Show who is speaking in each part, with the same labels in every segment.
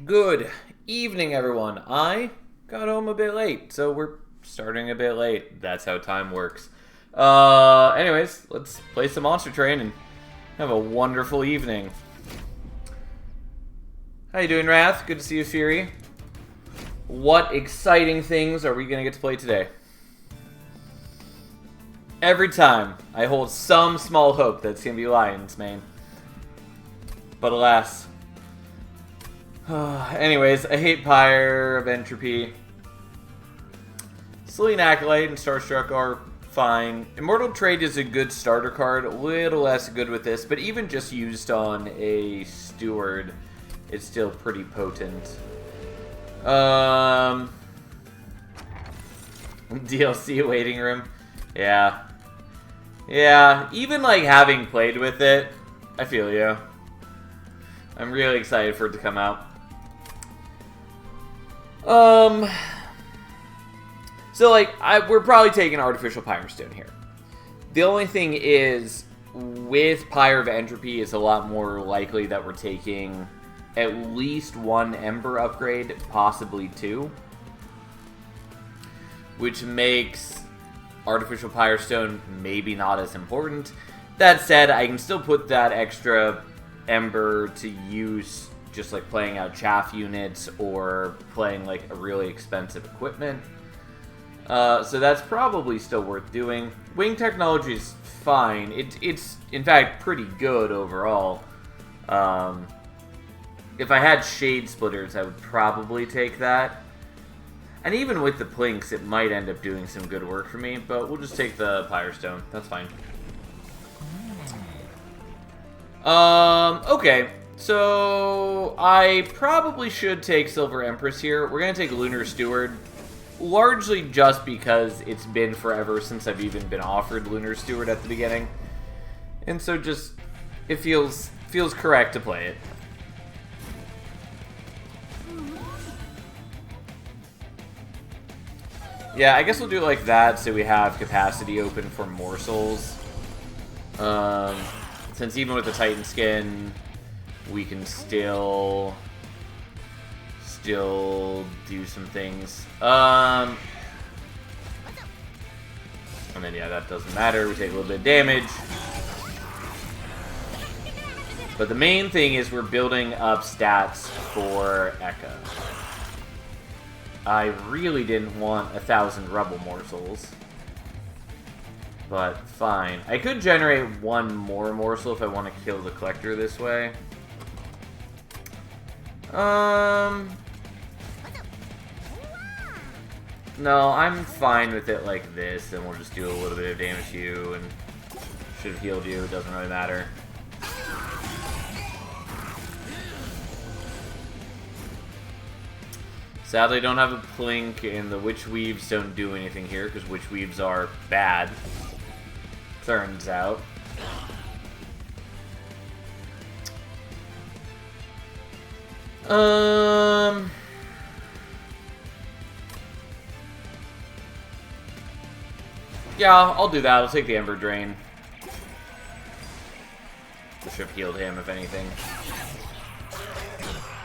Speaker 1: Good evening, everyone. I got home a bit late, so we're starting a bit late. That's how time works. Anyways, let's play some Monster Train and have a wonderful evening. How you doing, Wrath? Good to see you, Fury. What exciting things are we going to get to play today? Every time, I hold some small hope that it's going to be Lion's Mane. But alas. Anyways, I hate Pyre of Entropy. Celine Acolyte and Starstruck are fine. Immortal Trade is a good starter card, a little less good with this, but even just used on a Steward, it's still pretty potent. DLC waiting room. Yeah. Yeah, even like having played with it, I feel you. I'm really excited for it to come out. So like, we're probably taking Artificial Pyre Stone here. The only thing is, with Pyre of Entropy, it's a lot more likely that we're taking at least one Ember upgrade, possibly two. Which makes Artificial Pyre Stone maybe not as important. That said, I can still put that extra Ember to use just like playing out chaff units or playing like a really expensive equipment. So that's probably still worth doing. Wing technology is fine. It's in fact pretty good overall. If I had Shade Splitters, I would probably take that. And even with the Plinks, it might end up doing some good work for me, but we'll just take the Pyre Stone. That's fine. Okay. So, I probably should take Silver Empress here. We're going to take Lunar Steward, largely just because it's been forever since I've even been offered Lunar Steward at the beginning. And so just, it feels correct to play it. Yeah, I guess we'll do it like that so we have capacity open for more souls. Since even with the Titan skin, we can still do some things. And then yeah, that doesn't matter. We take a little bit of damage. But the main thing is we're building up stats for Ekka. I really didn't want 1,000 Rebel Morsels. But fine. I could generate one more morsel if I want to kill the Collector this way. No, I'm fine with it like this, and we'll just do a little bit of damage to you, and should have healed you, it doesn't really matter. Sadly, I don't have a Plink, and the Witch Weaves don't do anything here, because Witch Weaves are bad. Turns out. Yeah, I'll do that. I'll take the Ember Drain. This should have healed him, if anything.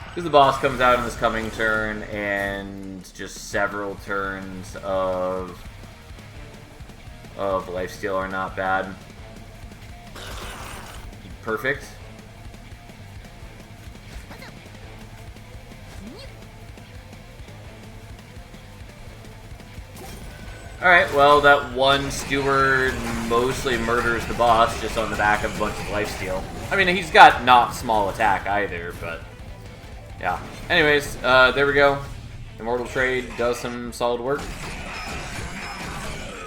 Speaker 1: Because the boss comes out in this coming turn, and just several turns of lifesteal are not bad. Perfect. Alright, well, that one Steward mostly murders the boss just on the back of a bunch of lifesteal. I mean, he's got not small attack either, but yeah. Anyways, there we go. Immortal Trade does some solid work.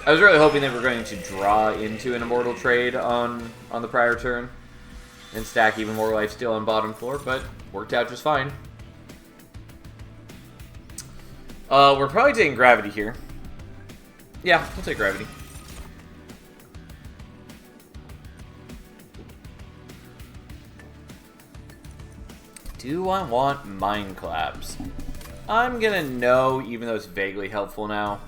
Speaker 1: I was really hoping they were going to draw into an Immortal Trade on the prior turn and stack even more lifesteal on bottom floor, but worked out just fine. We're probably taking Gravity here. Yeah, we'll take Gravity. Do I want Mind Collapse? I'm gonna no, even though it's vaguely helpful now.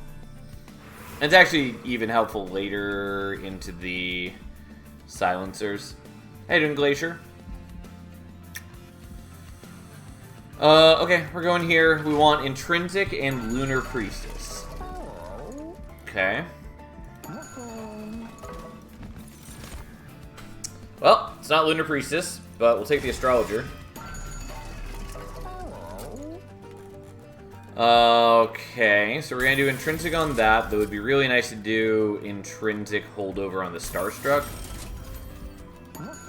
Speaker 1: It's actually even helpful later into the silencers. How you doing, Glacier? Okay, we're going here. We want Intrinsic and Lunar Priestess. Okay. Well, it's not Lunar Priestess, but we'll take the Astrologer. Okay, so we're going to do Intrinsic on that. That would be really nice to do Intrinsic Holdover on the Starstruck.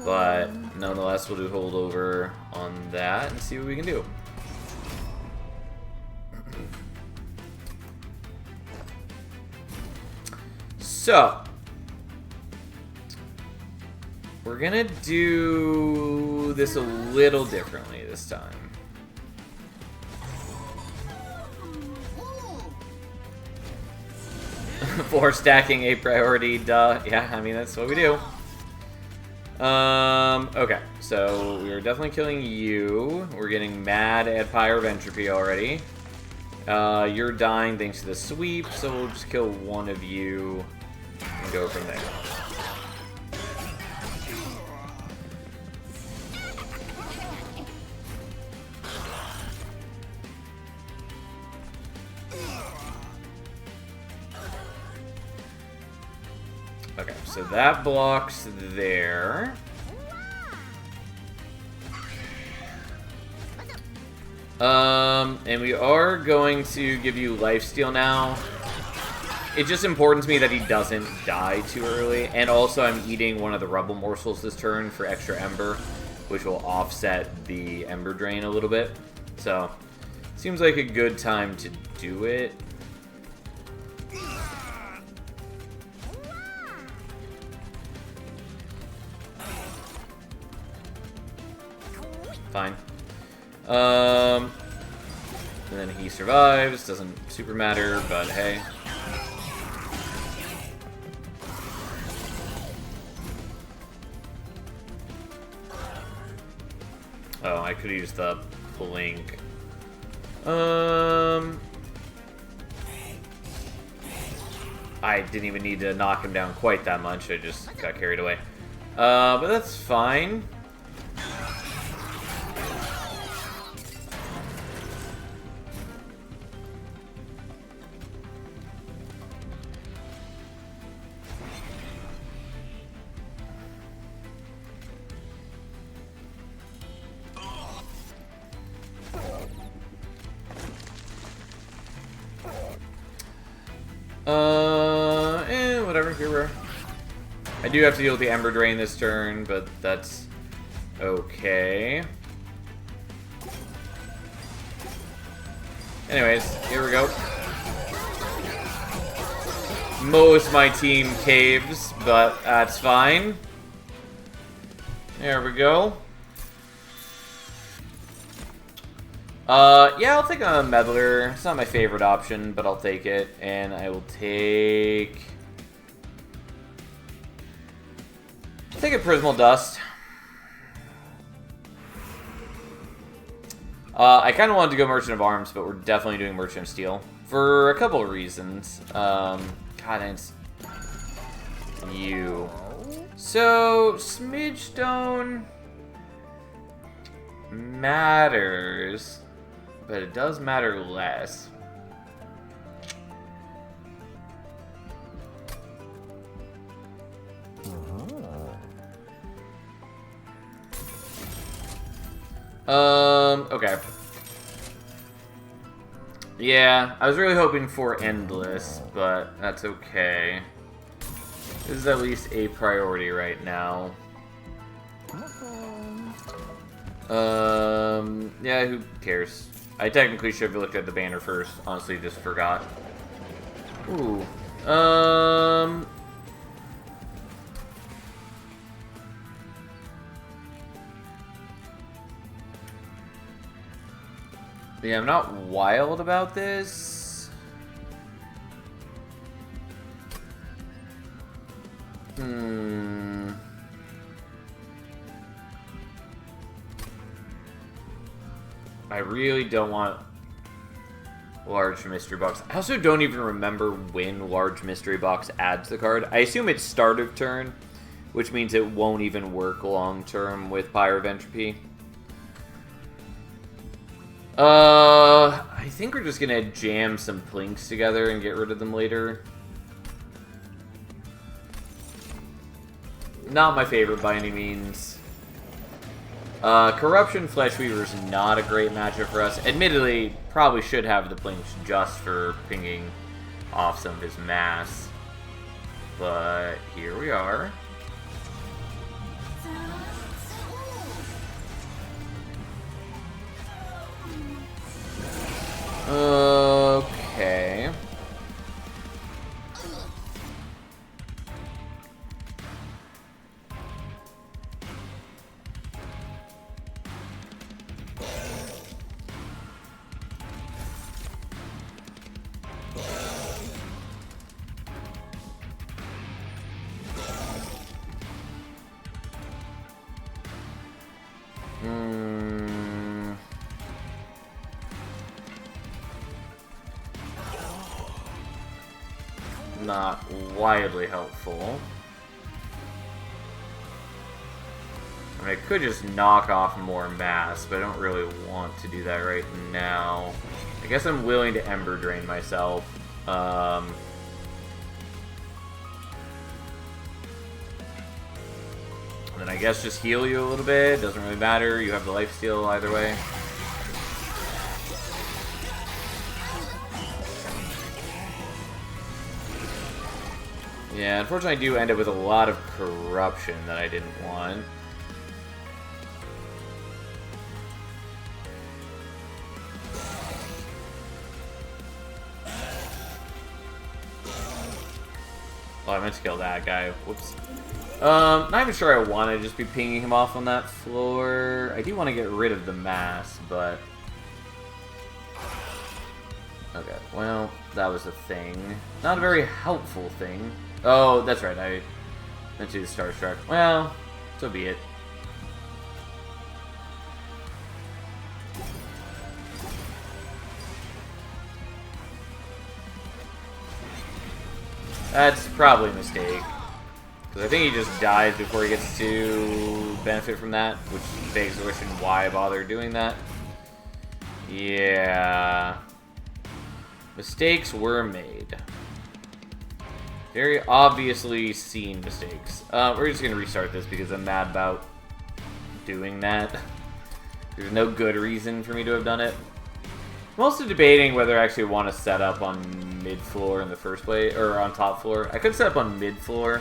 Speaker 1: But nonetheless, we'll do Holdover on that and see what we can do. So, we're going to do this a little differently this time. For stacking a priority, duh. Yeah, I mean, that's what we do. Okay, so we are definitely killing you. We're getting mad at Pyre of Entropy already. You're dying thanks to the sweep, so we'll just kill one of you and go from there. Okay, so that blocks there. And we are going to give you lifesteal now. It's just important to me that he doesn't die too early. And also I'm eating one of the Rubble Morsels this turn for extra Ember, which will offset the Ember Drain a little bit. So, seems like a good time to do it. Fine. And then he survives. Doesn't super matter, but hey. Oh, I could use the blink. I didn't even need to knock him down quite that much. I just got carried away. But that's fine. Whatever, here we are. I do have to deal with the Ember Drain this turn, but that's okay. Anyways, here we go. Most of my team caves, but that's fine. There we go. Yeah, I'll take a Meddler. It's not my favorite option, but I'll take it. And I will take... I'll take a Prismal Dust. I kind of wanted to go Merchant of Arms, but we're definitely doing Merchant of Steel. For a couple of reasons. God, it's... you. So, Smidge Stone... matters, but it does matter less. Okay. Yeah, I was really hoping for Endless, but that's okay. This is at least a priority right now. Yeah, who cares? I technically should have looked at the banner first. Honestly, just forgot. Ooh. Yeah, I'm not wild about this. I really don't want large mystery box. I also don't even remember when large mystery box adds the card. I assume it's start of turn, which means it won't even work long term with Pyre of Entropy. I think we're just gonna jam some plinks together and get rid of them later. Not my favorite by any means. Corruption Fleshweaver is not a great matchup for us. Admittedly, probably should have the plinks just for pinging off some of his mass. But here we are. Okay. Not wildly helpful. I mean, I could just knock off more mass, but I don't really want to do that right now. I guess I'm willing to Ember Drain myself. And then I guess just heal you a little bit. Doesn't really matter. You have the lifesteal either way. Yeah, unfortunately I do end up with a lot of corruption that I didn't want. Oh, I meant to kill that guy. Whoops. Not even sure I want to just be pinging him off on that floor. I do want to get rid of the mass, but... Okay, well, that was a thing. Not a very helpful thing. Oh, that's right, I meant to do the Starstruck. Well, so be it. That's probably a mistake. Because I think he just dies before he gets to benefit from that, which begs the question, why bother doing that? Yeah. Mistakes were made. Very obviously seen mistakes. We're just going to restart this because I'm mad about doing that. There's no good reason for me to have done it. I'm also debating whether I actually want to set up on mid-floor in the first place, or on top floor. I could set up on mid-floor,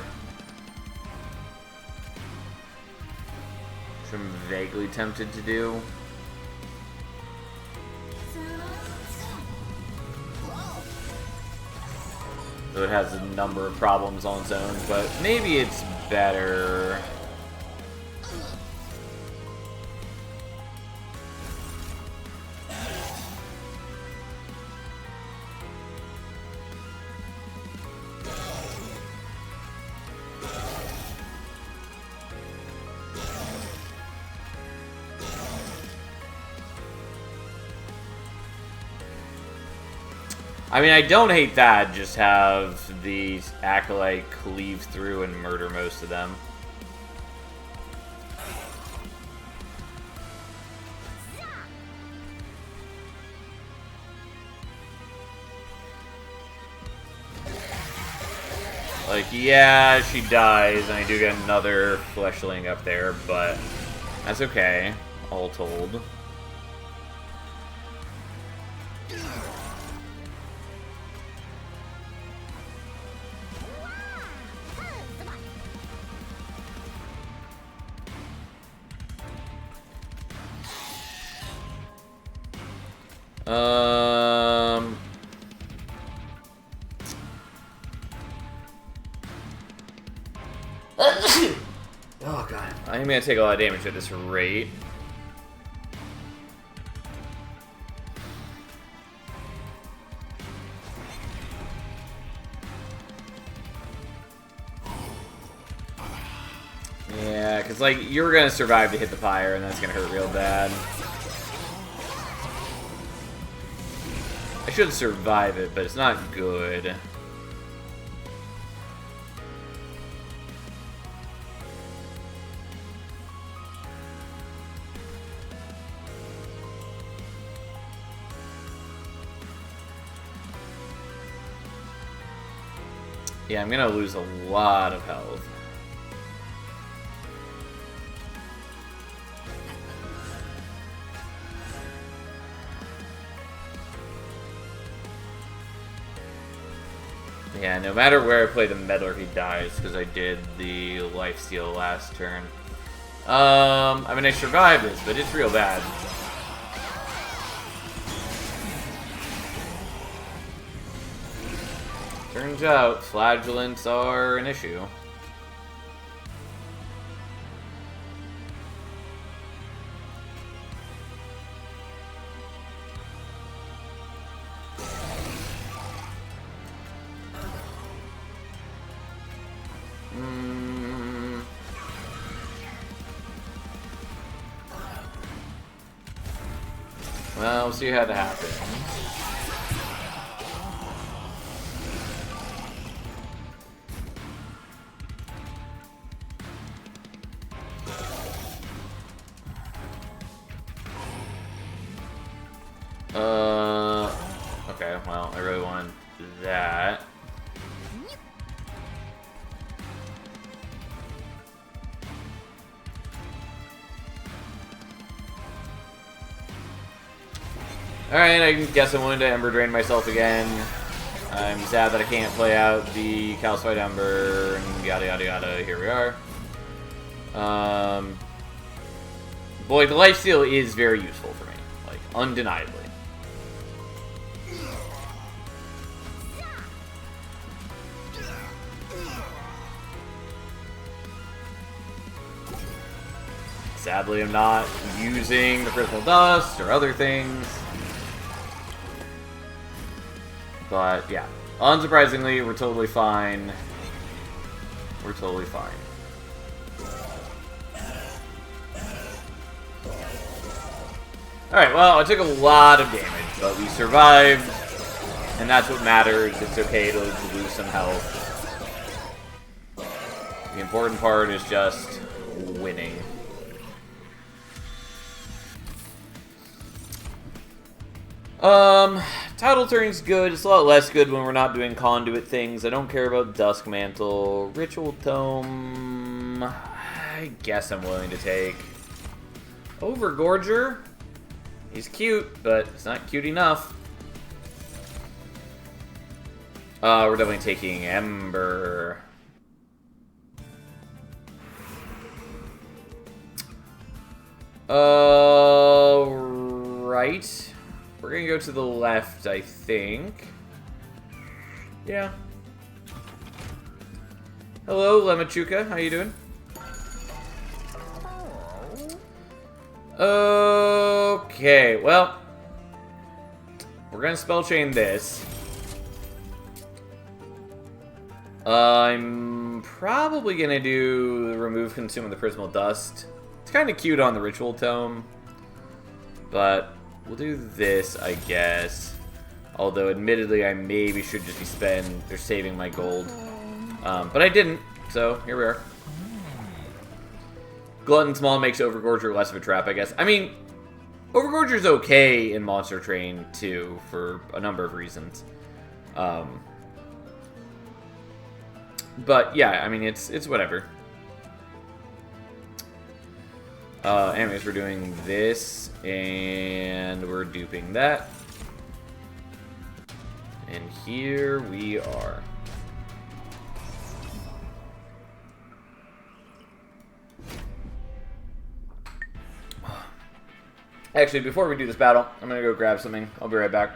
Speaker 1: which I'm vaguely tempted to do. So it has a number of problems on its own, but maybe it's better. I mean, I don't hate that, just have the Acolyte cleave through and murder most of them. Like, yeah, she dies, and I do get another fleshling up there, but that's okay, all told. Oh god, I'm gonna take a lot of damage at this rate. Yeah, because like you're gonna survive to hit the pyre, and that's gonna hurt real bad. I should survive it, but it's not good. Yeah, I'm gonna lose a lot of health. Yeah, no matter where I play the meddler, he dies, because I did the lifesteal last turn. I mean, I survived this, but it's real bad. Turns out, flagellants are an issue. Well, we'll see how that happens. Okay, well, I really want that. Alright, I guess I'm willing to Ember Drain myself again. I'm sad that I can't play out the Calcified Ember, and yada yada yada, here we are. Boy, the lifesteal is very useful for me, like, undeniably. Sadly, I'm not using the Crystal Dust or other things. But, yeah. Unsurprisingly, we're totally fine. We're totally fine. Alright, well, I took a lot of damage, but we survived. And that's what matters. It's okay to lose some health. The important part is just winning. Tidal Turning's good. It's a lot less good when we're not doing conduit things. I don't care about Dusk Mantle. Ritual Tome, I guess I'm willing to take. Overgorger, he's cute, but it's not cute enough. We're definitely taking Ember. Right. We're gonna go to the left, I think. Yeah. Hello, Lemachuka. How you doing? Okay, well. We're gonna spell chain this. I'm probably gonna do remove consume of the Prismal Dust. It's kind of cute on the Ritual Tome. But we'll do this, I guess. Although, admittedly, I maybe should just be saving my gold. But I didn't, so here we are. Glutton Small makes Overgorger less of a trap, I guess. I mean, Overgorger's okay in Monster Train, too, for a number of reasons. But, yeah, I mean, it's whatever. Anyways, we're doing this, and we're duping that. And here we are. Actually, before we do this battle, I'm gonna go grab something. I'll be right back.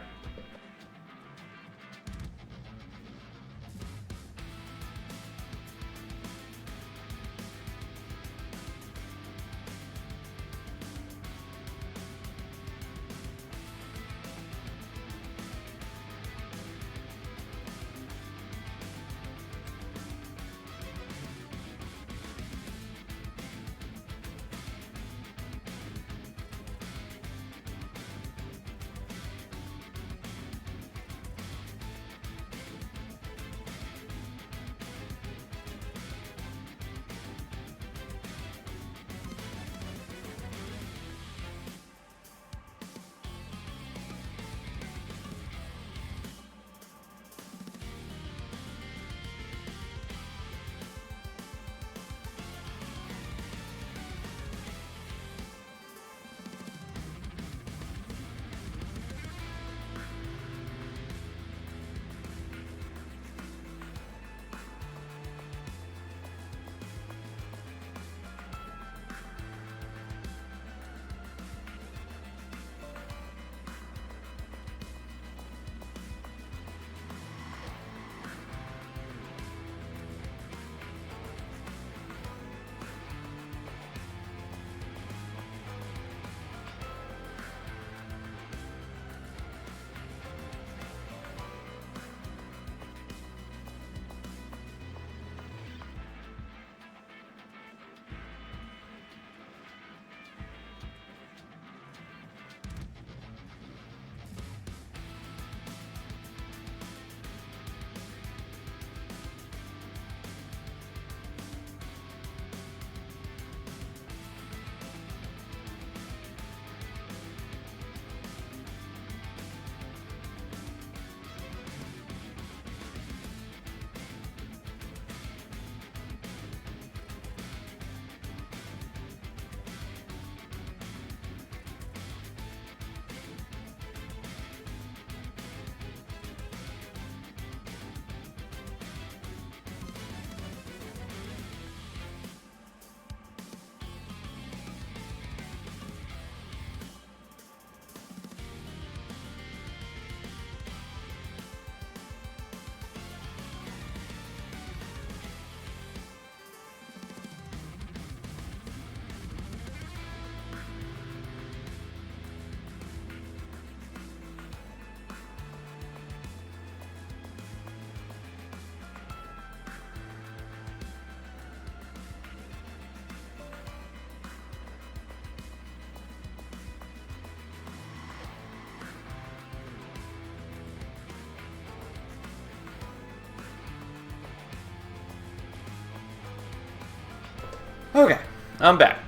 Speaker 1: I'm back.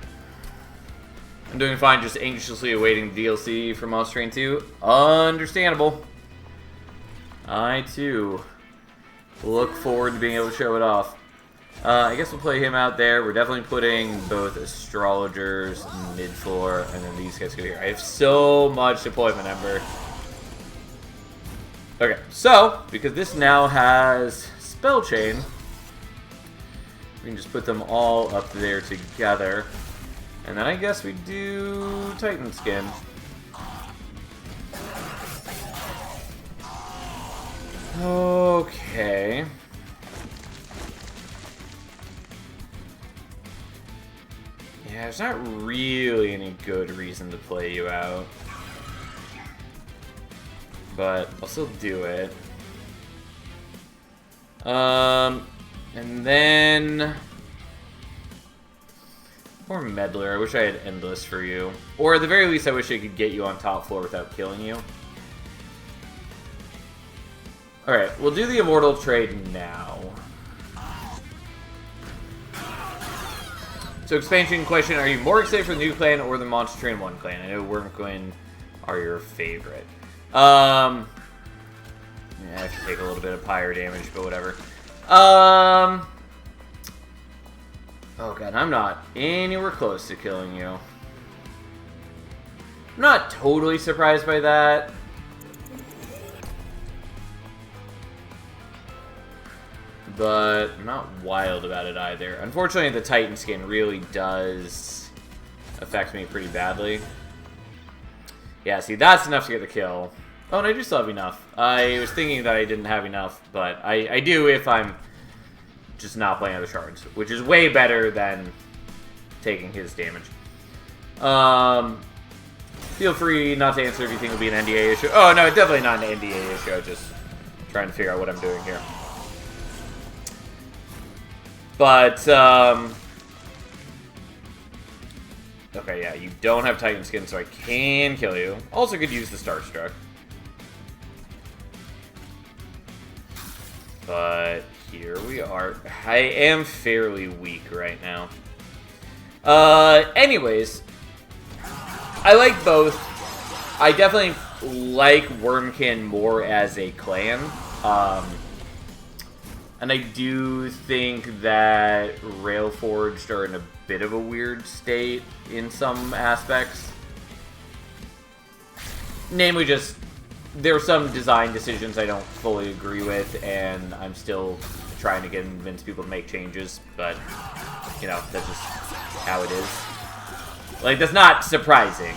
Speaker 1: I'm doing fine, just anxiously awaiting DLC for Monster Train 2. Understandable. I, too, look forward to being able to show it off. I guess we'll play him out there. We're definitely putting both astrologers mid-floor, and then these guys go here. I have so much deployment ember. Okay, so, because this now has Spell Chain, we can just put them all up there together. And then I guess we do Titan Skin. Okay. Yeah, there's not really any good reason to play you out. But I'll still do it. And then... Or Meddler. I wish I had Endless for you. Or at the very least, I wish I could get you on top floor without killing you. Alright, we'll do the Immortal trade now. So expansion question, are you more excited for the new clan or the Monster Train 1 clan? I know Wormkin are your favorite. Yeah, I have to take a little bit of pyre damage, but whatever. Oh god, I'm not anywhere close to killing you. I'm not totally surprised by that. But I'm not wild about it either. Unfortunately, the Titan skin really does affect me pretty badly. Yeah, see, that's enough to get the kill. Oh, and I do still have enough. I was thinking that I didn't have enough, but I do if I'm just not playing other shards, which is way better than taking his damage. Feel free not to answer if you think it'll be an NDA issue. Oh, no, definitely not an NDA issue. I'm just trying to figure out what I'm doing here. But, okay, yeah, you don't have Titan Skin, so I can kill you. Also could use the Starstruck. But here we are. I am fairly weak right now. Anyways, I like both. I definitely like Wormkin more as a clan. And I do think that Railforged are in a bit of a weird state in some aspects. Namely just, there are some design decisions I don't fully agree with, and I'm still trying to convince people to make changes, but, you know, that's just how it is. Like, that's not surprising.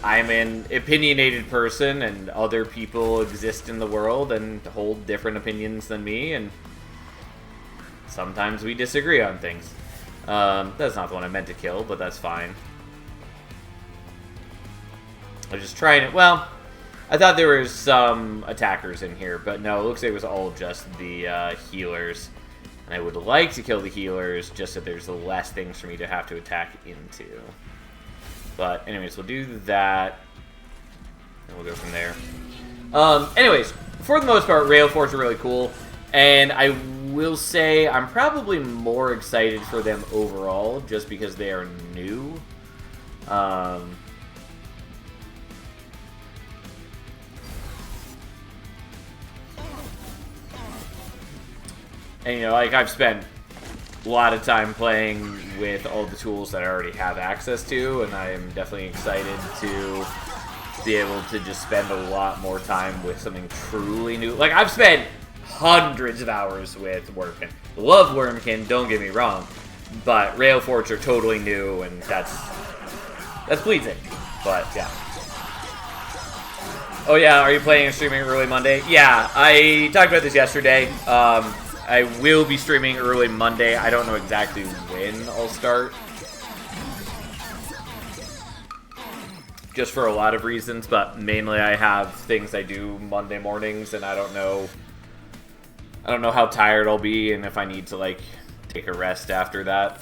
Speaker 1: I'm an opinionated person, and other people exist in the world and hold different opinions than me, and sometimes we disagree on things. That's not the one I meant to kill, but that's fine. I was just trying it. Well, I thought there was some attackers in here, but no, it looks like it was all just the healers. And I would like to kill the healers, just so there's less things for me to have to attack into. But anyways, we'll do that, and we'll go from there. Anyways, for the most part, Railforged are really cool, and I will say I'm probably more excited for them overall, just because they are new. And, you know, like, I've spent a lot of time playing with all the tools that I already have access to, and I am definitely excited to be able to just spend a lot more time with something truly new. Like, I've spent hundreds of hours with Wormkin. Love Wormkin, don't get me wrong, but Railforged are totally new, and that's pleasing. But yeah. Oh yeah, are you playing and streaming early Monday? Yeah, I talked about this yesterday. I will be streaming early Monday. I don't know exactly when I'll start. Just for a lot of reasons, but mainly I have things I do Monday mornings, and I don't know how tired I'll be and if I need to, like, take a rest after that.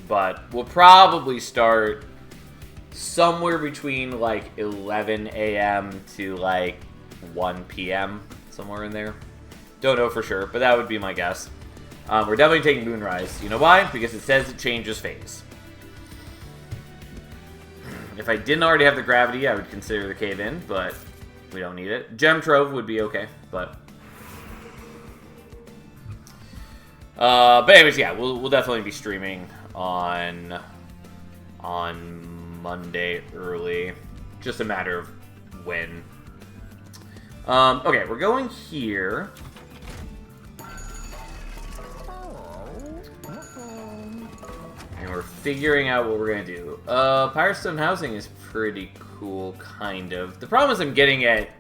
Speaker 1: But we'll probably start somewhere between, like, 11 a.m. to, like, 1 p.m. Somewhere in there. Don't know for sure, but that would be my guess. We're definitely taking Moonrise. You know why? Because it says it changes phase. If I didn't already have the Gravity, I would consider the Cave In, but we don't need it. Gem Trove would be okay, but... but anyways, yeah, we'll definitely be streaming on Monday early. Just a matter of when. Okay, we're going here. And we're figuring out what we're going to do. Firestone Housing is pretty cool, kind of. The problem is I'm getting it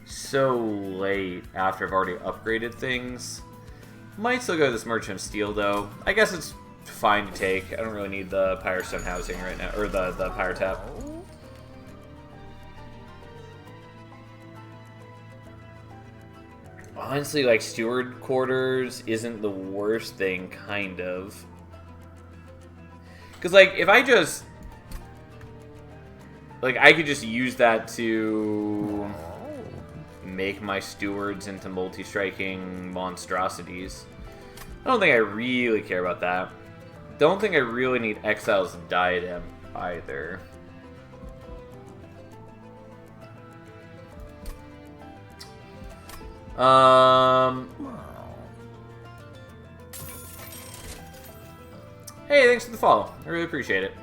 Speaker 1: so late after I've already upgraded things. Might still go to this Merchant of Steel, though. I guess it's fine to take. I don't really need the Firestone Housing right now, or the Pyre Tap. Honestly, like, Steward Quarters isn't the worst thing, kind of. Because, like, if I just... Like, I could just use that to make my stewards into multi-striking monstrosities. I don't think I really care about that. Don't think I really need Exile's Diadem either. Hey, thanks for the follow. I really appreciate it.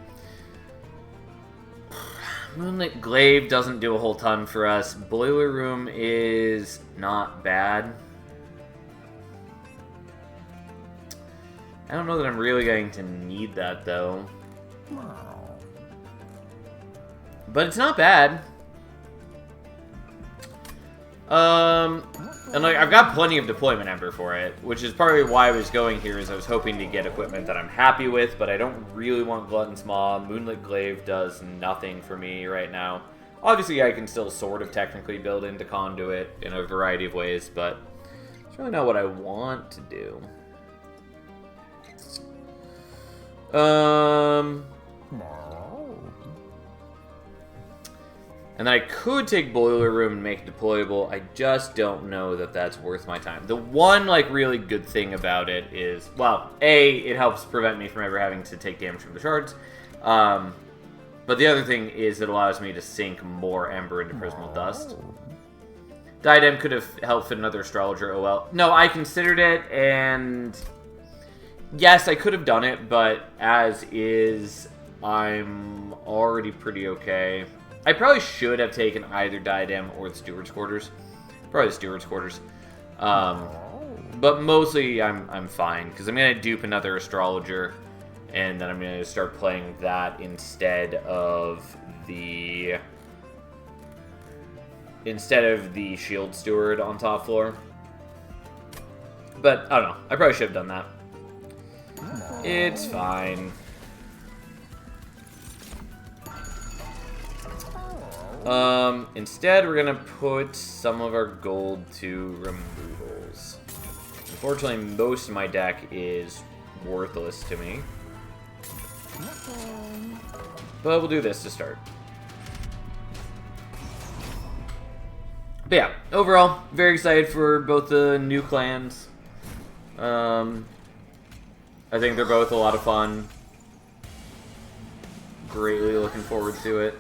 Speaker 1: Moonlit Glaive doesn't do a whole ton for us. Boiler Room is not bad. I don't know that I'm really going to need that, though. But it's not bad. And like, I've got plenty of deployment ember for it, which is partly why I was going here, is I was hoping to get equipment that I'm happy with, but I don't really want Glutton's Maw. Moonlit Glaive does nothing for me right now. Obviously, I can still sort of technically build into Conduit in a variety of ways, but it's really not what I want to do. And then I could take Boiler Room and make it deployable. I just don't know that that's worth my time. The one, like, really good thing about it is, well, A, it helps prevent me from ever having to take damage from the shards. But the other thing is it allows me to sink more Ember into Prismal Dust. Diadem could have helped fit another Astrologer OL. No, I considered it, and yes, I could have done it, but as is, I'm already pretty okay. I probably should have taken either Diadem or the Steward's Quarters. Probably the Steward's Quarters. But mostly I'm fine, because I'm going to dupe another Astrologer, and then I'm going to start playing that instead of the Shield Steward on top floor. But, I don't know. I probably should have done that. It's fine. Instead, we're gonna put some of our gold to removals. Unfortunately, most of my deck is worthless to me. But we'll do this to start. But yeah, overall, very excited for both the new clans. I think they're both a lot of fun. Greatly looking forward to it.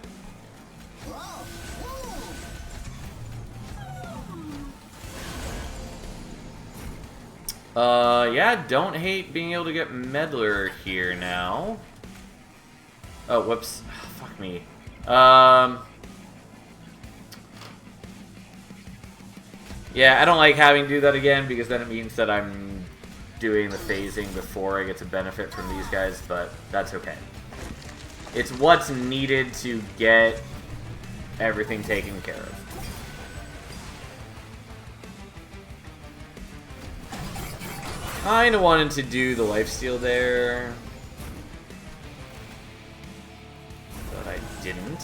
Speaker 1: Yeah, don't hate being able to get Meddler here now. Oh, whoops. Oh, fuck me. Yeah, I don't like having to do that again, because then it means that I'm doing the phasing before I get to benefit from these guys, but that's okay. It's what's needed to get everything taken care of. Kinda wanted to do the lifesteal there, but I didn't.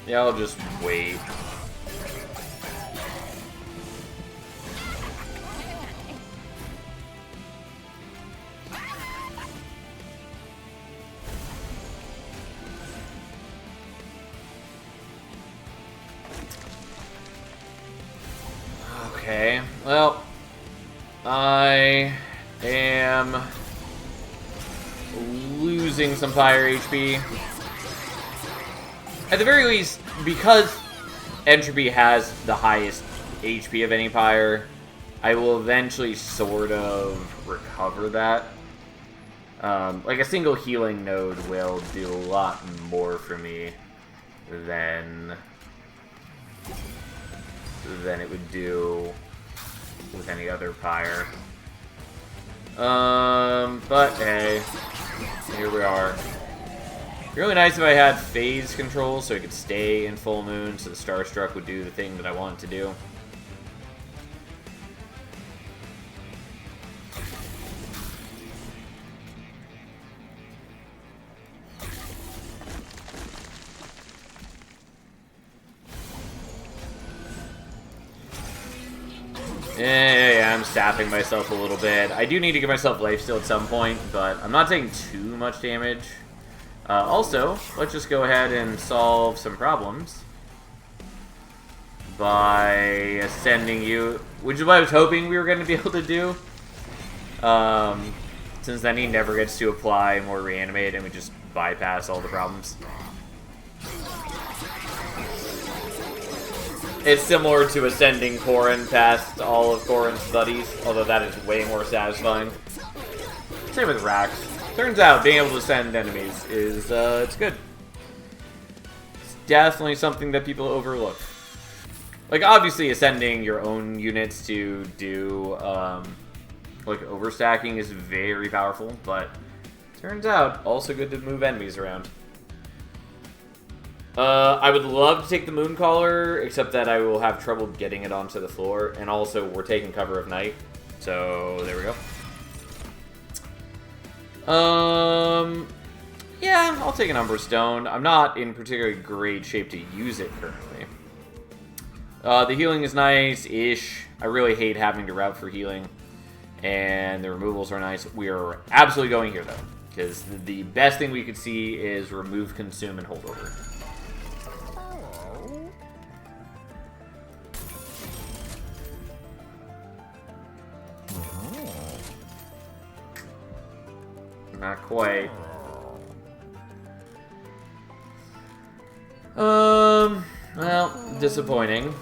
Speaker 1: Yeah, I'll just wait. Well, I am losing some fire HP. At the very least, because Entropy has the highest HP of any pyre, I will eventually sort of recover that. Like a single healing node will do a lot more for me than it would do with any other pyre. But hey, here we are. It'd be really nice if I had phase control so I could stay in full moon so the Starstruck would do the thing that I want it to do. Yeah, I'm sapping myself a little bit. I do need to give myself lifesteal at some point, but I'm not taking too much damage. Also, let's just go ahead and solve some problems by ascending you, which is what I was hoping we were going to be able to do. Since then he never gets to apply more reanimate and we just bypass all the problems. It's similar to ascending Corrin past all of Corrin's buddies, although that is way more satisfying. Same with Rax. Turns out being able to ascend enemies is, it's good. It's definitely something that people overlook. Like, obviously ascending your own units to do, like, overstacking is very powerful, but turns out also good to move enemies around. I would love to take the Mooncaller, except that I will have trouble getting it onto the floor, and also we're taking cover of night, so there we go. Yeah, I'll take an Umber Stone. I'm not in particularly great shape to use it currently. The healing is nice-ish. I really hate having to route for healing, and the removals are nice. We are absolutely going here, though, because the best thing we could see is remove, consume, and hold over. Not quite. Well, disappointing.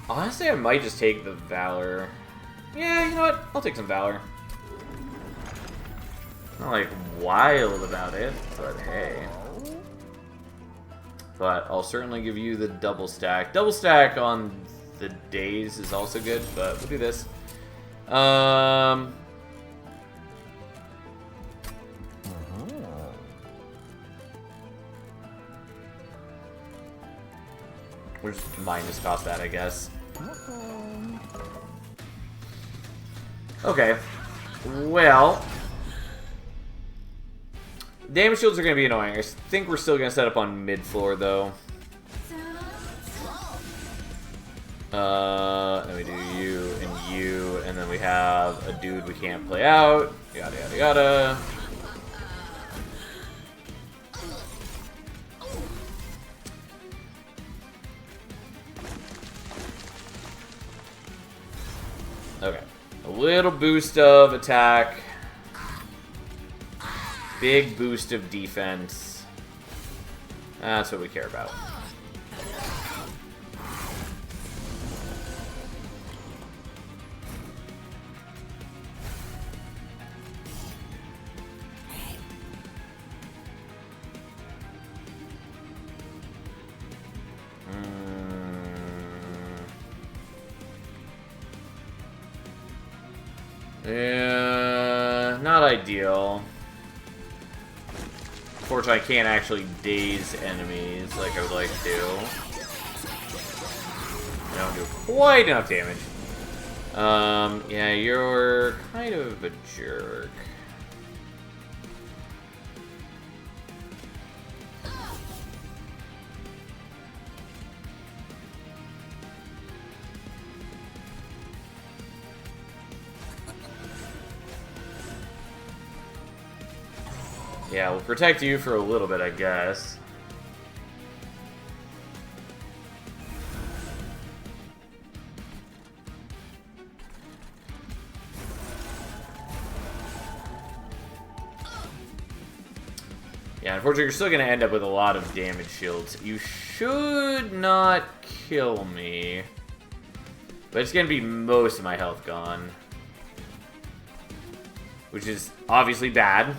Speaker 1: Honestly, I might just take the Valor. Yeah, you know what? I'll take some Valor. Not like wild about it, but hey. But I'll certainly give you the double stack. Double stack on the days is also good, but we'll do this. We'll just minus cost that, I guess. Okay. Well, damage shields are going to be annoying. I think we're still going to set up on mid-floor, though. Then we do you and you, and then we have a dude we can't play out. Yada, yada, yada. Okay. A little boost of attack. Big boost of defense. That's what we care about. Yeah, not ideal. Unfortunately, I can't actually daze enemies like I would like to. I don't do quite enough damage. Yeah, you're kind of a jerk. Yeah, we'll protect you for a little bit, I guess. Yeah, unfortunately, you're still going to end up with a lot of damage shields. You should not kill me. But it's going to be most of my health gone. Which is obviously bad.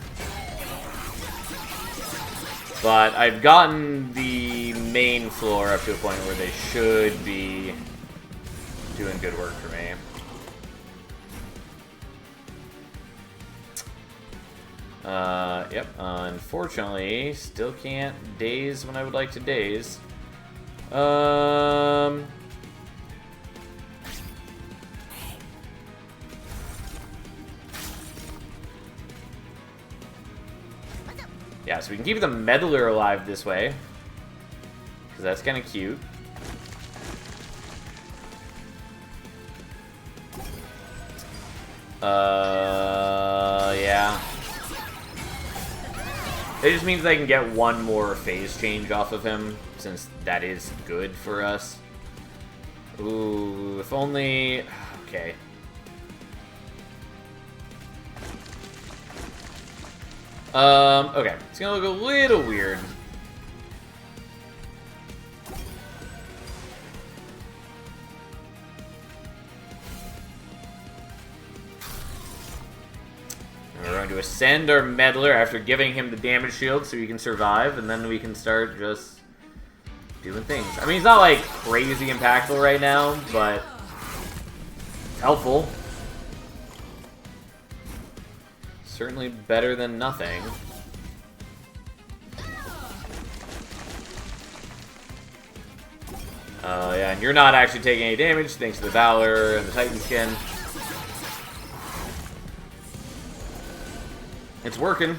Speaker 1: But I've gotten the main floor up to a point where they should be doing good work for me. Yep, unfortunately, still can't daze when I would like to daze. Yeah, so we can keep the Meddler alive this way. Because that's kind of cute. Yeah. It just means I can get one more phase change off of him, since that is good for us. Ooh, if only... Okay. Okay. It's gonna look a little weird. We're going to ascend our Meddler after giving him the damage shield so he can survive, and then we can start just doing things. I mean, he's not, like, crazy impactful right now, but it's helpful. Certainly better than nothing. Yeah, and you're not actually taking any damage thanks to the Valor and the Titan skin. It's working.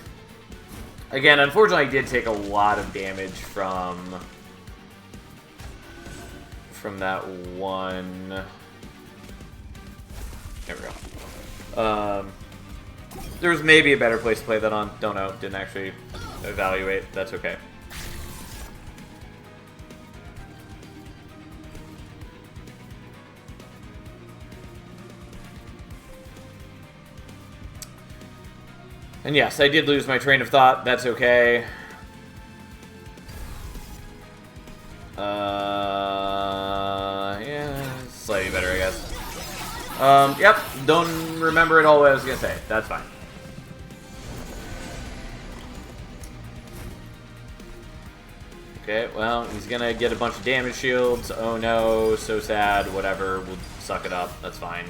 Speaker 1: Again, unfortunately, I did take a lot of damage from that one. There we go. There's maybe a better place to play that on. Don't know. Didn't actually evaluate. That's okay. And yes, I did lose my train of thought. That's okay. Yeah, slightly better, I guess. Yep, don't remember at all what I was gonna say. That's fine. Okay, well, he's gonna get a bunch of damage shields. Oh no, so sad. Whatever, we'll suck it up. That's fine.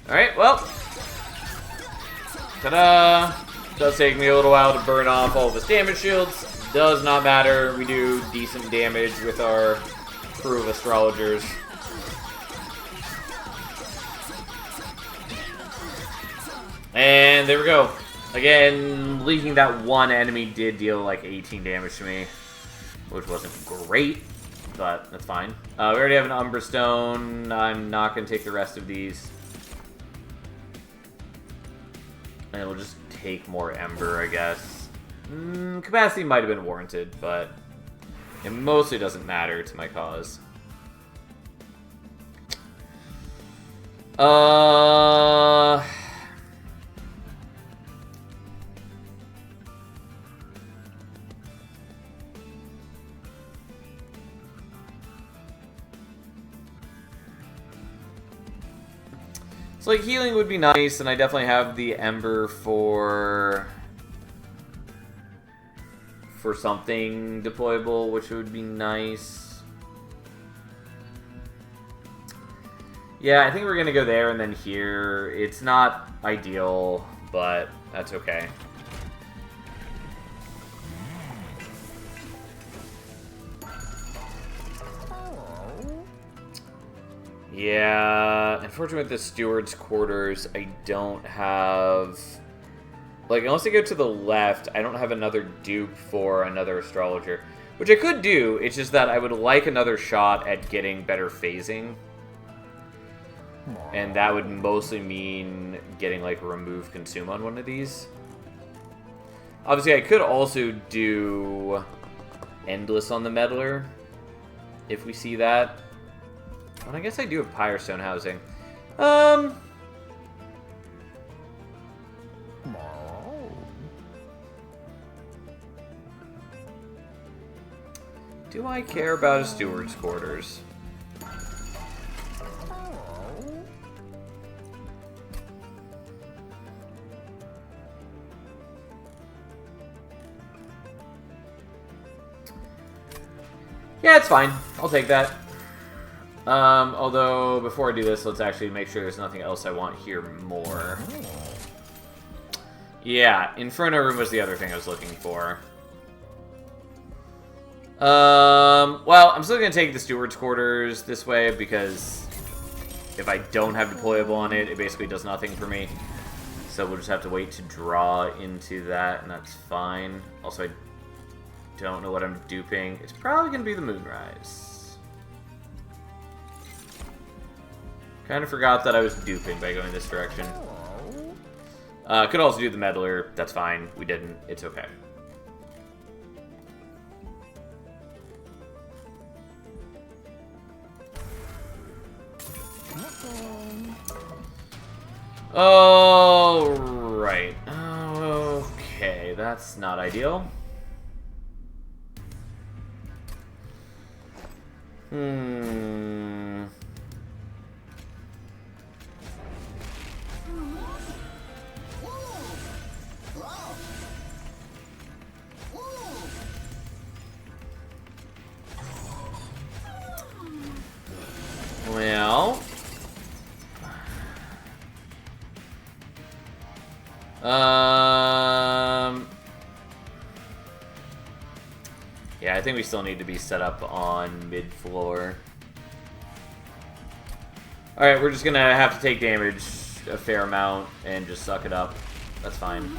Speaker 1: Alright, well. Ta-da! Does take me a little while to burn off all of his damage shields. Does not matter. We do decent damage with our crew of astrologers. And there we go. Again, leaking that one enemy did deal like 18 damage to me, which wasn't great, but that's fine. We already have an Umbra Stone. I'm not going to take the rest of these. And we'll just take more Ember, I guess. Capacity might have been warranted, but it mostly doesn't matter to my cause. So, like, healing would be nice, and I definitely have the Ember for something deployable, which would be nice. Yeah, I think we're gonna go there and then here. It's not ideal, but that's okay. Yeah, unfortunately with the Steward's Quarters, I don't have... Like, unless I go to the left, I don't have another dupe for another Astrologer. Which I could do, it's just that I would like another shot at getting better phasing. And that would mostly mean getting, like, remove consume on one of these. Obviously, I could also do endless on the meddler, if we see that. And I guess I do have Pyrestone housing. Do I care about a steward's quarters? Yeah, it's fine. I'll take that. Although, before I do this, let's actually make sure there's nothing else I want here more. Yeah, Inferno Room was the other thing I was looking for. Well, I'm still going to take the Steward's Quarters this way, because if I don't have deployable on it, it basically does nothing for me. So we'll just have to wait to draw into that, and that's fine. Also, I don't know what I'm duping. It's probably going to be the Moonrise. Kind of forgot that I was duping by going this direction. Could also do the Meddler. That's fine. We didn't. It's okay. Oh, right. Okay, that's not ideal. Well... yeah, I think we still need to be set up on mid-floor. Alright, we're just gonna have to take damage a fair amount and just suck it up. That's fine.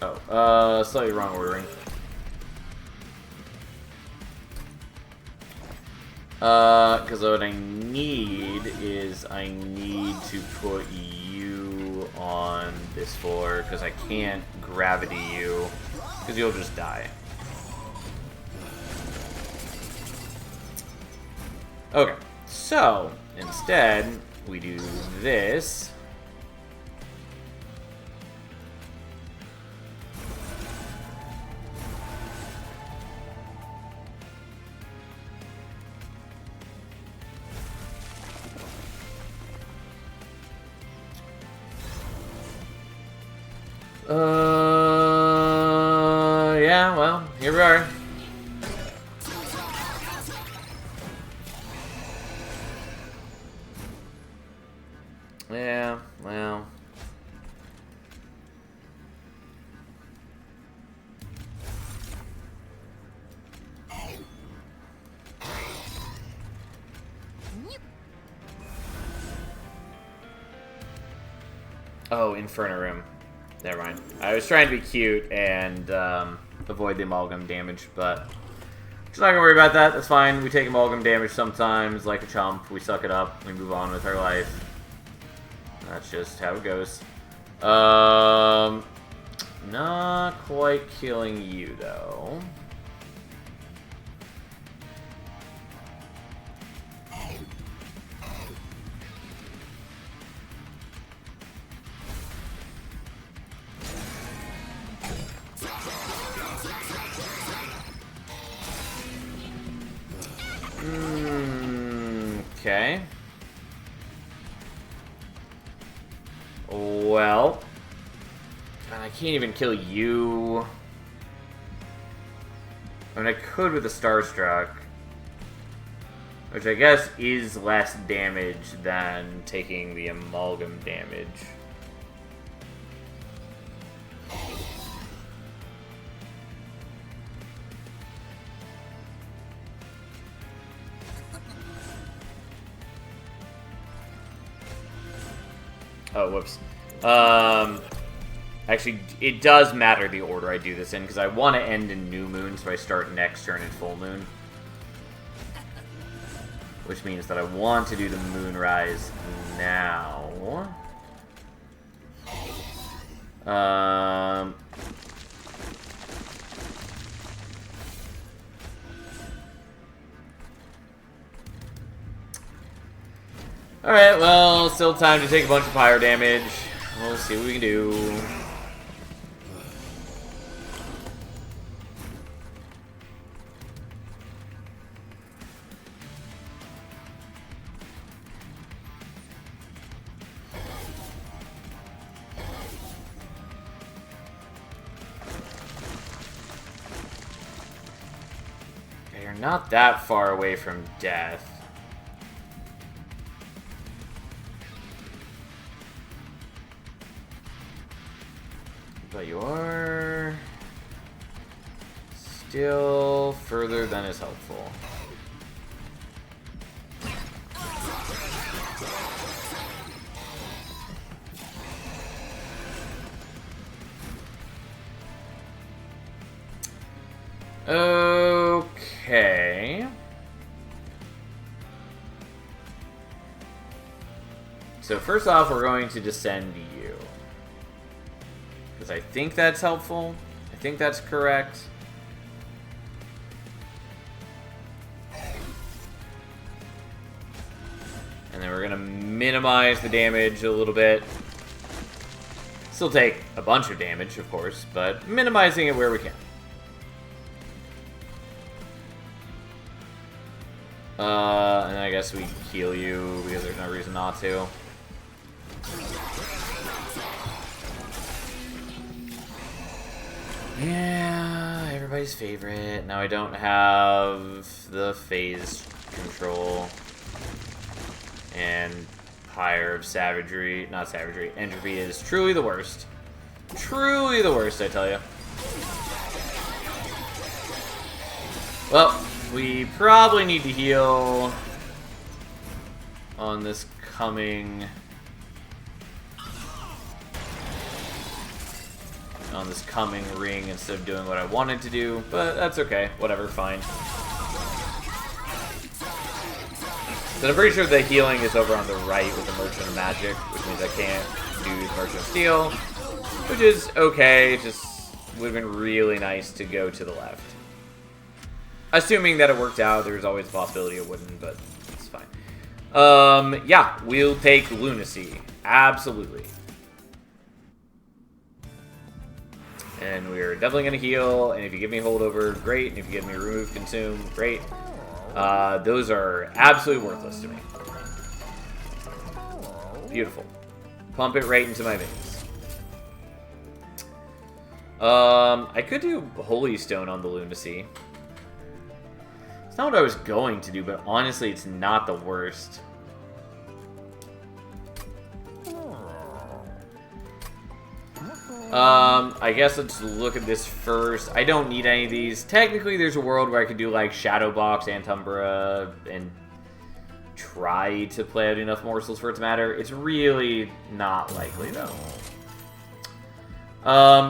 Speaker 1: Oh, slightly wrong ordering. Because what I need is I need to put you on this floor, because I can't gravity you, because you'll just die. Okay, so instead we do this. Yeah, well, here we are. Yeah, well. Oh, Inferno Room. Never mind. I was trying to be cute and avoid the amalgam damage, but just not gonna worry about that. That's fine. We take amalgam damage sometimes, like a chump. We suck it up. We move on with our life. That's just how it goes. Not quite killing you though. Okay. Well, and I can't even kill you. I mean, I could with the Starstruck, which I guess is less damage than taking the amalgam damage. Oh, whoops. Actually, it does matter the order I do this in, because I want to end in New Moon, so I start next turn in Full Moon. which means that I want to do the Moonrise now. Alright, well, still time to take a bunch of pyro damage. We'll see what we can do. You're not that far away from death. But you are still further than is helpful. Okay. So first off, we're going to descend you. Because I think that's helpful. I think that's correct. And then we're going to minimize the damage a little bit. Still take a bunch of damage, of course, but minimizing it where we can. And I guess we heal you because there's no reason not to. Yeah, everybody's favorite. Now I don't have the phase control. And Pyre of Savagery, not Savagery, Entropy is truly the worst. Truly the worst, I tell you. Well, we probably need to heal on this coming ring instead of doing what I wanted to do, but that's okay. Whatever, fine. So I'm pretty sure the healing is over on the right with the Merchant of Magic, which means I can't do Merchant of Steel, which is okay. It just would have been really nice to go to the left. Assuming that it worked out, there's always a possibility it wouldn't, but it's fine. Yeah, we'll take Lunacy. Absolutely. And we're definitely going to heal, and if you give me holdover, great. And if you give me remove, consume, great. Those are absolutely worthless to me. Beautiful. Pump it right into my veins. I could do Holy Stone on the Lunacy. It's not what I was going to do, but honestly, it's not the worst. I guess let's look at this first. I don't need any of these. Technically, there's a world where I could do, like, Shadow Box, Antumbra, and try to play out enough morsels for it to matter. It's really not likely, though.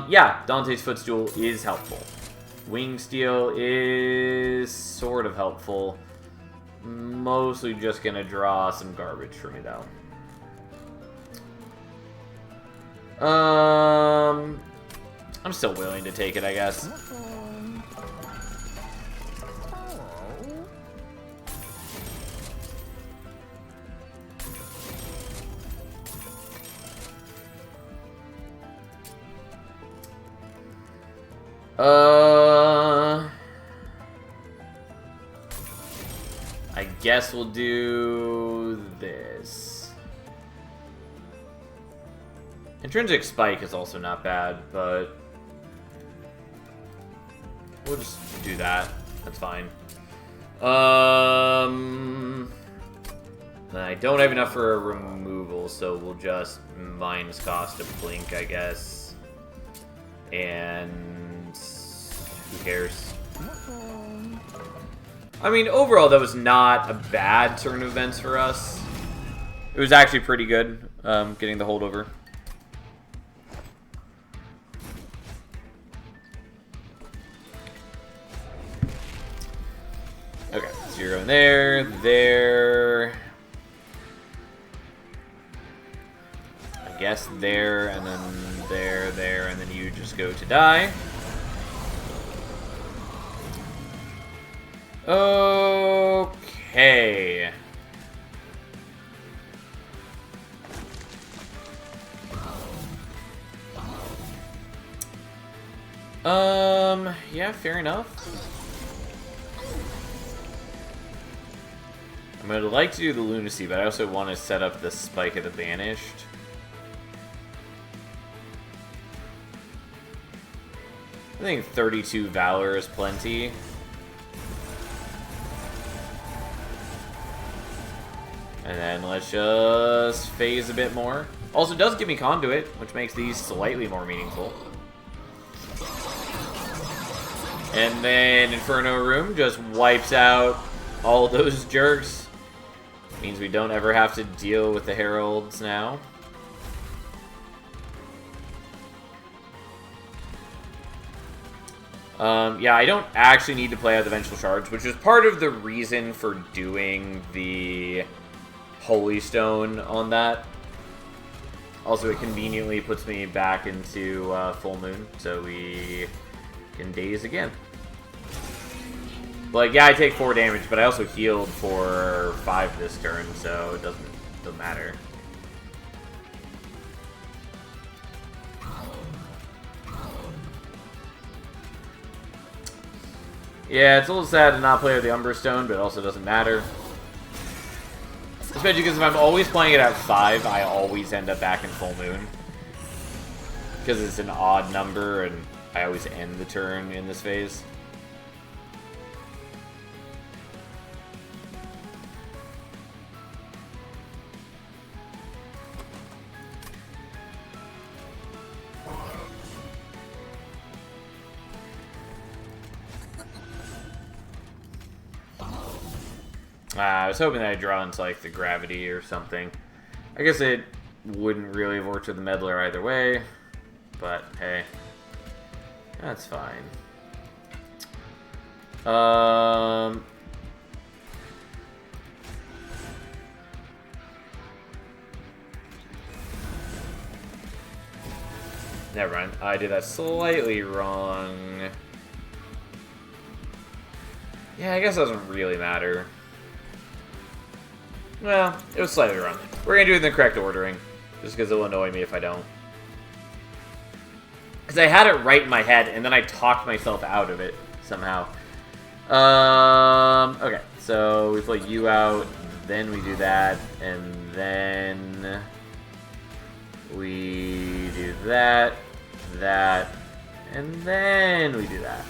Speaker 1: Yeah, Dante's Footstool is helpful. Wing Steel is sort of helpful. Mostly just gonna draw some garbage for me, though. I'm still willing to take it, I guess. I guess we'll do this. Intrinsic Spike is also not bad, but we'll just do that. That's fine. I don't have enough for a removal, so we'll just minus cost a blink, I guess. And who cares? I mean, overall, that was not a bad turn of events for us. It was actually pretty good, getting the holdover. Okay, so you're going there, there. guess there, and then there, and then you just go to die. Okay. Yeah, fair enough. I'm gonna like to do the Lunacy, but I also want to set up the Spike of the Banished. I think 32 Valor is plenty. And then let's just phase a bit more. Also, it does give me Conduit, which makes these slightly more meaningful. And then Inferno Room just wipes out all those jerks. Means we don't ever have to deal with the Heralds now. Yeah, I don't actually need to play out the Vengeful Shards, which is part of the reason for doing the Holy Stone on that. Also, it conveniently puts me back into Full Moon, so we can daze again. Like, yeah, I take 4 damage, but I also healed for 5 this turn, so it doesn't matter. Yeah, it's a little sad to not play with the Umber Stone, but it also doesn't matter. Especially because if I'm always playing it at 5, I always end up back in Full Moon. Because it's an odd number, and I always end the turn in this phase. I was hoping that I'd draw into, like, the Gravity or something. I guess it wouldn't really have worked with the Meddler either way, but hey, that's fine. Never mind. I did that slightly wrong. Yeah, I guess it doesn't really matter. Well, it was slightly wrong. We're going to do it in the correct ordering, just because it will annoy me if I don't. Because I had it right in my head, and then I talked myself out of it, somehow. Okay, so we play you out, then we do that, and then we do that, and then we do that.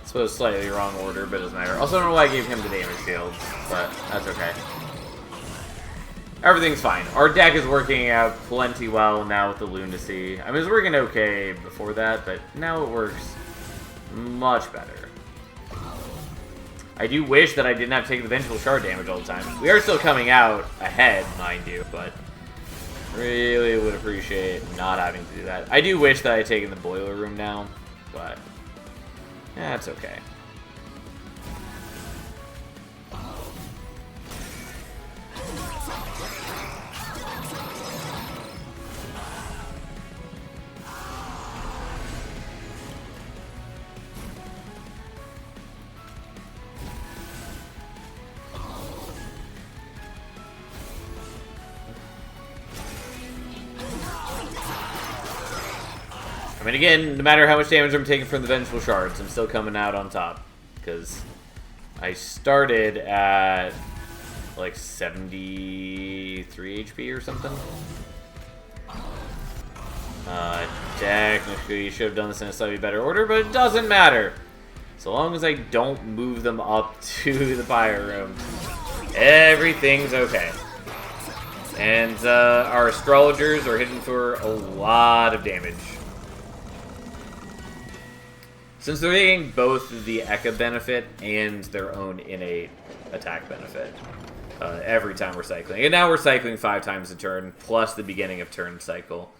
Speaker 1: So it's slightly wrong order, but it doesn't matter. Also, I don't know why I gave him the damage shield, but that's okay. Everything's fine. Our deck is working out plenty well now with the Lunacy. I mean, it was working okay before that, but now it works much better. I do wish that I didn't have to take the Vengeful Shard damage all the time. We are still coming out ahead, mind you, but really would appreciate not having to do that. I do wish that I had taken the Boiler Room now, but that's okay. I mean, again, no matter how much damage I'm taking from the Vengeful Shards, I'm still coming out on top. Because I started at, like, 73 HP or something. Technically, you should have done this in a slightly better order, but it doesn't matter. So long as I don't move them up to the Pyre Room, everything's okay. And our astrologers are hitting for a lot of damage. Since they're getting both the Eka benefit and their own innate attack benefit every time we're cycling. And now we're cycling 5 times a turn, plus the beginning of turn cycle.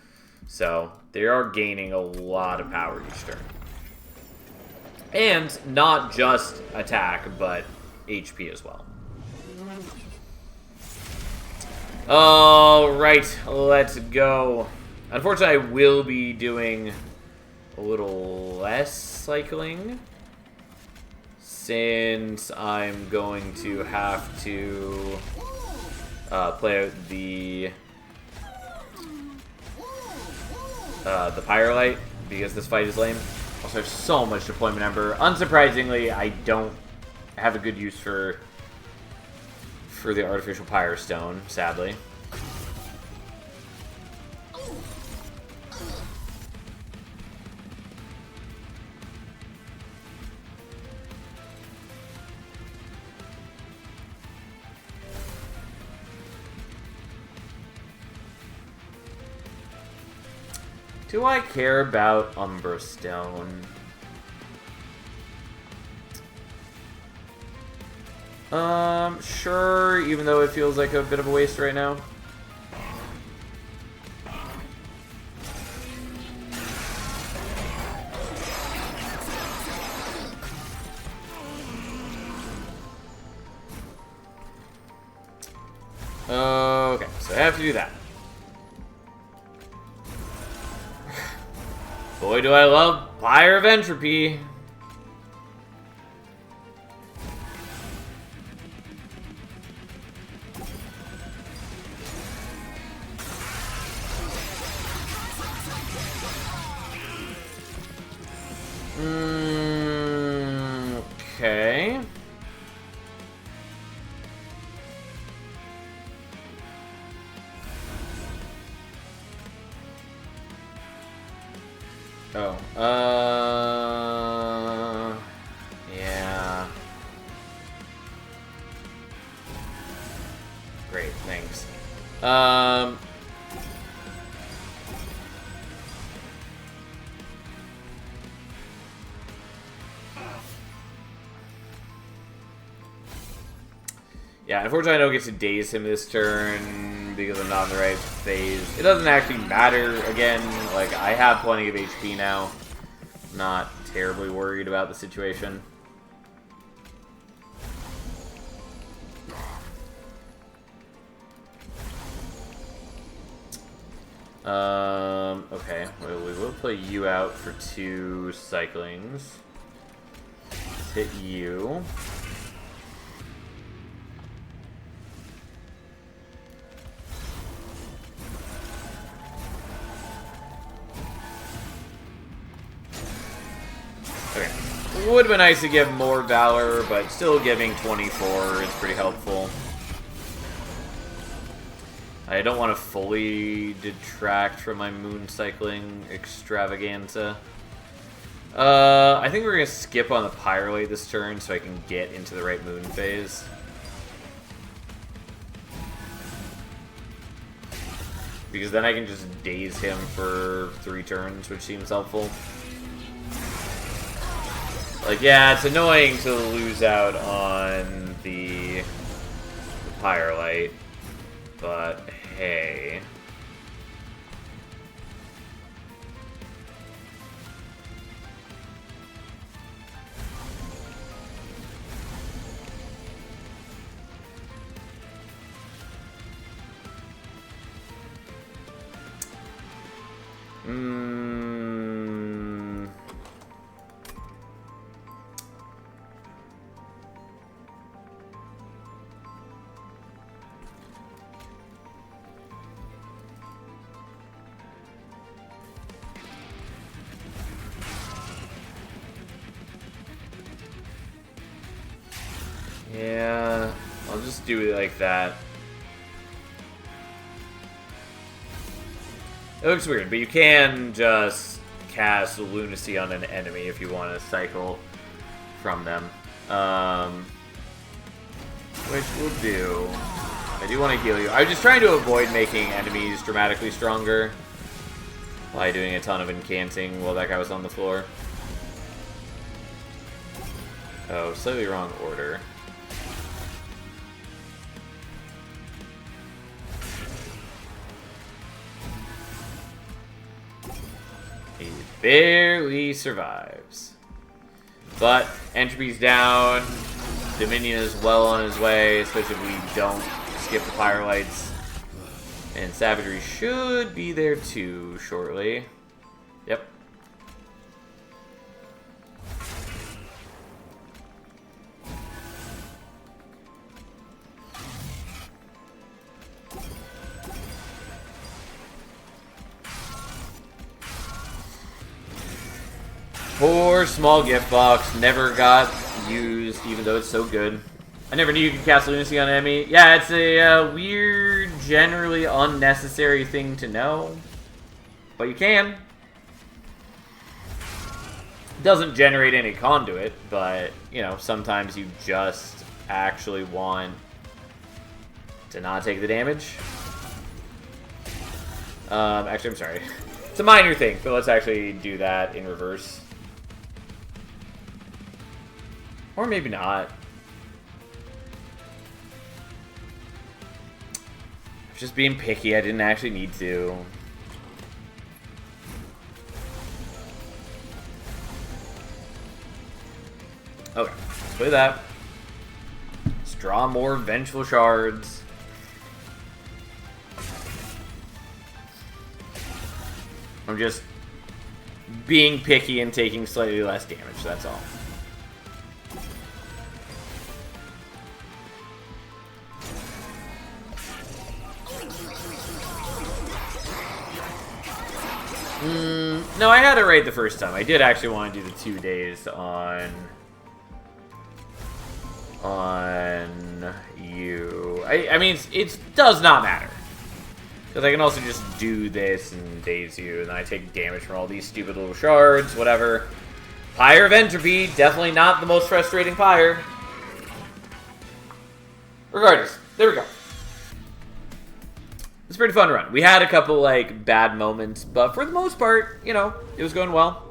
Speaker 1: So they are gaining a lot of power each turn. And not just attack, but HP as well. Alright, let's go. Unfortunately, I will be doing a little less cycling, since I'm going to have to play out the Pyrolite, because this fight is lame. Also, there's so much deployment ember. Unsurprisingly, I don't have a good use for the artificial Pyre Stone, sadly. Do I care about Umbra Stone? Sure, even though it feels like a bit of a waste right now. Okay, so I have to do that. Boy, do I love Pyre of Entropy. Okay. Oh, yeah. Great, thanks. Yeah, unfortunately I don't get to daze him this turn because I'm not in the right phase. It doesn't actually matter, again. Like, I have plenty of HP now. Not terribly worried about the situation. Okay. Well, we will play you out for 2 cyclings. Let's hit you. Okay. Would have been nice to give more Valor, but still giving 24 is pretty helpful. I don't want to fully detract from my moon cycling extravaganza. I think we're going to skip on the Pyrolite this turn so I can get into the right moon phase. Because then I can just daze him for 3 turns, which seems helpful. Like, yeah, it's annoying to lose out on the Pyrolite, but hey. Yeah, I'll just do it like that. It looks weird, but you can just cast Lunacy on an enemy if you want to cycle from them. Which we'll do. I do want to heal you. I was just trying to avoid making enemies dramatically stronger by doing a ton of incanting while that guy was on the floor. Oh, slightly wrong order. He barely survives. But entropy's down. Dominion is well on his way, especially if we don't skip the Firelights. And Savagery should be there too shortly. Yep. Poor small gift box, never got used, even though it's so good. I never knew you could cast Lunacy on an enemy. Yeah, it's a weird, generally unnecessary thing to know, but you can. Doesn't generate any conduit, but, you know, sometimes you just actually want to not take the damage. Actually, I'm sorry. It's a minor thing, but let's actually do that in reverse. Or maybe not. I'm just being picky. I didn't actually need to. Okay, let's play that. Let's draw more Vengeful Shards. I'm just being picky and taking slightly less damage, that's all. No, I had it right the first time. I did actually want to do the 2 days on you. I mean, it does not matter. Because I can also just do this and daze you, and then I take damage from all these stupid little shards, whatever. Pyre of Entropy, definitely not the most frustrating pyre. Regardless, there we go. It's a pretty fun run. We had a couple, like, bad moments, but for the most part, you know, it was going well.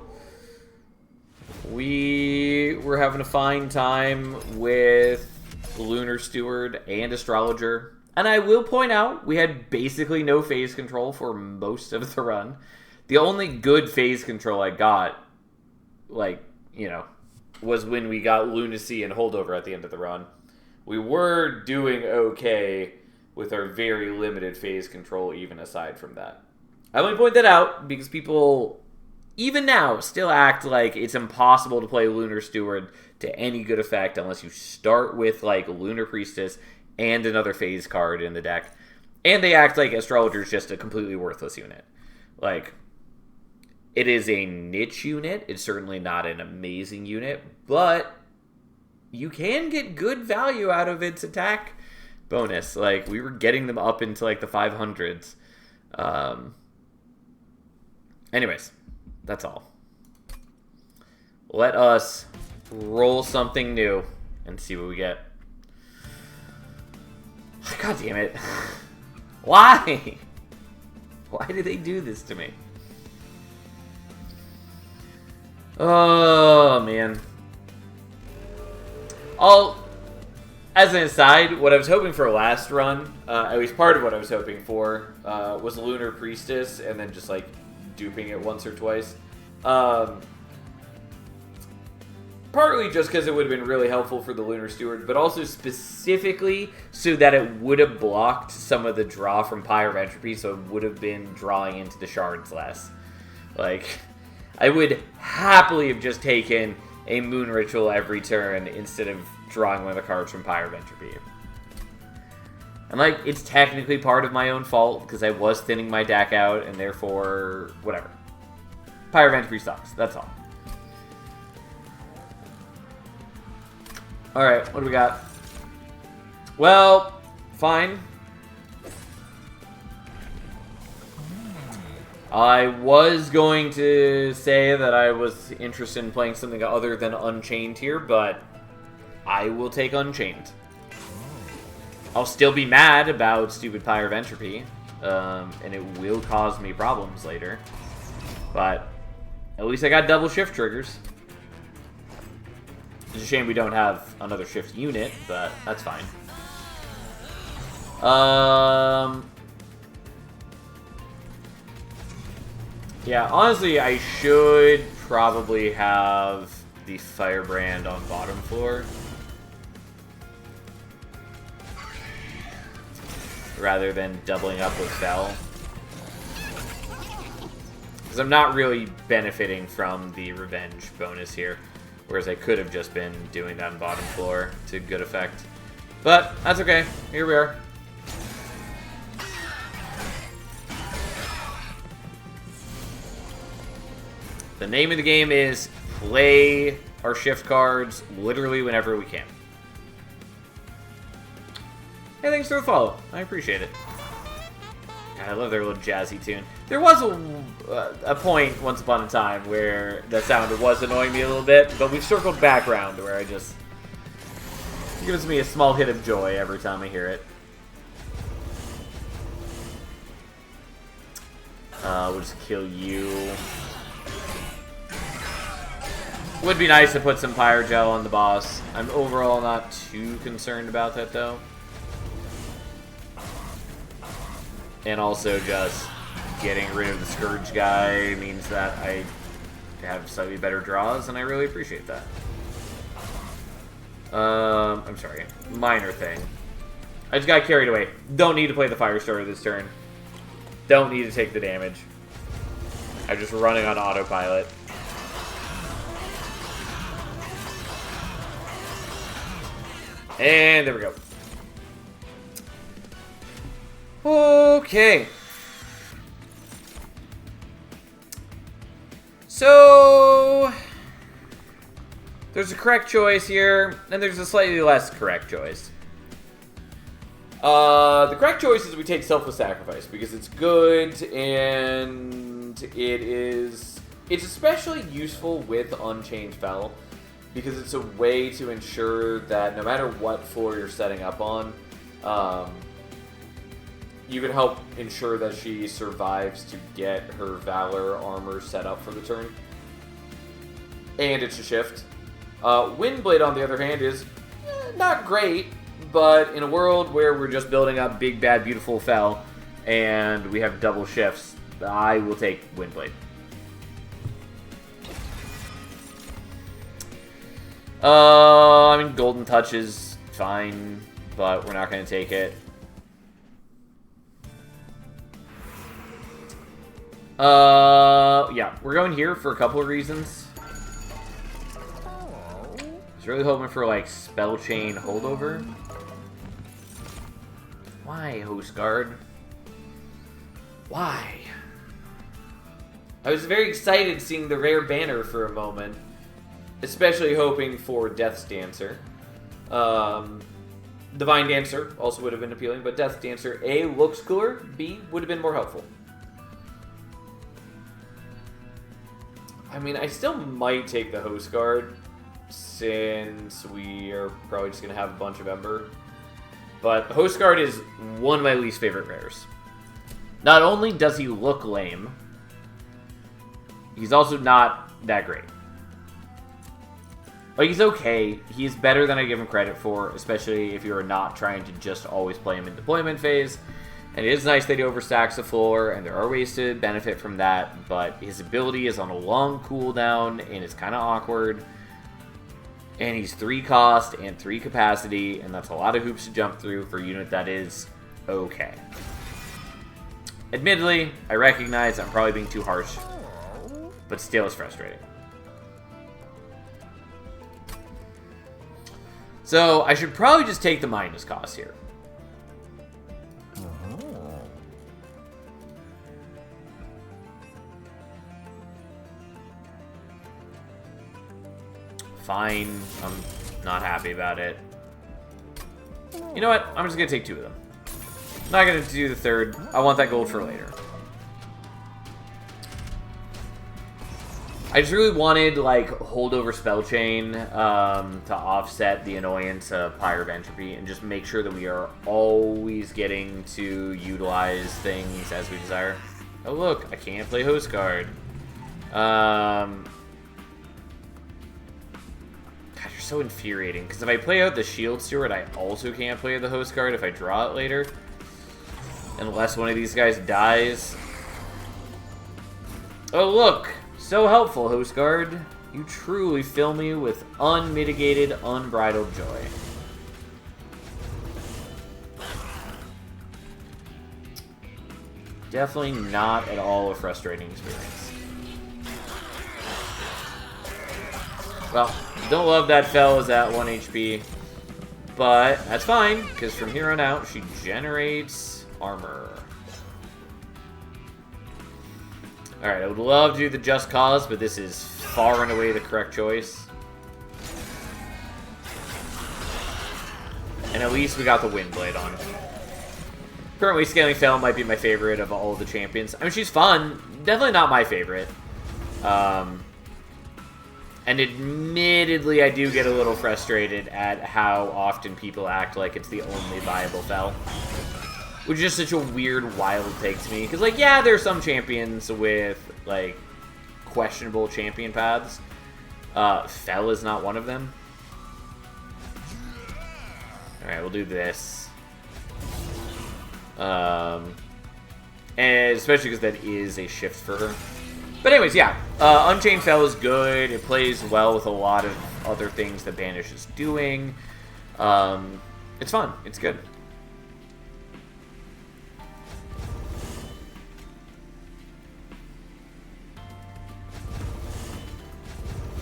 Speaker 1: We were having a fine time with Lunar Steward and Astrologer. And I will point out, we had basically no phase control for most of the run. The only good phase control I got, like, you know, was when we got Lunacy and Holdover at the end of the run. We were doing okay with our very limited phase control, even aside from that. I only point that out because people, even now, still act like it's impossible to play Lunar Steward to any good effect unless you start with, like, Lunar Priestess and another phase card in the deck. And they act like Astrologer is just a completely worthless unit. Like, it is a niche unit. It's certainly not an amazing unit, but you can get good value out of its attack bonus. Like, we were getting them up into, like, the 500s. Anyways, that's all. Let us roll something new and see what we get. God damn it. Why? Why did they do this to me? Oh, man. As an aside, what I was hoping for last run, at least part of what I was hoping for, was Lunar Priestess, and then just, like, duping it once or twice. Partly just because it would have been really helpful for the Lunar Steward, but also specifically so that it would have blocked some of the draw from Pyre of Entropy, so it would have been drawing into the shards less. Like, I would happily have just taken a Moon Ritual every turn instead of drawing one of the cards from Pyre of Entropy. And, like, it's technically part of my own fault, because I was thinning my deck out, and therefore, whatever. Pyre of Entropy sucks, that's all. Alright, what do we got? Well, fine. I was going to say that I was interested in playing something other than Unchained here, but I will take Unchained. I'll still be mad about stupid Pyre of Entropy, and it will cause me problems later. But at least I got double shift triggers. It's a shame we don't have another shift unit, but that's fine. Yeah, honestly, I should probably have the Firebrand on bottom floor. Rather than doubling up with Fel. Because I'm not really benefiting from the revenge bonus here. Whereas I could have just been doing that on bottom floor to good effect. But that's okay. Here we are. The name of the game is play our shift cards literally whenever we can. Hey, thanks for the follow. I appreciate it. God, I love their little jazzy tune. There was a point once upon a time where that sound was annoying me a little bit, but we've circled back around to where it gives me a small hit of joy every time I hear it. We'll just kill you. Would be nice to put some Pyre Gel on the boss. I'm overall not too concerned about that, though. And also just getting rid of the Scourge guy means that I have slightly better draws, and I really appreciate that. I'm sorry. Minor thing. I just got carried away. Don't need to play the Firestarter this turn. Don't need to take the damage. I'm just running on autopilot. And there we go. Okay. So there's a correct choice here, and there's a slightly less correct choice. The correct choice is we take Selfless Sacrifice because it's good and it's especially useful with Unchained Fel because it's a way to ensure that no matter what floor you're setting up on, you can help ensure that she survives to get her Valor armor set up for the turn. And it's a shift. Windblade, on the other hand, is not great, but in a world where we're just building up big, bad, beautiful Fel, and we have double shifts, I will take Windblade. I mean, Golden Touch is fine, but we're not going to take it. Yeah, we're going here for a couple of reasons. I was really hoping for, like, Spell Chain Holdover. Why, Host Guard? Why? I was very excited seeing the rare banner for a moment. Especially hoping for Death's Dancer. Divine Dancer also would have been appealing, but Death's Dancer, A, looks cooler, B, would have been more helpful. I mean, I still might take the Host Guard, since we are probably just going to have a bunch of Ember. But Host Guard is one of my least favorite rares. Not only does he look lame, he's also not that great. Like, he's okay. He's better than I give him credit for, especially if you're not trying to just always play him in deployment phase. And it is nice that he overstacks the floor, and there are ways to benefit from that, but his ability is on a long cooldown, and it's kind of awkward. And he's 3 cost and 3 capacity, and that's a lot of hoops to jump through for a unit that is okay. Admittedly, I recognize I'm probably being too harsh, but still it's frustrating. So, I should probably just take the minus cost here. Fine. I'm not happy about it. You know what? I'm just going to take 2 of them. I'm not going to do the third. I want that gold for later. I just really wanted, like, holdover spell chain to offset the annoyance of Pyre of Entropy and just make sure that we are always getting to utilize things as we desire. Oh, look, I can't play Host Guard. God, you're so infuriating, because if I play out the Shield Steward, I also can't play the Host Guard if I draw it later. Unless one of these guys dies. Oh, look! So helpful, Host Guard. You truly fill me with unmitigated, unbridled joy. Definitely not at all a frustrating experience. Well, don't love that Fel is at 1 HP. But that's fine, because from here on out, she generates armor. Alright, I would love to do the Just Cause, but this is far and away the correct choice. And at least we got the Windblade on. Currently, Scaling Fel might be my favorite of all of the champions. I mean, she's fun. Definitely not my favorite. And admittedly, I do get a little frustrated at how often people act like it's the only viable Fel. Which is just such a weird, wild take to me. Because, like, yeah, there are some champions with, like, questionable champion paths. Fel is not one of them. Alright, we'll do this. And especially because that is a shift for her. But anyways, yeah. Unchained Fel is good. It plays well with a lot of other things that Banish is doing. It's fun. It's good.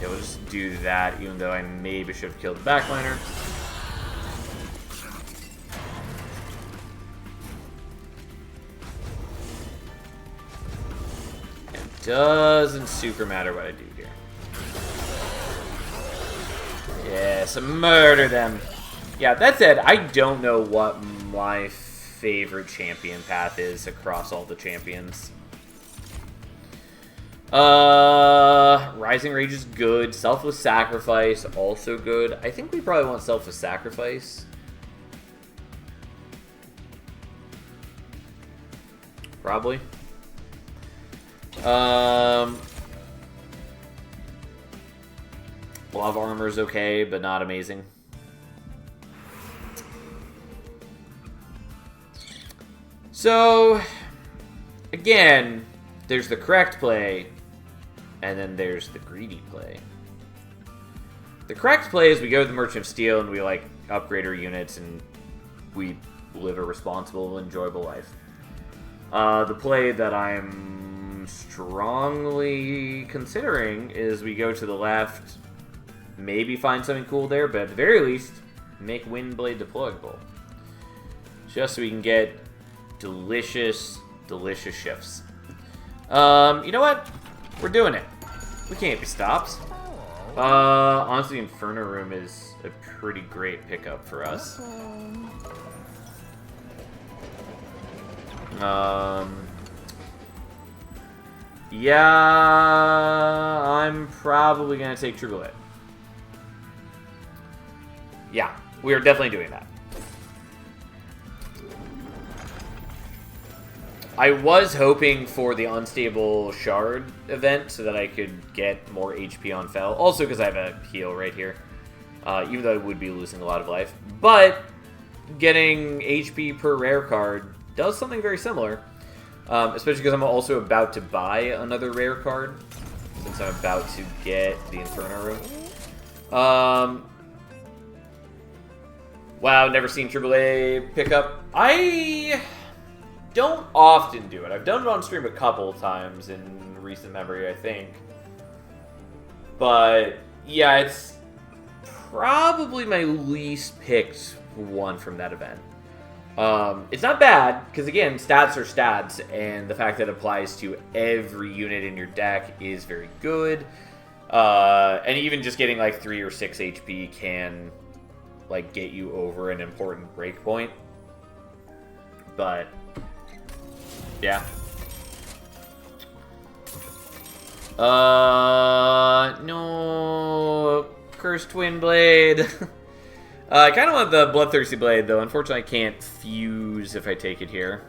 Speaker 1: Yeah, we'll just do that, even though I maybe should have killed the backliner. It doesn't super matter what I do here. Yes, murder them. Yeah, that said, I don't know what my favorite champion path is across all the champions. Rising Rage is good. Selfless Sacrifice, also good. I think we probably want Selfless Sacrifice. Probably. Love Armor is okay, but not amazing. So, again, there's the correct play, and then there's the greedy play. The correct play is we go to the Merchant of Steel and we, like, upgrade our units and we live a responsible, enjoyable life. The play that I'm strongly considering is we go to the left, maybe find something cool there, but at the very least, make Windblade deployable. Just so we can get delicious, delicious shifts. You know what? We're doing it. We can't be stopped. Honestly, Inferno Room is a pretty great pickup for us. Yeah, I'm probably gonna take True Bullet. Yeah, we are definitely doing that. I was hoping for the Unstable Shard event so that I could get more HP on Fel. Also because I have a heal right here. Even though I would be losing a lot of life. But getting HP per rare card does something very similar. Especially because I'm also about to buy another rare card. Since I'm about to get the Inferno Room. Wow, never seen AAA pickup. I don't often do it. I've done it on stream a couple of times in recent memory, I think. But yeah, it's probably my least picked one from that event. It's not bad, because again, stats are stats, and the fact that it applies to every unit in your deck is very good. And even just getting like 3 or 6 HP can like get you over an important breakpoint. But yeah. No. Cursed Twin Blade. I kind of want the Bloodthirsty Blade, though. Unfortunately, I can't fuse if I take it here.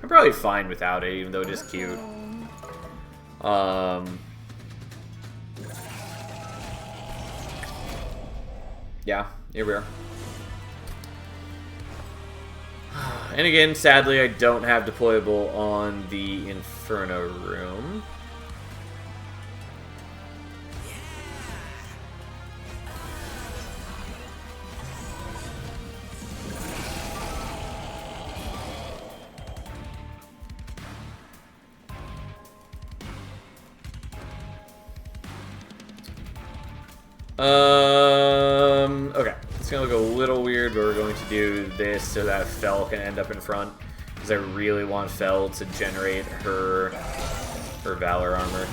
Speaker 1: I'm probably fine without it, even though it is cute. Yeah, here we are. And again, sadly, I don't have deployable on the Inferno room. Okay. It's gonna look a little weird, but we're going to do this so that Fel can end up in front. Because I really want Fel to generate her Valor armor.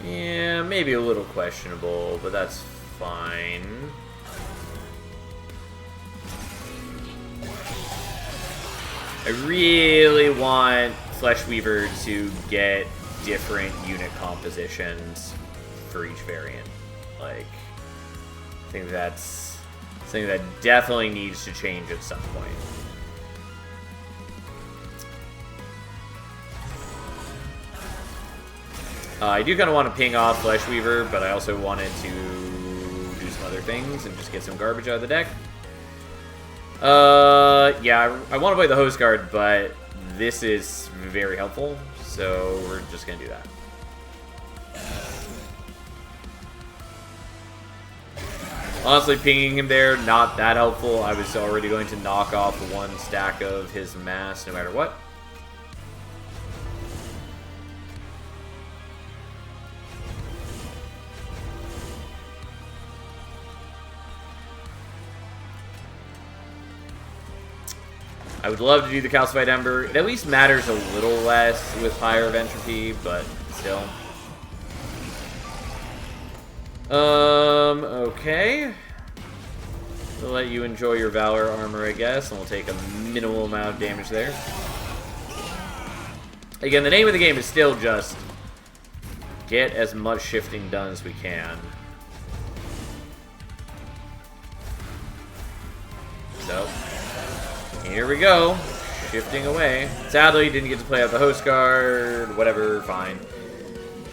Speaker 1: Yeah, maybe a little questionable, but that's fine. I really want Flesh Weaver to get different unit compositions for each variant. Like, I think that's something that definitely needs to change at some point. I do kind of want to ping off Flesh Weaver, but I also wanted to do some other things and just get some garbage out of the deck. Yeah, I want to play the Host Guard, but this is very helpful, so we're just going to do that. Honestly, pinging him there, not that helpful. I was already going to knock off one stack of his mass no matter what. I would love to do the Calcified Ember. It at least matters a little less with Pyre of Entropy, but still. Okay. We'll let you enjoy your Valor armor, I guess, and we'll take a minimal amount of damage there. Again, the name of the game is still just get as much shifting done as we can. So, here we go. Shifting away. Sadly, didn't get to play out the Host Guard. Whatever, fine.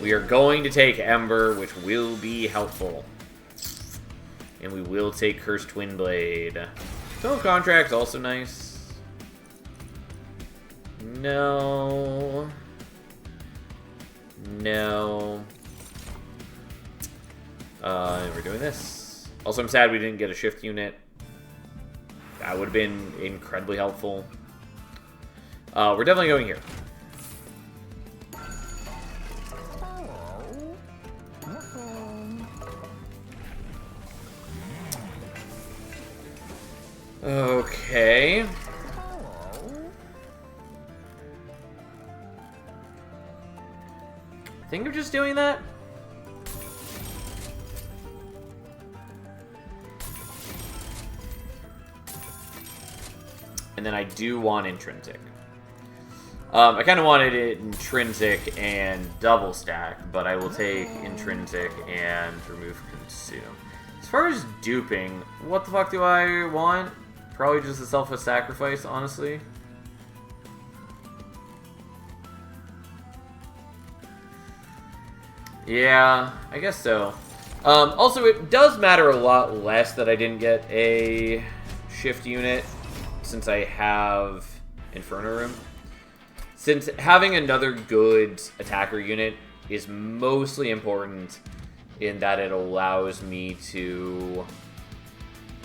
Speaker 1: We are going to take Ember, which will be helpful. And we will take Cursed Twin Blade. Total Contract's also nice. No. No. And we're doing this. Also, I'm sad we didn't get a shift unit. That would have been incredibly helpful. We're definitely going here. Okay. I think I'm just doing that. And then I do want Intrinsic. I kind of wanted it Intrinsic and double stack, but I will take Intrinsic and remove Consume. As far as duping, what the fuck do I want? Probably just a selfless sacrifice, honestly. Yeah, I guess so. Also, it does matter a lot less that I didn't get a shift unit, since I have Inferno Room. Since having another good attacker unit is mostly important in that it allows me to...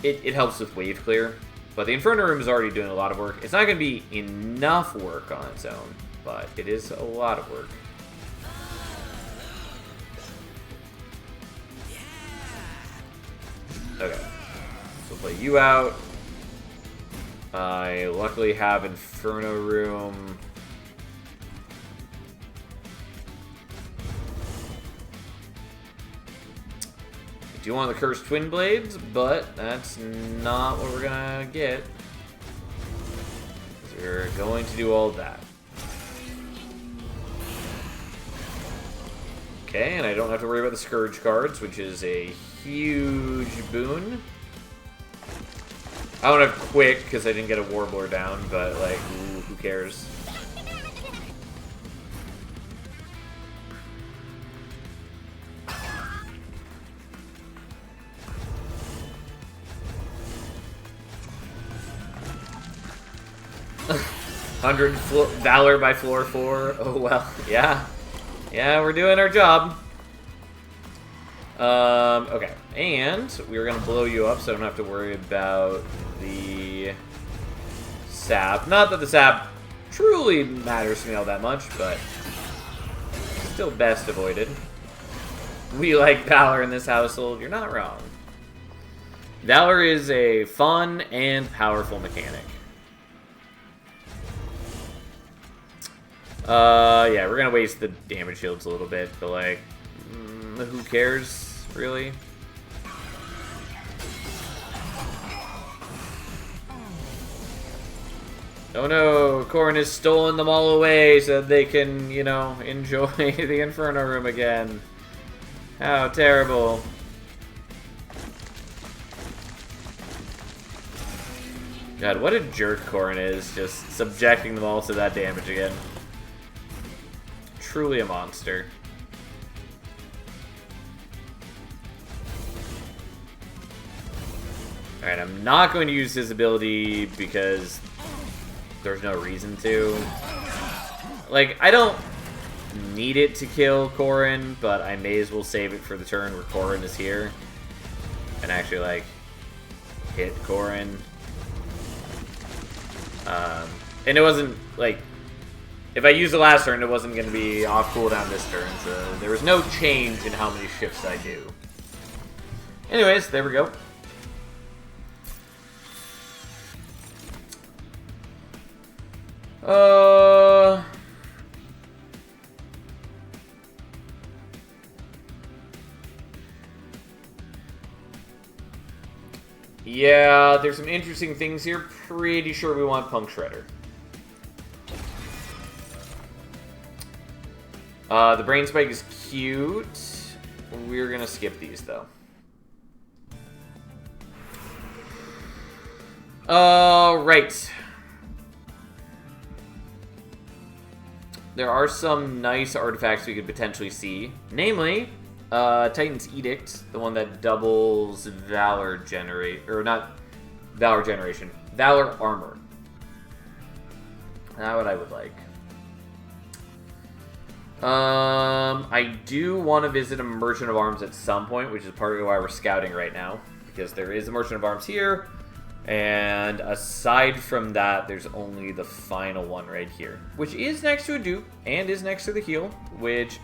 Speaker 1: It helps with wave clear. But the Inferno Room is already doing a lot of work. It's not going to be enough work on its own, but it is a lot of work. Okay. So play you out. I luckily have Inferno Room. do want the Cursed Twin Blades, but that's not what we're gonna get. We're going to do all that. Okay, and I don't have to worry about the Scourge cards, which is a huge boon. I don't have Quick because I didn't get a Warbler down, but like, ooh, who cares? Valor by floor 4. Oh well, yeah. Yeah, we're doing our job. Okay. And we're gonna blow you up so I don't have to worry about the sap. Not that the sap truly matters to me all that much, but still best avoided. We like Valor in this household. You're not wrong. Valor is a fun and powerful mechanic. Yeah, we're gonna waste the damage shields a little bit, but like, who cares, really? Oh no, Corrin has stolen them all away so that they can, you know, enjoy the Inferno Room again. How terrible. God, what a jerk Corrin is, just subjecting them all to that damage again. Truly a monster. Alright, I'm not going to use his ability because there's no reason to. Like, I don't need it to kill Corrin, but I may as well save it for the turn where Corrin is here. And actually, like, hit Corrin. And it wasn't, like, if I used the last turn, it wasn't going to be off cooldown this turn, so there was no change in how many shifts I do. Anyways, there we go. Yeah, there's some interesting things here. Pretty sure we want Punk Shredder. The Brain Spike is cute. We're gonna skip these, though. Right. There are some nice artifacts we could potentially see. Namely, Titan's Edict, the one that doubles Valor Generation. Valor Armor. That's what I would like. I do want to visit a Merchant of Arms at some point, which is partly why we're scouting right now. Because there is a Merchant of Arms here. And aside from that, there's only the final one right here. Which is next to a dupe, and is next to the heal, which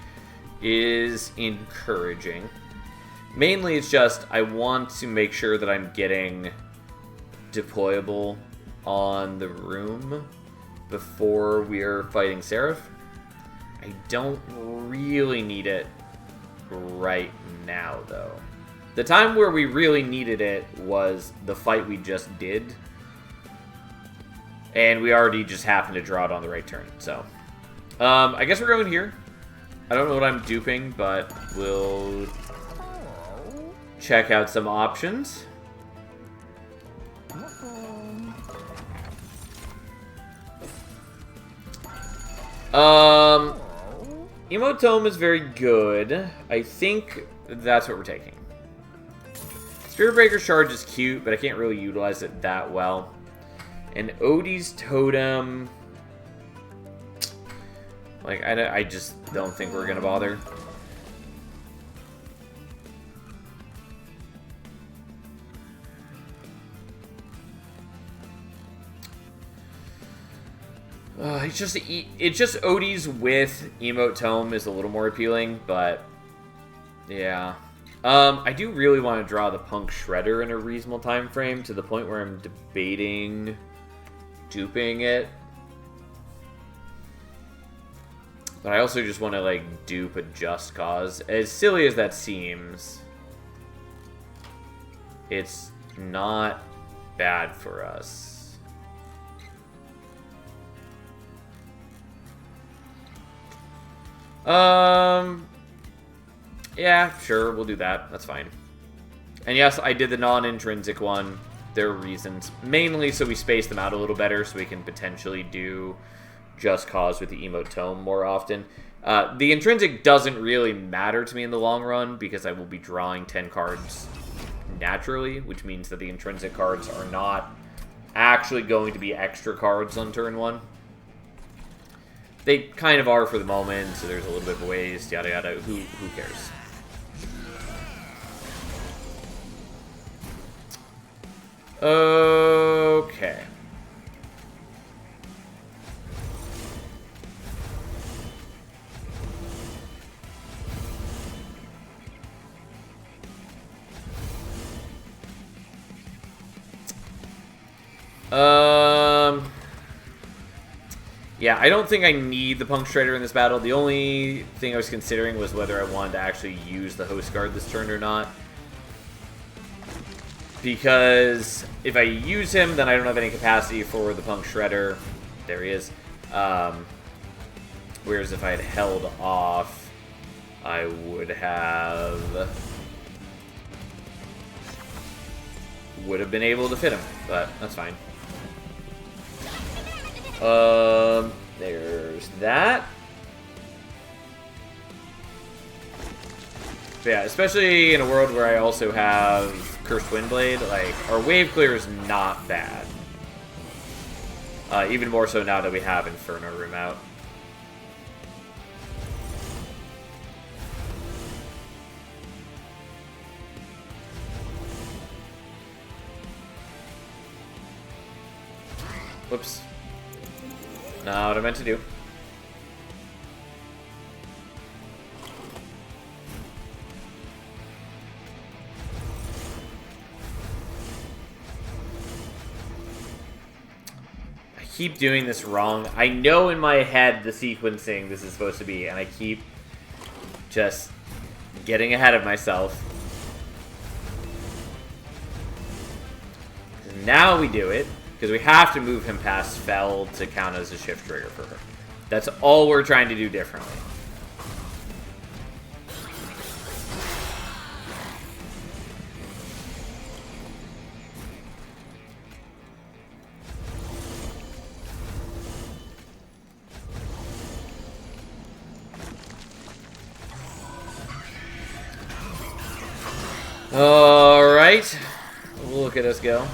Speaker 1: is encouraging. Mainly it's just, I want to make sure that I'm getting deployable on the room before we're fighting Seraph. I don't really need it right now, though. The time where we really needed it was the fight we just did. And we already just happened to draw it on the right turn, so. I guess we're going here. I don't know what I'm duping, but we'll check out some options. Emotome is very good. I think that's what we're taking. Spirit Breaker's Charge is cute, but I can't really utilize it that well. And Odie's Totem... Like, I just don't think we're gonna bother. It's just Odie's with Emote Tome is a little more appealing, but yeah. I do really want to draw the Punk Shredder in a reasonable time frame to the point where I'm debating duping it. But I also just want to like dupe a Just Cause. As silly as that seems. it's not bad for us. Yeah, sure, we'll do that. That's fine. And yes, I did the non-intrinsic one. There are reasons. Mainly so we space them out a little better so we can potentially do Just Cause with the Emote Tome more often. The intrinsic doesn't really matter to me in the long run because I will be drawing 10 cards naturally, which means that the intrinsic cards are not actually going to be extra cards on turn 1. They kind of are for the moment, so there's a little bit of a waste, yada yada. Who cares? Okay. Yeah, I don't think I need the Punctuator in this battle. The only thing I was considering was whether I wanted to actually use the Host Guard this turn or not. Because if I use him, then I don't have any capacity for the Punk Shredder. There he is. Whereas if I had held off, I would have been able to fit him, but that's fine. There's that. But yeah, especially in a world where I also have Cursed Windblade, like, our wave clear is not bad. Even more so now that we have Inferno Room out. Whoops. Not what I meant to do. I keep doing this wrong. I know in my head the sequencing this is supposed to be, and I keep just getting ahead of myself. Now we do it. Because we have to move him past Fell to count as a shift trigger for her. That's all we're trying to do differently. Alright. Look at us go.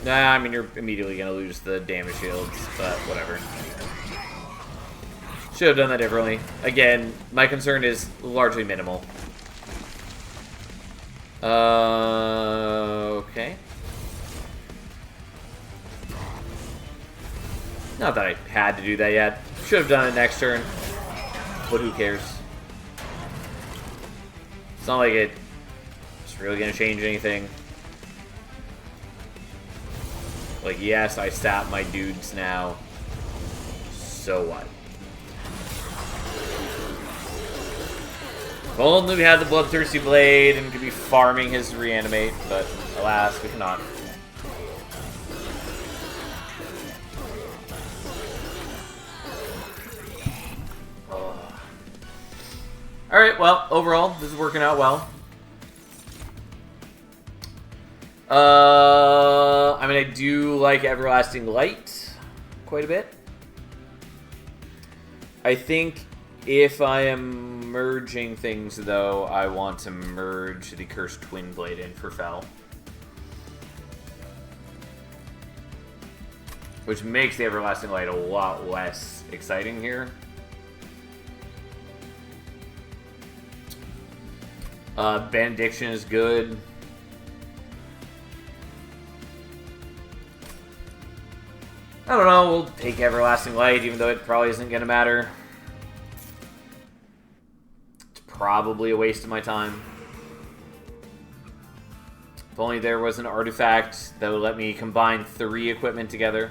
Speaker 1: Nah, I mean, you're immediately going to lose the damage shields, but whatever. Should have done that differently. Again, my concern is largely minimal. Okay. Not that I had to do that yet. Should have done it next turn, but who cares? It's not like it's really going to change anything. Like, yes, I sap my dudes now. So what? If only we had the Bloodthirsty Blade and could be farming his reanimate, but alas, we cannot. Alright, well, overall, this is working out well. I mean, I do like Everlasting Light quite a bit. I think if I am merging things, though, I want to merge the Cursed Twin Blade in for Fel. Which makes the Everlasting Light a lot less exciting here. Benediction is good. I don't know, we'll take Everlasting Light, even though it probably isn't going to matter. It's probably a waste of my time. If only there was an artifact that would let me combine 3 equipment together.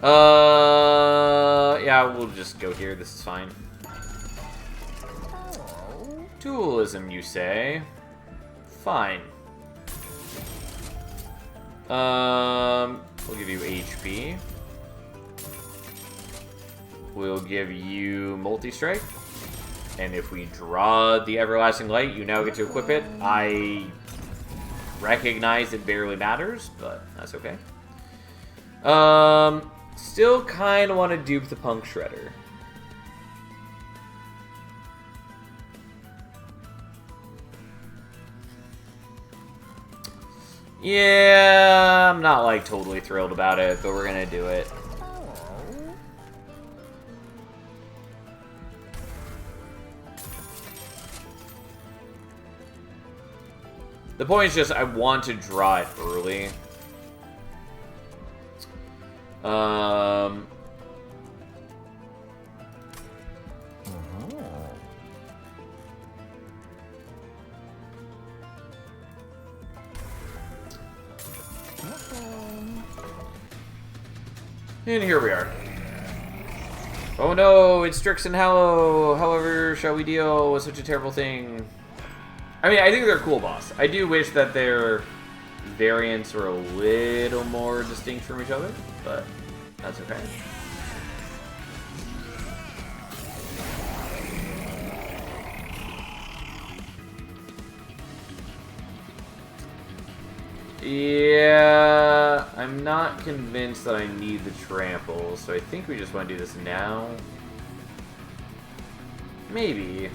Speaker 1: Yeah, we'll just go here. This is fine. Dualism, you say? Fine. We'll give you HP. We'll give you multi-strike. And if we draw the Everlasting Light, you now get to equip it. I recognize it barely matters, but that's okay. Still kind of want to dupe the Punk Shredder. Yeah, I'm not like totally thrilled about it, but we're gonna do it. The point is just I want to draw it early. And here we are. Oh no, it's Strixon Hallow. However, shall we deal with such a terrible thing? I mean, I think they're a cool boss. I do wish that their variants were a little more distinct from each other, but that's okay. Yeah, I'm not convinced that I need the trample, so I think we just want to do this now. Maybe.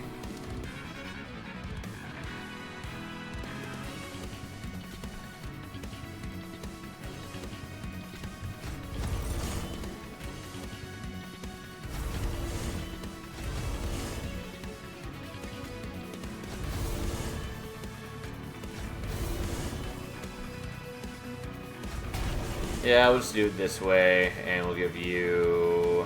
Speaker 1: Yeah, we'll just do it this way, and we'll give you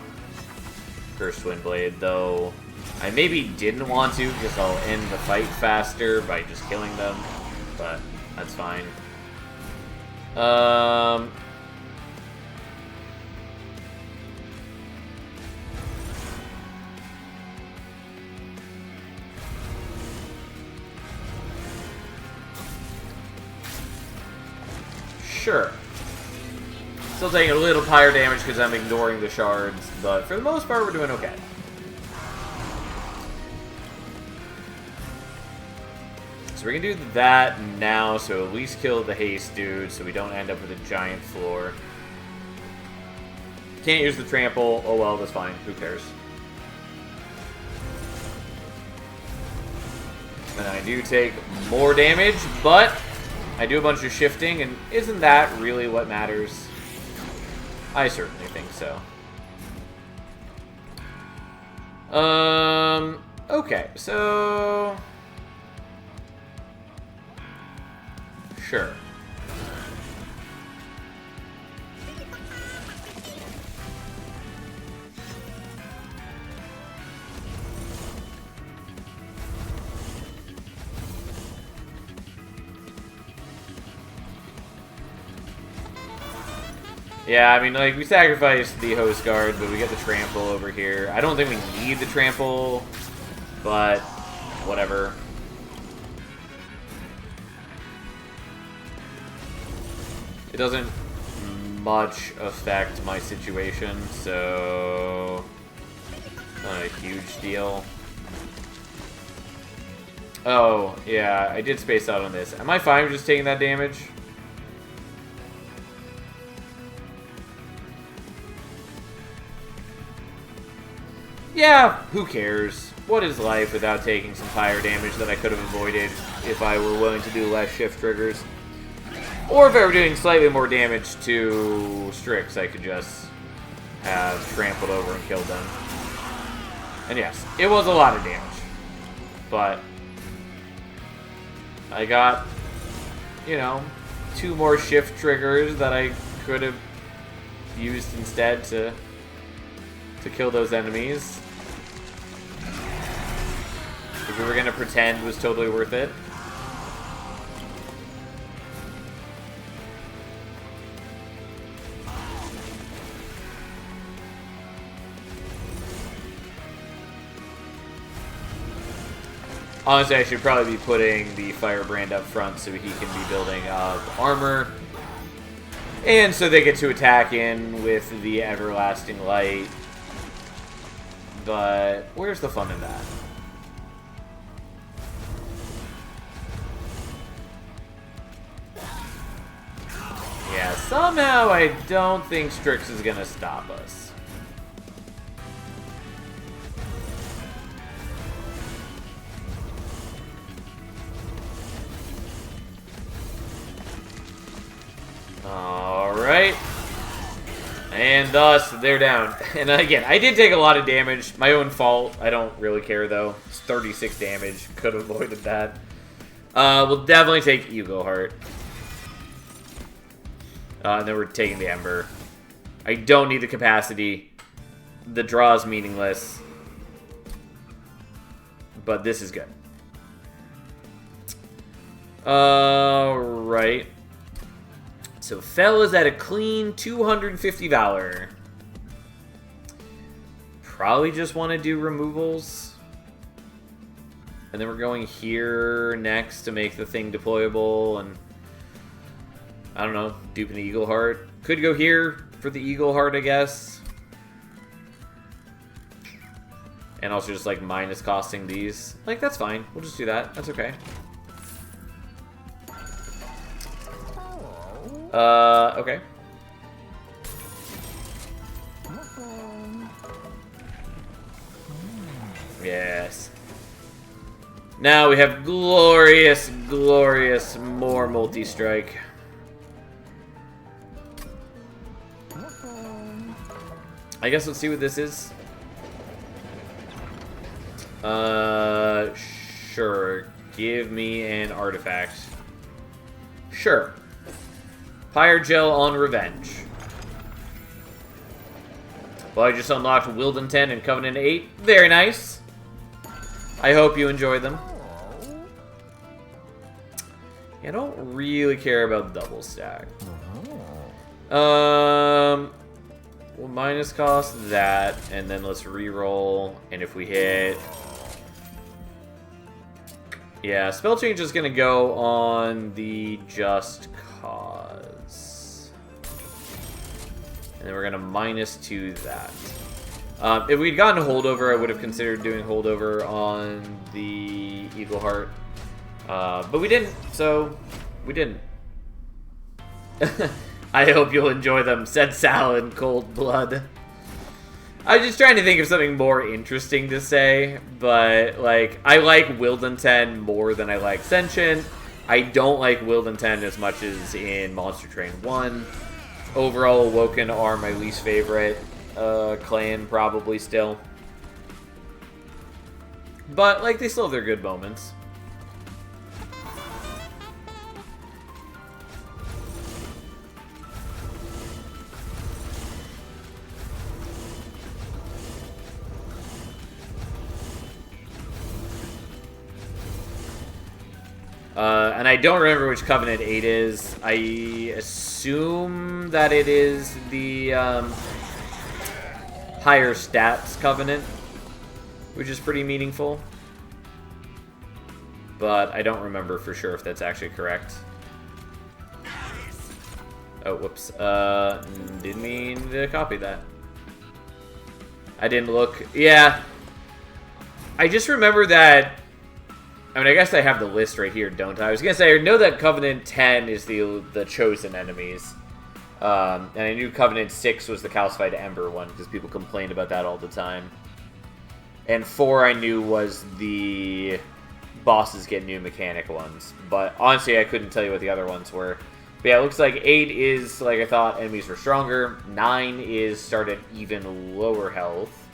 Speaker 1: Cursed Windblade, though I maybe didn't want to, because I'll end the fight faster by just killing them, but that's fine. Sure. Still taking a little pyre damage because I'm ignoring the shards, but for the most part, we're doing okay. So we're gonna do that now, so at least kill the haste dude, so we don't end up with a giant floor. Can't use the trample. Oh well, that's fine. Who cares? And I do take more damage, but I do a bunch of shifting, and isn't that really what matters? I certainly think so. Okay, so... Sure. Yeah, I mean, like, we sacrificed the host guard, but we get the trample over here. I don't think we need the trample, but whatever. It doesn't much affect my situation, so not a huge deal. Oh, yeah, I did space out on this. Am I fine with just taking that damage? Yeah, who cares? What is life without taking some fire damage that I could have avoided if I were willing to do less shift triggers? Or if I were doing slightly more damage to Strix, I could just have trampled over and killed them. And yes, it was a lot of damage. But I got, you know, 2 more shift triggers that I could have used instead to kill those enemies. If we were going to pretend was totally worth it. Honestly, I should probably be putting the Firebrand up front so he can be building up armor. And so they get to attack in with the Everlasting Light. But where's the fun in that? Yeah, somehow I don't think Strix is gonna stop us. Alright. And thus, they're down. And again, I did take a lot of damage. My own fault. I don't really care, though. It's 36 damage. Could have avoided that. We'll definitely take Eagle Heart. And then we're taking the Ember. I don't need the capacity. The draw is meaningless. But this is good. Alright. So Fel is at a clean $250 valor. Probably just want to do removals. And then we're going here next to make the thing deployable. And I don't know, duping the Eagle Heart. Could go here for the Eagle Heart, I guess. And also just like minus costing these. Like, that's fine. We'll just do that. That's okay. Okay. Yes. Now we have glorious, glorious more multi-strike. I guess let's see what this is. Sure. Give me an artifact. Sure. Pyre Gel on Revenge. Well, I just unlocked Wilden 10 and Covenant 8. Very nice. I hope you enjoy them. I don't really care about double stack. We'll minus cost that, and then let's re-roll. And if we hit... Yeah, spell change is going to go on the Just Cause. And then we're going to -2 that. If we'd gotten holdover, I would have considered doing holdover on the Eagle Heart. But we didn't, so we didn't. I hope you'll enjoy them, said Sal in cold blood. I was just trying to think of something more interesting to say, but, like, I like Wilden 10 more than I like Sentient. I don't like Wilden 10 as much as in Monster Train 1. Overall, Awoken are my least favorite clan, probably still. But, like, they still have their good moments. And I don't remember which Covenant 8 is. I assume that it is the higher stats Covenant, which is pretty meaningful. But I don't remember for sure if that's actually correct. Oh, whoops. Didn't mean to copy that. I didn't look. Yeah. I just remember that... I mean, I guess I have the list right here, don't I? I was going to say, I know that Covenant 10 is the chosen enemies. And I knew Covenant 6 was the calcified Ember one, because people complained about that all the time. And 4 I knew was the bosses get new mechanic ones. But honestly, I couldn't tell you what the other ones were. But yeah, it looks like 8 is, like I thought, enemies were stronger. 9 is start at even lower health.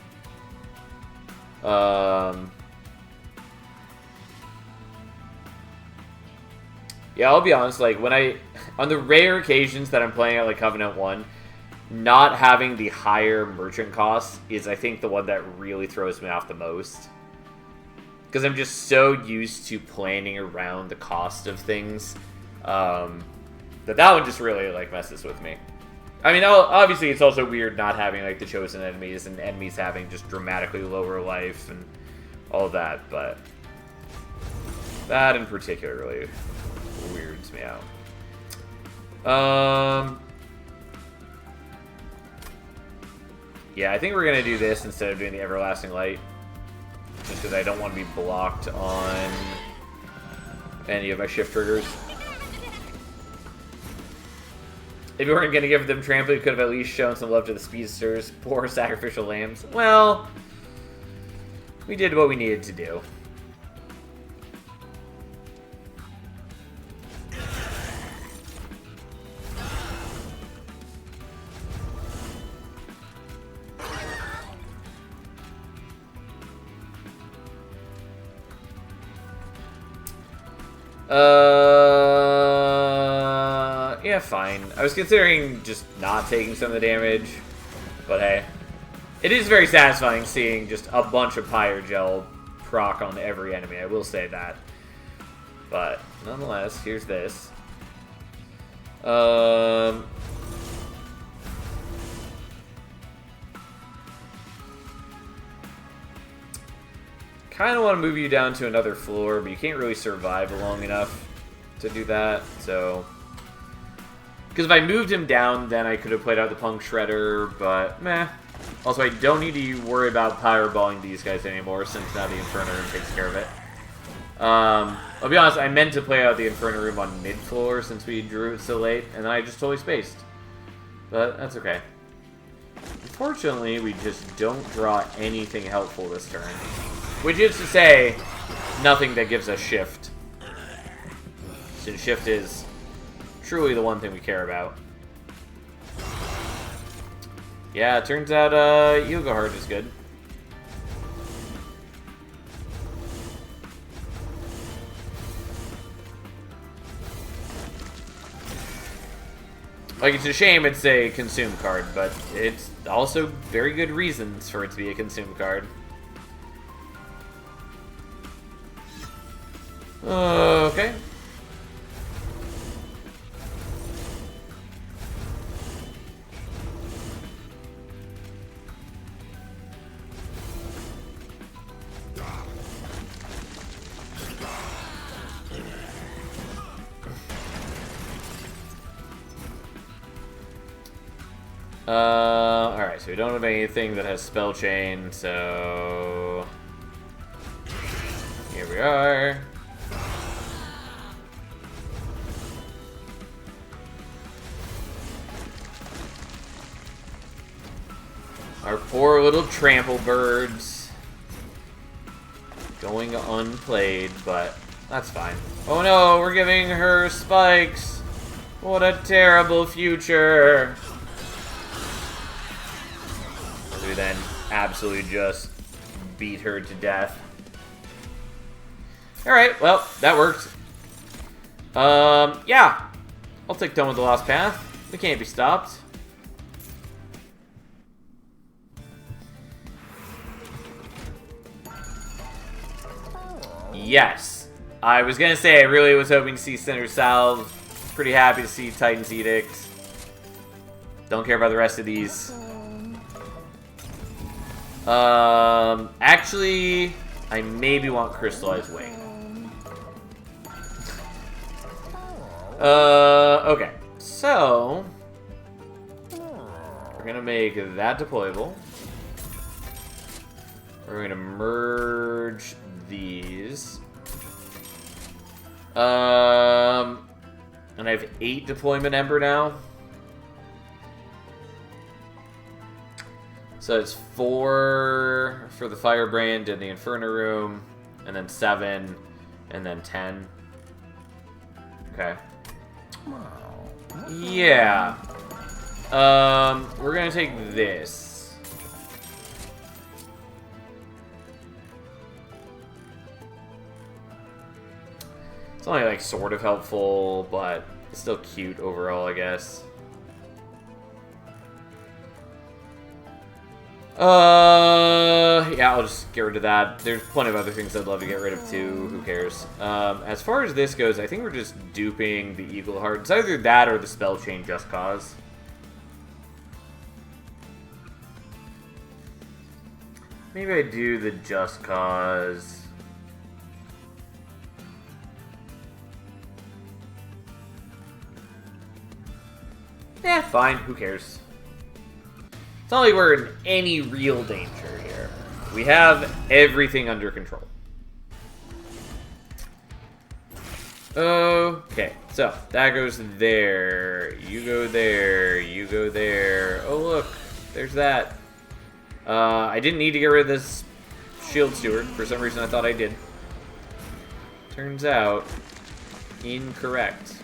Speaker 1: Yeah, I'll be honest, like, when on the rare occasions that I'm playing at, like, Covenant 1, not having the higher merchant cost is, I think, the one that really throws me off the most. Because I'm just so used to planning around the cost of things, that one just really, like, messes with me. I mean, obviously, it's also weird not having, like, the chosen enemies, and enemies having just dramatically lower life and all that, but... That in particular really weirds me out. Yeah, I think we're going to do this instead of doing the Everlasting Light. Just because I don't want to be blocked on any of my shift triggers. If you weren't going to give them trample, you could have at least shown some love to the speedsters. Poor sacrificial lambs. Well, we did what we needed to do. Yeah, fine. I was considering just not taking some of the damage, but hey. It is very satisfying seeing just a bunch of Pyre Gel proc on every enemy, I will say that. But, nonetheless, here's this. Kinda want to move you down to another floor, but you can't really survive long enough to do that, so... Because if I moved him down, then I could have played out the Punk Shredder, but meh. Also, I don't need to worry about Pyreballing these guys anymore, since now the Inferno Room takes care of it. I'll be honest, I meant to play out the Inferno Room on mid-floor, since we drew it so late, and then I just totally spaced. But that's okay. Unfortunately, we just don't draw anything helpful this turn. Which is to say, nothing that gives us shift. Since shift is truly the one thing we care about. Yeah, it turns out Yoga Heart is good. Like, it's a shame it's a consume card, but it's also very good reasons for it to be a consume card. Okay. Alright, so we don't have anything that has Spell Chain, so... Here we are. Our poor little trample birds. Going unplayed, but that's fine. Oh no, we're giving her spikes. What a terrible future. We then absolutely just beat her to death. Alright, well, that worked. Yeah. I'll take Tome of the Lost Path. We can't be stopped. Yes. I was gonna say I really was hoping to see Cinder Salve. Pretty happy to see Titan's Edict. Don't care about the rest of these. Actually, I maybe want Crystallized Wing. Okay. So, we're gonna make that deployable. We're gonna merge these. And I have 8 Deployment Ember now. So it's 4 for the Firebrand and the Inferno Room, and then 7, and then 10. Okay. Yeah. We're gonna take this. It's only like sort of helpful, but it's still cute overall, I guess. Yeah, I'll just get rid of that. There's plenty of other things I'd love to get rid of too. Who cares? As far as this goes, I think we're just duping the Eagle Heart. It's either that or the Spell Chain Just Cause. Maybe I do the Just Cause. fine. Who cares? It's not like we're in any real danger here. We have everything under control. Okay, so that goes there. You go there. You go there. Oh, look. There's that. I didn't need to get rid of this shield steward. For some reason, I thought I did. Turns out, incorrect.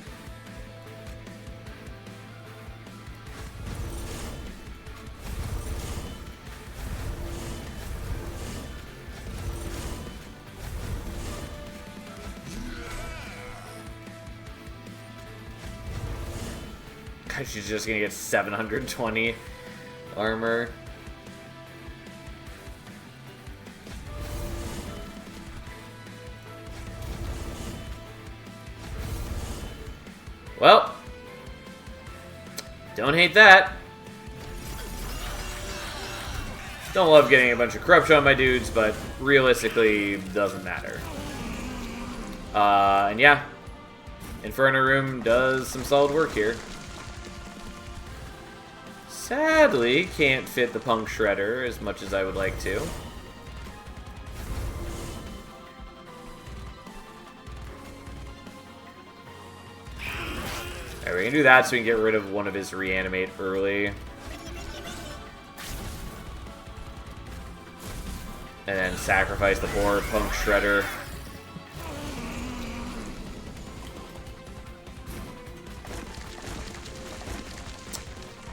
Speaker 1: God, she's just gonna get 720 armor. Well, don't hate that. Don't love getting a bunch of corruption on my dudes, but realistically, doesn't matter. And yeah, Inferno Room does some solid work here. Sadly, can't fit the Punk Shredder as much as I would like to. Alright, we're gonna do that so we can get rid of one of his reanimate early. And then sacrifice the poor Punk Shredder.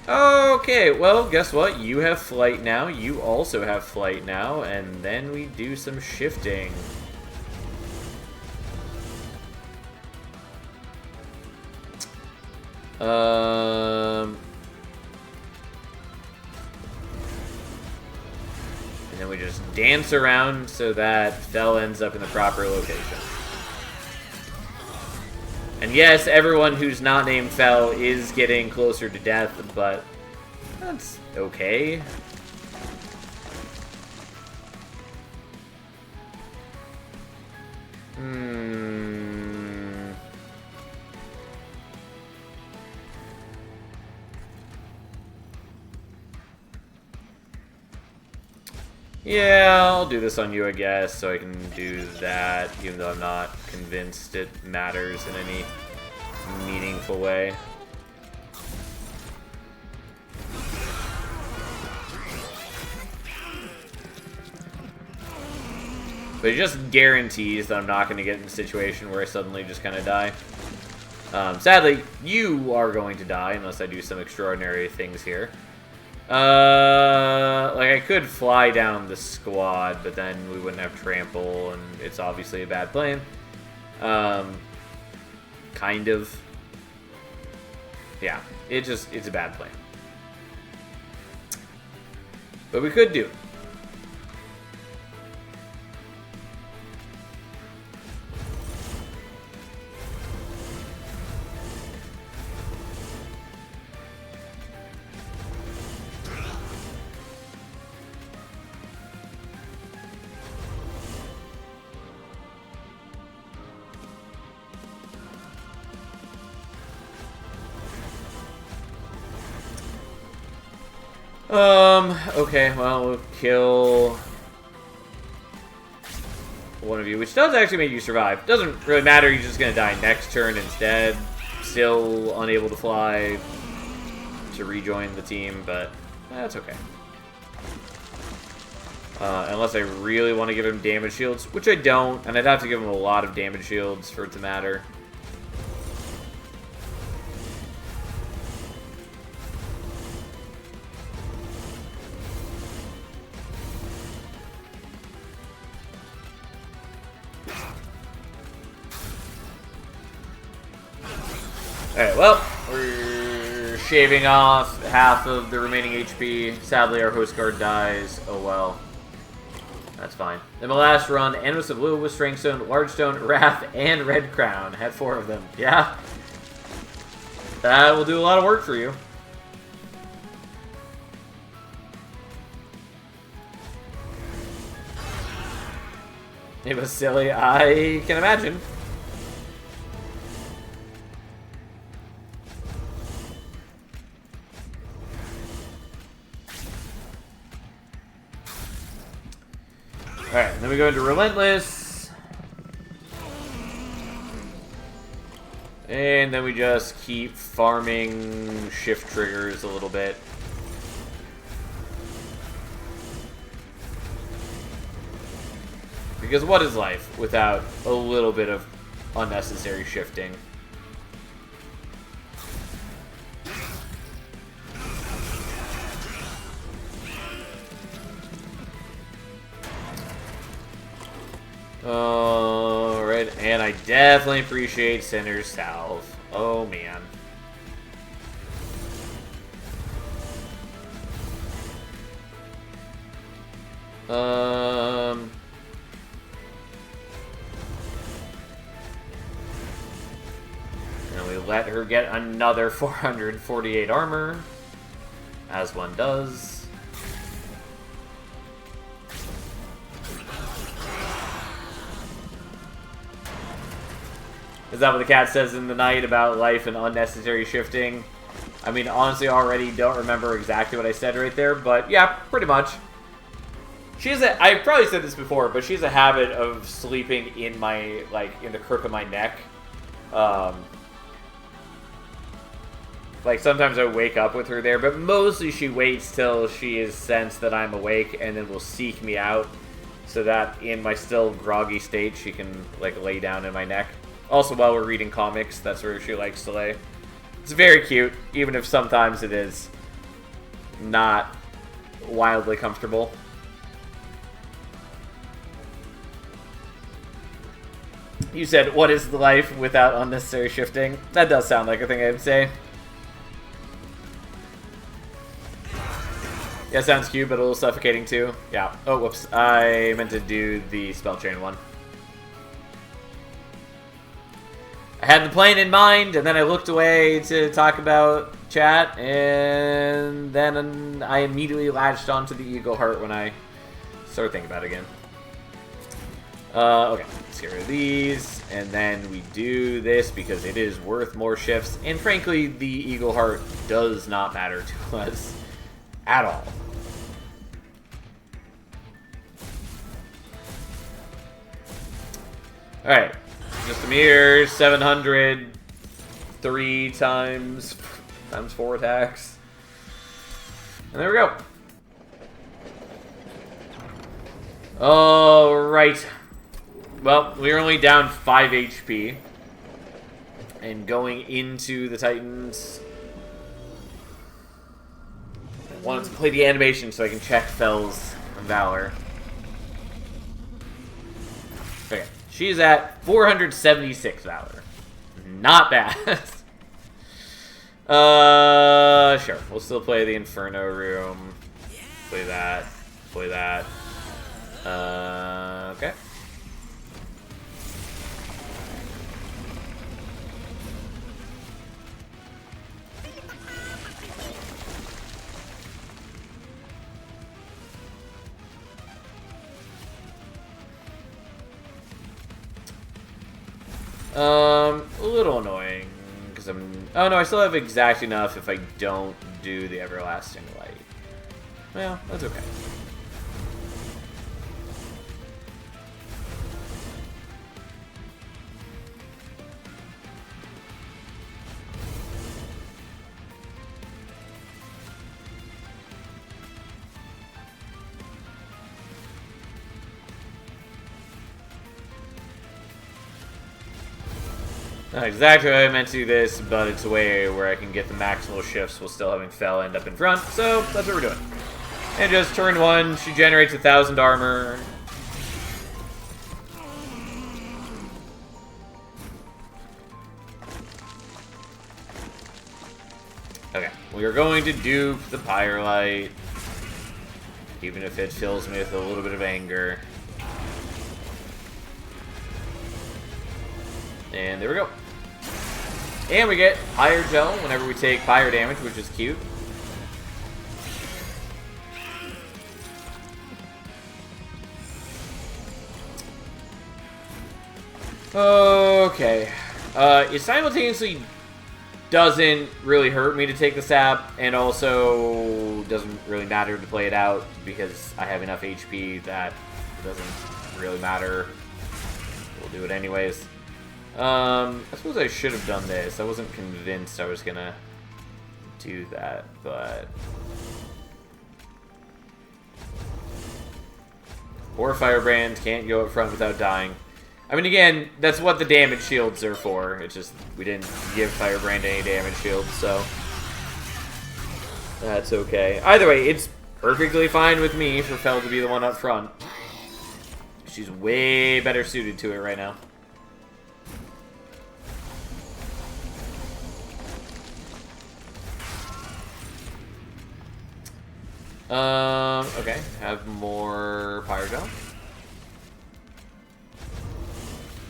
Speaker 1: Okay, well, guess what? You have flight now. You also have flight now. And then we do some shifting. And then we just dance around so that Fel ends up in the proper location. And yes, everyone who's not named Fel is getting closer to death, but that's okay. Yeah, I'll do this on you, I guess, so I can do that, even though I'm not convinced it matters in any meaningful way. But it just guarantees that I'm not going to get in a situation where I suddenly just kind of die. Sadly, you are going to die unless I do some extraordinary things here. Like, I could fly down the squad, but then we wouldn't have trample, and it's obviously a bad plan. Kind of. Yeah, it's a bad plan. But we could do it. Okay, well, we'll kill one of you, which does actually make you survive. Doesn't really matter, you're just gonna die next turn instead. Still unable to fly to rejoin the team, but that's okay. Unless I really want to give him damage shields, which I don't, and I'd have to give him a lot of damage shields for it to matter. Alright, well, we're shaving off half of the remaining HP. Sadly, our host guard dies. Oh well. That's fine. In my last run, Animus of Blue with Strength Stone, Large Stone, Wrath, and Red Crown. Had 4 of them. Yeah. That will do a lot of work for you. It was silly. I can imagine. Alright, then we go into Relentless. And then we just keep farming shift triggers a little bit. Because what is life without a little bit of unnecessary shifting? Alright, and I definitely appreciate Sinner's Salve. Oh, man. And we let her get another 448 armor, as one does. Is that what the cat says in the night about life and unnecessary shifting? I mean, honestly, already don't remember exactly what I said right there, but yeah, pretty much. She has a, I've probably said this before, but she has a habit of sleeping in my, like, in the crook of my neck. Like, sometimes I wake up with her there, but mostly she waits till she is sensed that I'm awake and then will seek me out so that in my still groggy state she can, like, lay down in my neck. Also, while we're reading comics, that's where she likes to lay. It's very cute, even if sometimes it is not wildly comfortable. You said, what is the life without unnecessary shifting? That does sound like a thing I would say. Yeah, sounds cute, but a little suffocating too. Yeah. Oh, whoops. I meant to do the spell chain one. I had the plan in mind, and then I looked away to talk about chat, and then I immediately latched onto the Eagle Heart when I started thinking about it again. Okay, let's get rid of these, and then we do this because it is worth more shifts, and frankly, the Eagle Heart does not matter to us at all. Alright. Just a mere 700, 3 times 4 attacks. And there we go. Alright. Well, we're only down 5 HP. And going into the Titans. I wanted to play the animation so I can check Fell's Valor. Okay. She's at 476 Valor. Not bad. Sure. We'll still play the Inferno Room. Play that. Play that. Okay. A little annoying, because oh no, I still have exact enough if I don't do the Everlasting Light. Well, that's okay. Not exactly how I meant to do this, but it's a way where I can get the maximal shifts while still having Fel end up in front, so that's what we're doing. And just turn 1, she generates 1,000 armor. Okay, we are going to dupe the Pyrelite, even if it fills me with a little bit of anger. And there we go. And we get Pyre Gel whenever we take Pyre damage, which is cute. Okay. It simultaneously doesn't really hurt me to take the sap, and also doesn't really matter to play it out because I have enough HP that It doesn't really matter. We'll do it anyways. I suppose I should have done this. I wasn't convinced I was gonna do that, but... Or Firebrand can't go up front without dying. I mean, again, that's what the damage shields are for. It's just, we didn't give Firebrand any damage shields, so... That's okay. Either way, it's perfectly fine with me for Fel to be the one up front. She's way better suited to it right now. Okay. Have more Pyro.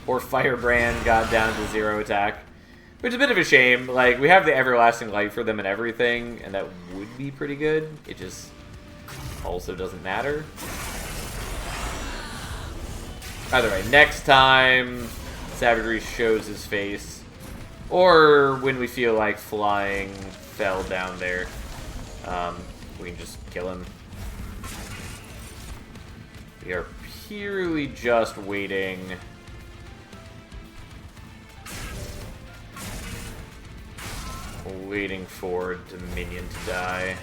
Speaker 1: Or Firebrand got down to 0 attack. Which is a bit of a shame. Like, we have the Everlasting Light for them and everything, and that would be pretty good. It just also doesn't matter. Either way, next time Savagery shows his face, or when we feel like flying Fel down there, we can just kill him. We are purely just waiting. Waiting for Dominion to die.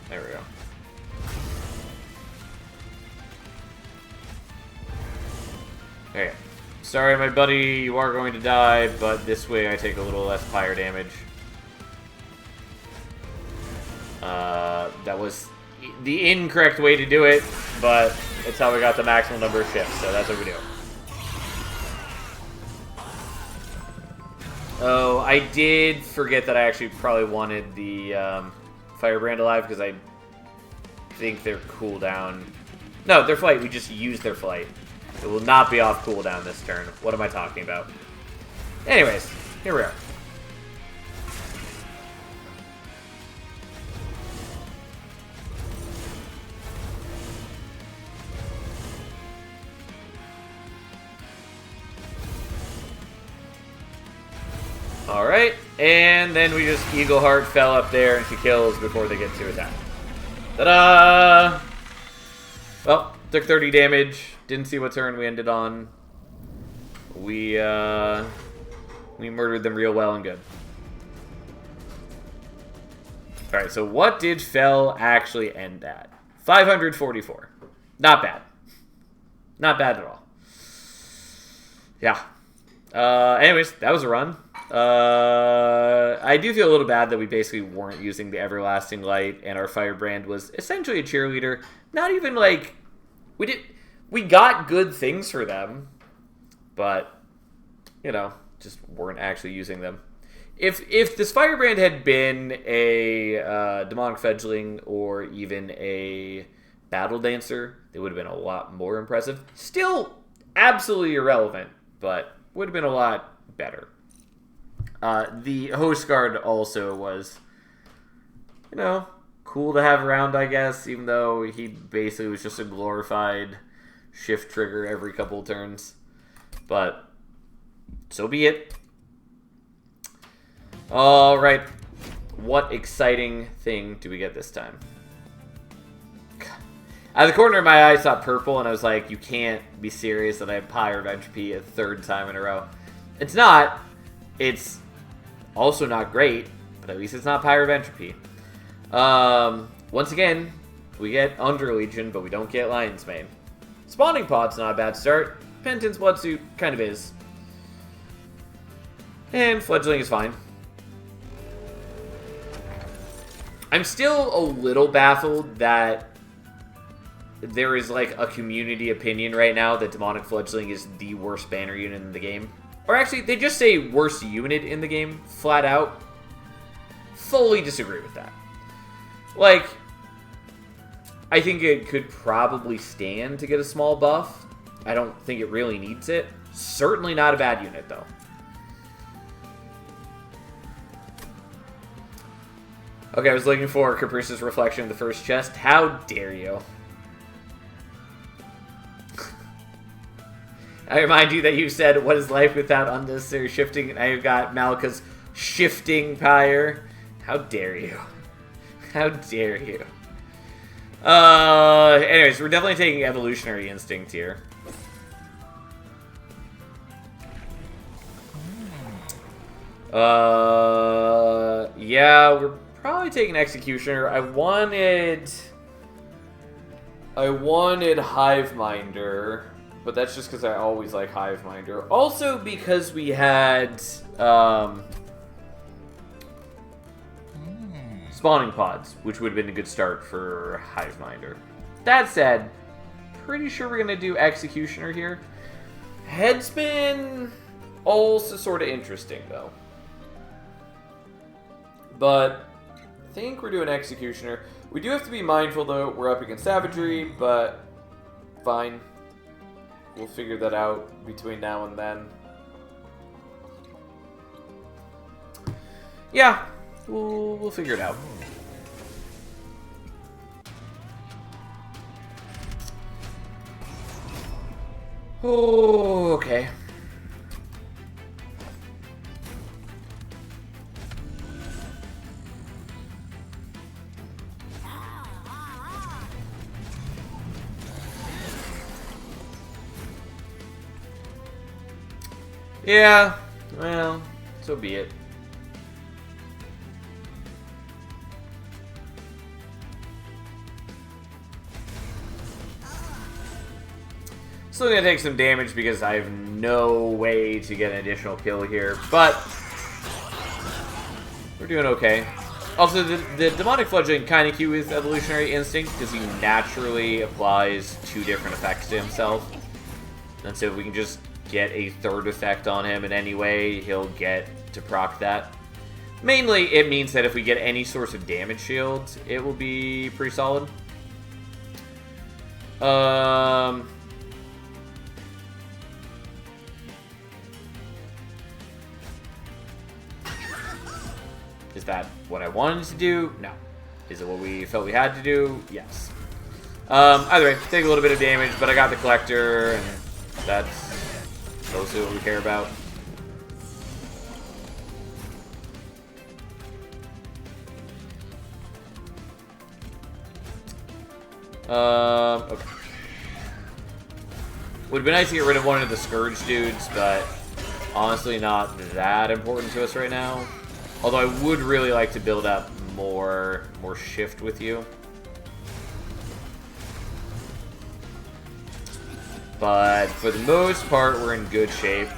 Speaker 1: There we go. Okay. Sorry, my buddy, you are going to die, but this way I take a little less fire damage. That was the incorrect way to do it, but it's how we got the maximum number of shifts, so that's what we do. Oh, I did forget that I actually probably wanted the Firebrand alive, because I think their cooldown... No, their flight, we just used their flight. It will not be off cooldown this turn. What am I talking about? Anyways, here we are. Alright, and then we just Eagle Heart Fel up there and she kills before they get to attack. Ta-da! Well, took 30 damage. Didn't see what turn we ended on. We murdered them real well and good. Alright, so what did Fel actually end at? 544. Not bad. Not bad at all. Yeah. Anyways, that was a run. I do feel a little bad that we basically weren't using the Everlasting Light, and our Firebrand was essentially a cheerleader. Not even like... We got good things for them, but, you know, just weren't actually using them. If this Firebrand had been a Demonic Fledgling or even a Battle Dancer, it would have been a lot more impressive. Still absolutely irrelevant, but would have been a lot better. The Host Guard also was, you know, cool to have around, I guess, even though he basically was just a glorified shift trigger every couple of turns. But so be it. Alright. What exciting thing do we get this time? Out of the corner of my eye, I saw purple, and I was like, you can't be serious that I have Pyre of Entropy a third time in a row. It's not. It's also not great, but at least it's not Pyre of Entropy. Once again, we get Under Legion, but we don't get Lion's Mane. Spawning Pod's not a bad start. Penitence Bloodsuit kind of is. And Fledgling is fine. I'm still a little baffled that there is like a community opinion right now that Demonic Fledgling is the worst banner unit in the game. Or actually, they just say worst unit in the game, flat out. Fully disagree with that. Like, I think it could probably stand to get a small buff. I don't think it really needs it. Certainly not a bad unit, though. Okay, I was looking for Caprice's reflection in the first chest. How dare you? I remind you that you said, what is life without unnecessary shifting? And now you've got Malika's shifting Pyre. How dare you? How dare you? Anyways, we're definitely taking Evolutionary Instinct here. Yeah, we're probably taking Executioner. I wanted Hiveminder, but that's just because I always like Hiveminder. Also because we had, Spawning Pods, which would have been a good start for Hiveminder. That said, pretty sure we're going to do Executioner here. Headspin, also sort of interesting, though. But I think we're doing Executioner. We do have to be mindful, though. We're up against Savagery, but fine. We'll figure that out between now and then. Yeah, we'll figure it out. Oh, okay. Yeah, well, so be it. Still gonna take some damage because I have no way to get an additional kill here, but we're doing okay. Also, the Demonic Fledgling kind of cute with Evolutionary Instinct because he naturally applies 2 different effects to himself. And so if we can just get a 3rd effect on him in any way, he'll get to proc that. Mainly, it means that if we get any source of damage shields, it will be pretty solid. Is that what I wanted to do? No. Is it what we felt we had to do? Yes. Either way, take a little bit of damage, but I got the Collector, and that's mostly what we care about. Okay. Would be nice to get rid of one of the Scourge dudes, but honestly not that important to us right now. Although I would really like to build up more shift with you. But for the most part, we're in good shape.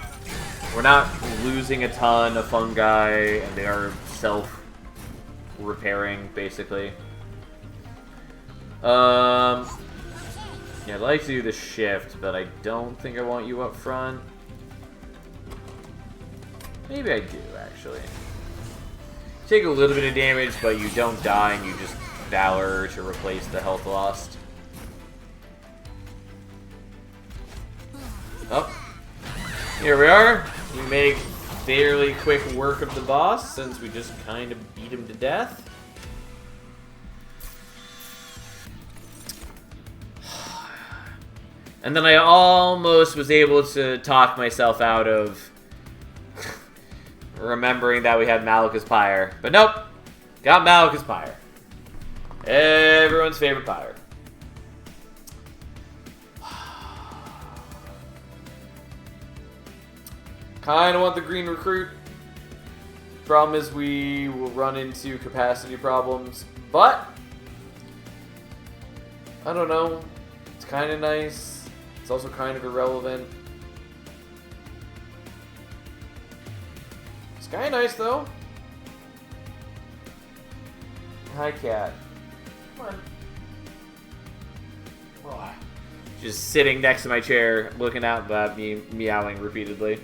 Speaker 1: We're not losing a ton of fungi, and they are self-repairing, basically. Yeah, I'd like to do the shift, but I don't think I want you up front. Maybe I do, actually. Take a little bit of damage, but you don't die, and you just Valor to replace the health lost. Oh. Here we are. We make fairly quick work of the boss, since we just kind of beat him to death. And then I almost was able to talk myself out of remembering that we had Malika's Pyre. But nope. Got Malika's Pyre. Everyone's favorite Pyre. Kinda want the green recruit. Problem is we will run into capacity problems. But I don't know. It's kinda nice. It's also kind of irrelevant. It's kind of nice, though. Hi, cat. Come on. Oh. Just sitting next to my chair, looking out at me, meowing repeatedly.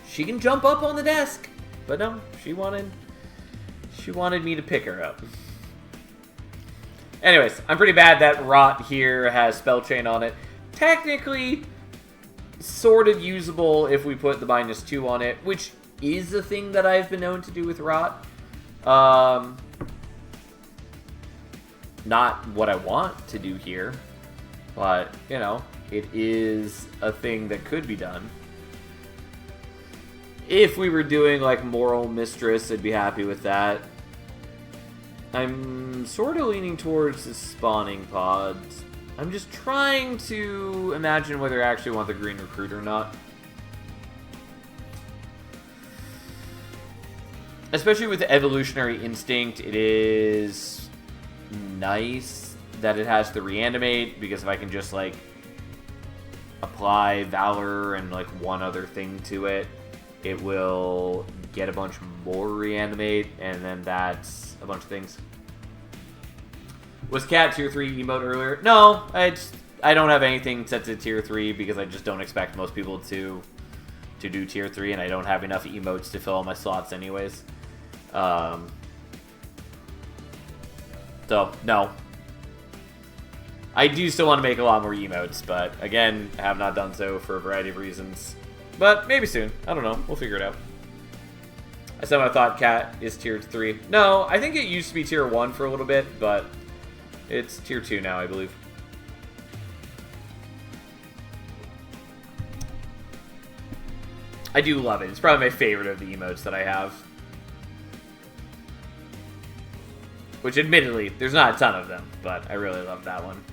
Speaker 1: She can jump up on the desk, but no, she wanted me to pick her up. Anyways, I'm pretty bad that Rot here has Spell Chain on it. Technically, sort of usable if we put the -2 on it, which is a thing that I've been known to do with Rot. Not what I want to do here, but, you know, it is a thing that could be done. If we were doing, like, Moral Mistress, I'd be happy with that. I'm sort of leaning towards the spawning pods. I'm just trying to imagine whether I actually want the green recruit or not. Especially with the evolutionary instinct, it is nice that it has the reanimate, because if I can just like apply Valor and like one other thing to it, it will get a bunch more reanimate, and then that's a bunch of things. Was Cat tier 3 emote earlier? No, I don't have anything set to tier 3 because I just don't expect most people to do tier 3, and I don't have enough emotes to fill all my slots anyways. So, no. I do still want to make a lot more emotes, but again, I have not done so for a variety of reasons. But maybe soon. I don't know. We'll figure it out. I said I thought Cat is tier 3. No, I think it used to be tier 1 for a little bit, but it's tier 2 now, I believe. I do love it. It's probably my favorite of the emotes that I have. Which, admittedly, there's not a ton of them, but I really love that one.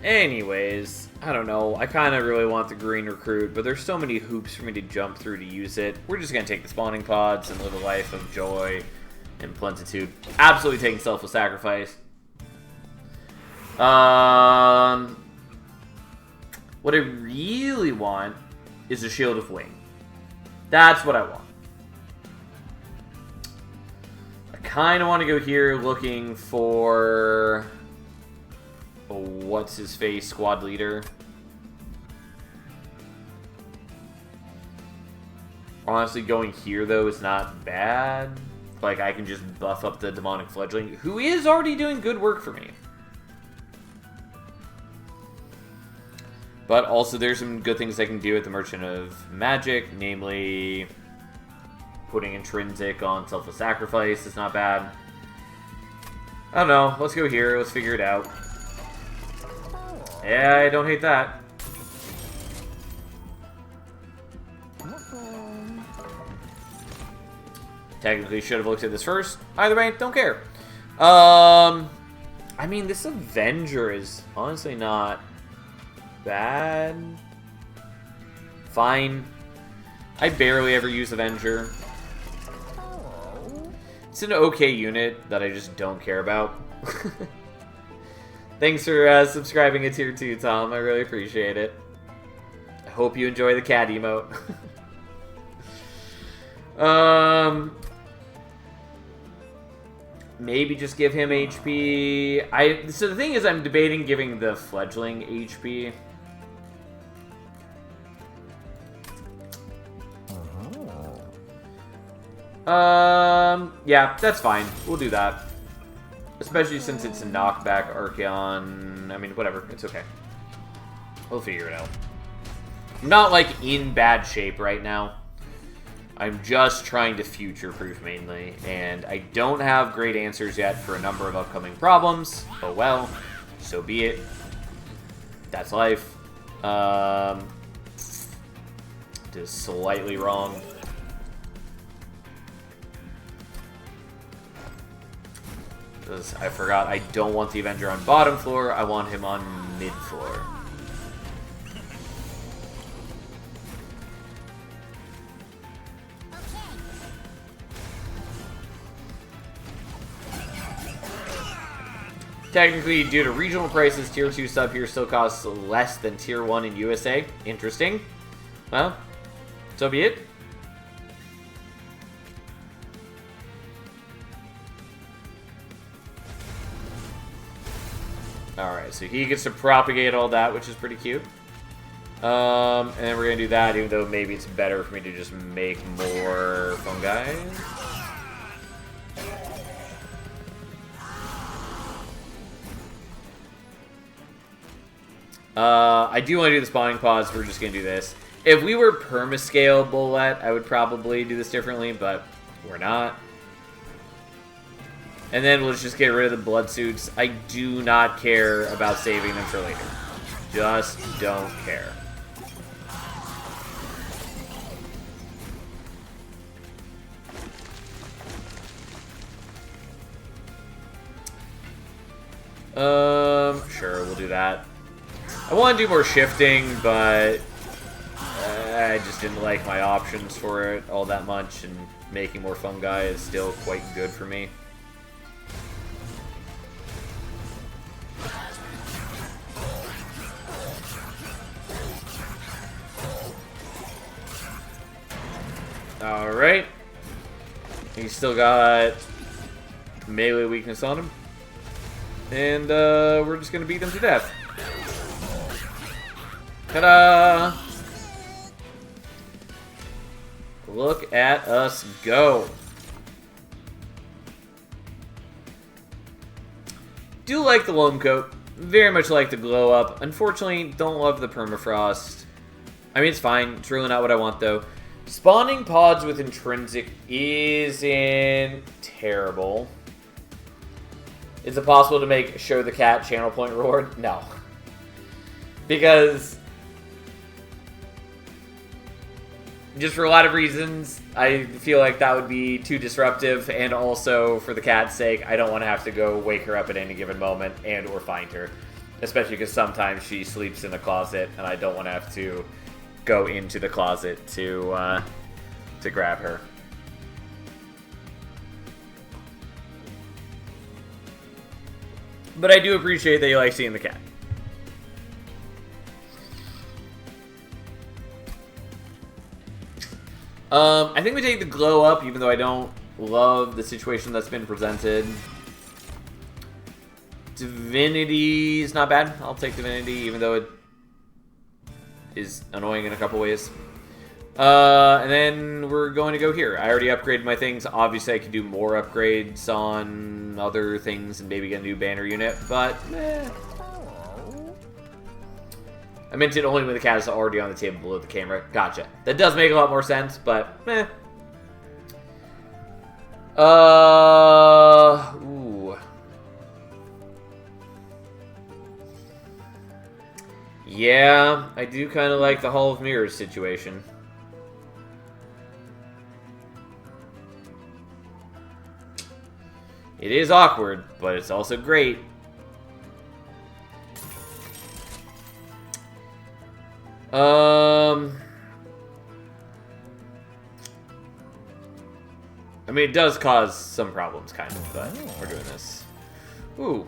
Speaker 1: Anyways, I don't know. I kind of really want the green recruit, but there's so many hoops for me to jump through to use it. We're just going to take the spawning pods and live a life of joy and plentitude. Absolutely taking selfless sacrifice. What I really want is a Shield of Wing. That's what I want. I kind of want to go here looking for what's his face squad leader. Honestly, going here though is not bad. Like, I can just buff up the demonic fledgling, who is already doing good work for me. But also there's some good things I can do with the Merchant of Magic, namely putting Intrinsic on Selfless Sacrifice is not bad. I don't know, let's go here, let's figure it out. Yeah, I don't hate that. Technically should have looked at this first. Either way, don't care. I mean, this Avenger is honestly not bad. Fine. I barely ever use Avenger. It's an okay unit that I just don't care about. Thanks for subscribing to tier 2, Tom. I really appreciate it. I hope you enjoy the cat emote. Maybe just give him HP. So the thing is, I'm debating giving the fledgling HP. Yeah, that's fine. We'll do that. Especially since it's a knockback Archeon. I mean, whatever. It's okay. We'll figure it out. I'm not, like, in bad shape right now. I'm just trying to future-proof mainly, and I don't have great answers yet for a number of upcoming problems. Oh well, so be it. That's life. Just slightly wrong. Because I forgot I don't want the Avenger on bottom floor, I want him on mid floor. Technically, due to regional prices, tier 2 sub here still costs less than tier 1 in USA. Interesting. Well, so be it. Alright, so he gets to propagate all that, which is pretty cute. And then we're going to do that, even though maybe it's better for me to just make more fungi. I do want to do the spawning pods, we're just going to do this. If we were permascale bullet, I would probably do this differently, but we're not. And then we'll just get rid of the blood suits. I do not care about saving them for later. Just don't care. Sure, we'll do that. I want to do more shifting, but I just didn't like my options for it all that much, and making more fungi is still quite good for me. Alright. He's still got melee weakness on him. And we're just going to beat him to death. Ta-da! Look at us go. Do like the loam coat. Very much like the glow up. Unfortunately, don't love the permafrost. I mean, it's fine. It's really not what I want, though. Spawning pods with intrinsic isn't terrible. Is it possible to make show the cat channel point reward? No. Because just for a lot of reasons, I feel like that would be too disruptive, and also for the cat's sake, I don't want to have to go wake her up at any given moment and or find her. Especially because sometimes she sleeps in the closet, and I don't want to have to go into the closet to grab her. But I do appreciate that you like seeing the cat. I think we take the glow up, even though I don't love the situation that's been presented. Divinity is not bad. I'll take Divinity, even though it is annoying in a couple ways. And then we're going to go here. I already upgraded my things. Obviously, I could do more upgrades on other things and maybe get a new banner unit, but I meant it only when the cat is already on the table below the camera. Gotcha. That does make a lot more sense, but ooh. Yeah, I do kind of like the Hall of Mirrors situation. It is awkward, but it's also great. I mean, it does cause some problems, kind of, but we're doing this. Ooh.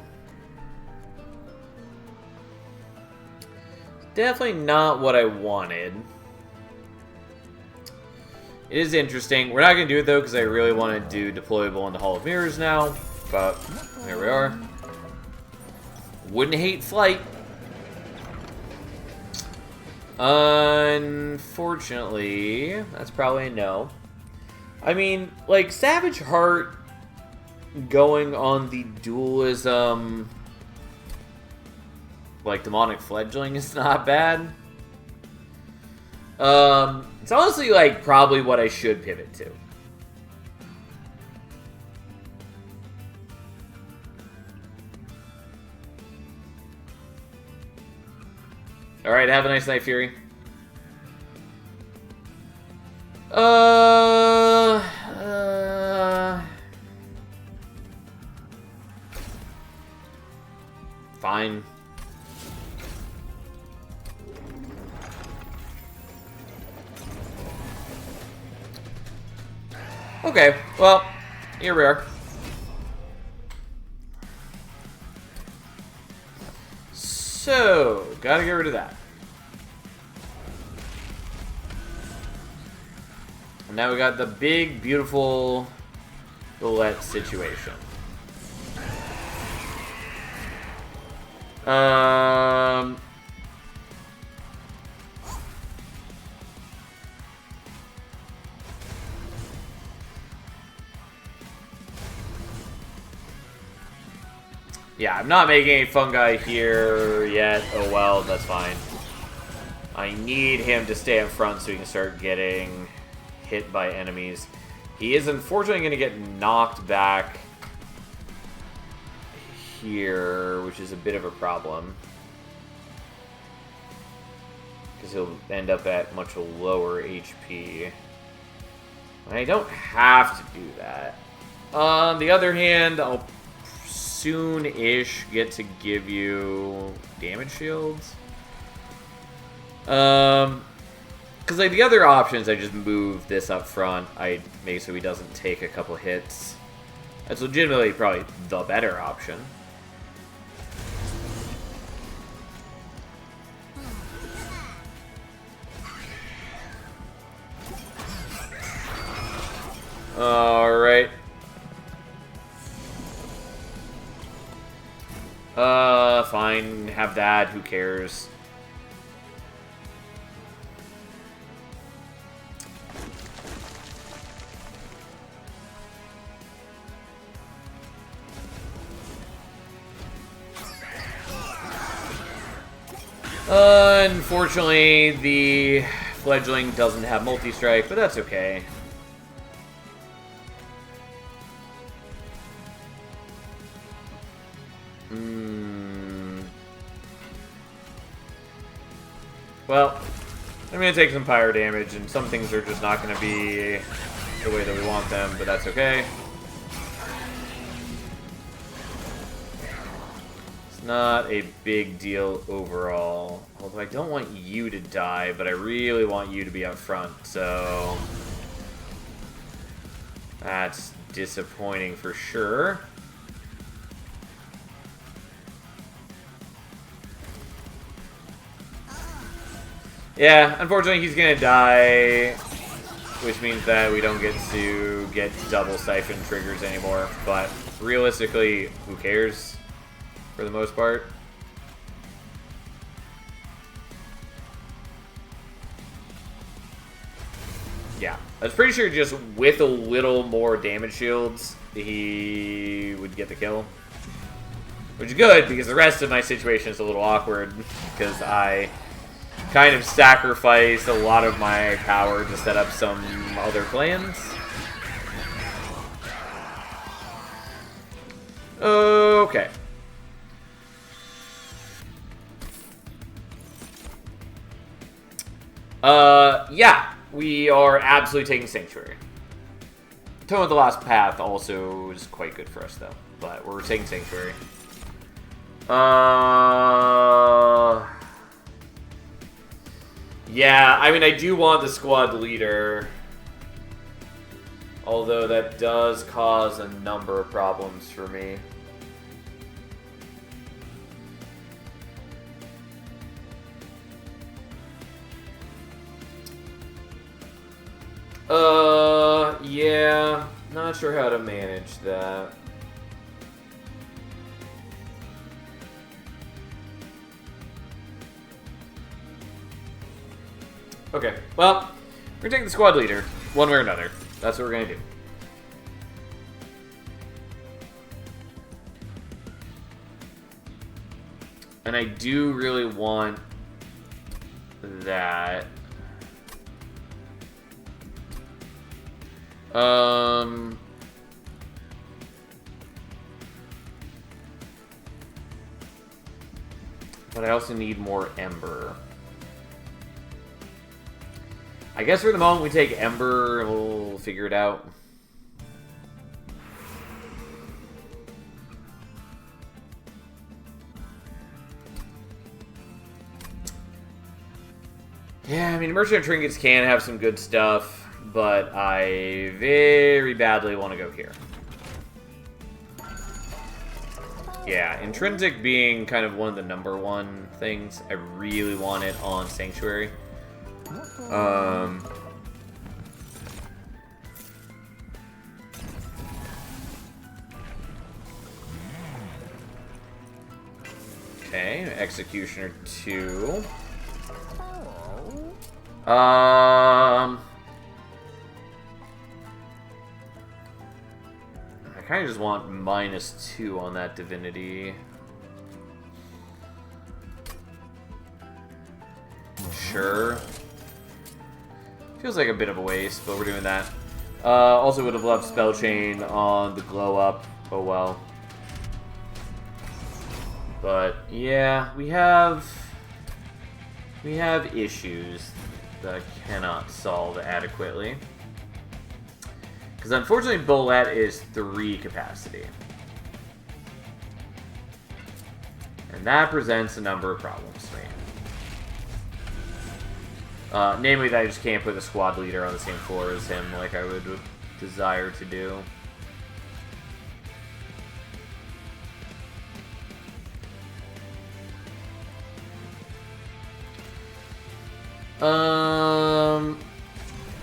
Speaker 1: Definitely not what I wanted. It is interesting. We're not going to do it, though, because I really want to do deployable in the Hall of Mirrors now. But here we are. Wouldn't hate flight. Unfortunately, that's probably a no. I mean, like, Savage Heart going on the dualism, like, Demonic Fledgling is not bad. It's honestly, like, probably what I should pivot to. Alright, have a nice night, Fury. Fine. Okay, well, here we are. So, gotta get rid of that. And now we got the big, beautiful roulette situation. Yeah, I'm not making any fungi here yet. Oh well, that's fine. I need him to stay in front so he can start getting hit by enemies. He is unfortunately going to get knocked back here, which is a bit of a problem. Because he'll end up at much lower HP. I don't have to do that. On the other hand, I'll soon-ish get to give you damage shields. Because like the other options, I just move this up front. I make so he doesn't take a couple hits. That's legitimately probably the better option. Alright. Fine. Have that. Who cares? Unfortunately, the fledgling doesn't have multi-strike, but that's okay. Well, I'm going to take some pyro damage, and some things are just not going to be the way that we want them, but that's okay. It's not a big deal overall. Although I don't want you to die, but I really want you to be up front, so that's disappointing for sure. Yeah, unfortunately he's gonna die, which means that we don't get to get double siphon triggers anymore, but realistically, who cares for the most part? Yeah, I was pretty sure just with a little more damage shields, he would get the kill. Which is good, because the rest of my situation is a little awkward, because I kind of sacrifice a lot of my power to set up some other plans. Okay. Yeah, we are absolutely taking Sanctuary. Tone of the Last Path also is quite good for us, though, but we're taking Sanctuary. Yeah, I mean, I do want the squad leader. Although that does cause a number of problems for me. Yeah, not sure how to manage that. Okay, well, we're taking the squad leader, one way or another. That's what we're gonna do. And I do really want that. But I also need more Ember. I guess for the moment we take Ember and we'll figure it out. Yeah, I mean, Merchant Trinkets can have some good stuff, but I very badly want to go here. Yeah, Intrinsic being kind of one of the #1 things. I really want it on Sanctuary. Okay, Executioner 2. I kind of just want -2 on that Divinity. Sure. Feels like a bit of a waste, but we're doing that. Also would have loved Spell Chain on the Glow Up. Oh well. But yeah, we have issues that I cannot solve adequately. Because unfortunately, Bolette is 3 capacity. And that presents a number of problems to me. Namely that I just can't put the squad leader on the same floor as him like I would desire to do.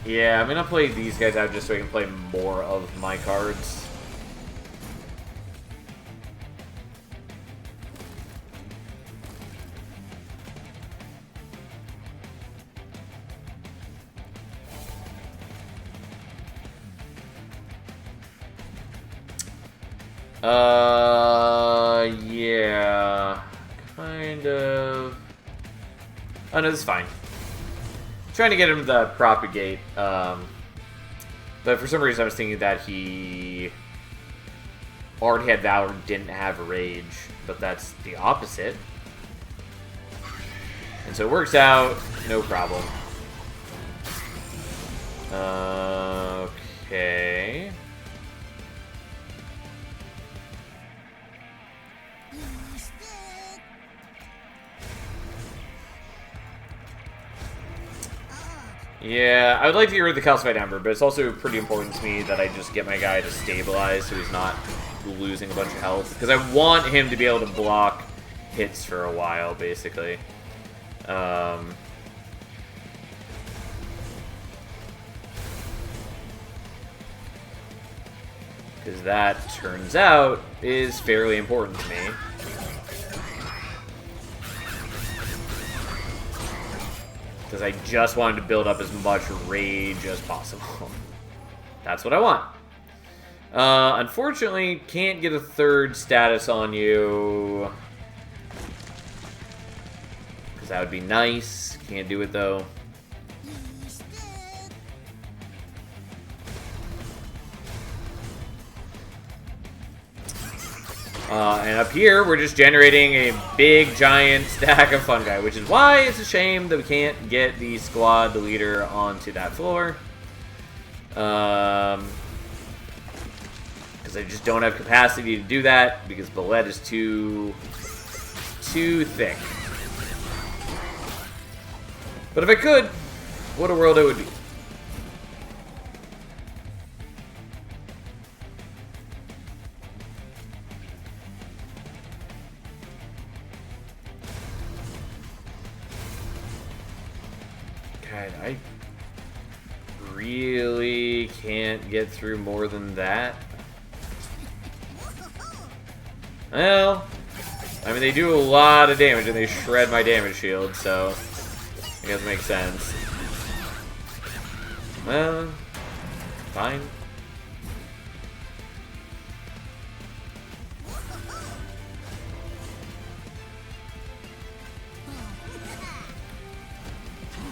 Speaker 1: Yeah, I'm gonna play these guys out just so I can play more of my cards. Yeah, kind of. Oh no, this is fine. Trying to get him to propagate, but for some reason I was thinking that he already had Valor, didn't have Rage, but that's the opposite. And so it works out, no problem. Okay. Yeah, I would like to get rid of the Calcified Ember, but it's also pretty important to me that I just get my guy to stabilize so he's not losing a bunch of health. Because I want him to be able to block hits for a while, basically. Because that, turns out, is fairly important to me. Because I just wanted to build up as much rage as possible. That's what I want. Unfortunately, can't get a third status on you. Because that would be nice. Can't do it, though. And up here, we're just generating a big, giant stack of fungi, which is why it's a shame that we can't get the squad, the leader, onto that floor. Because I just don't have capacity to do that, because Bullet is too thick. But if I could, what a world it would be. God, I really can't get through more than that. Well, I mean, they do a lot of damage and they shred my damage shield, so I guess it makes sense. Well, fine.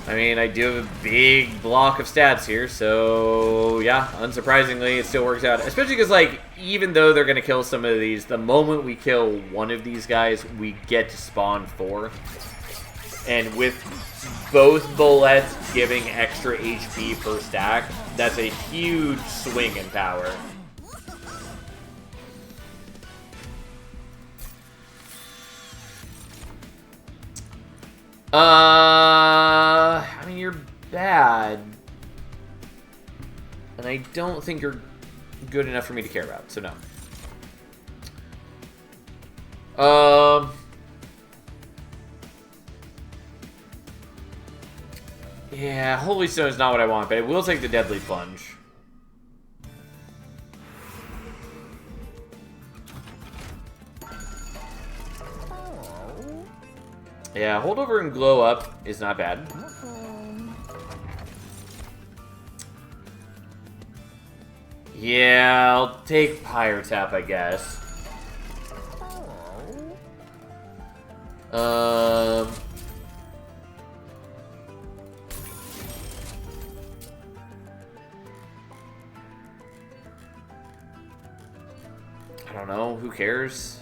Speaker 1: I mean, I do have a big block of stats here, so yeah, unsurprisingly, it still works out. Especially because, like, even though they're going to kill some of these, the moment we kill one of these guys, we get to spawn 4. And with both bullets giving extra HP per stack, that's a huge swing in power. I mean, you're bad. And I don't think you're good enough for me to care about, so no. Yeah, Holy Stone is not what I want, but I will take the Deadly Plunge. Yeah, Holdover and Glow Up is not bad. Yeah, I'll take Pyre Tap, I guess. I don't know, who cares?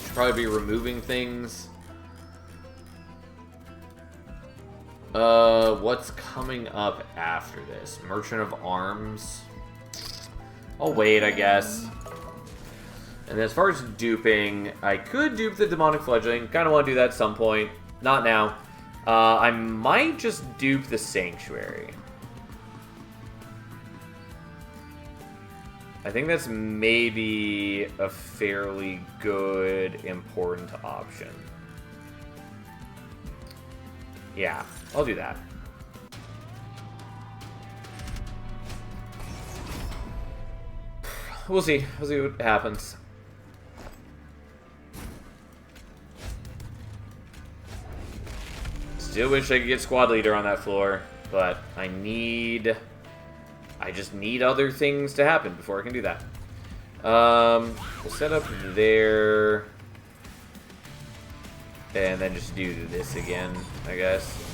Speaker 1: Should probably be removing things. What's coming up after this? Merchant of Arms. I'll wait, I guess. And as far as duping, I could dupe the Demonic Fledgling. Kind of want to do that at some point. Not now. I might just dupe the Sanctuary. I think that's maybe a fairly good, important option. Yeah, I'll do that. We'll see. We'll see what happens. Still wish I could get squad leader on that floor, but I just need other things to happen before I can do that. We'll set up there. And then just do this again, I guess.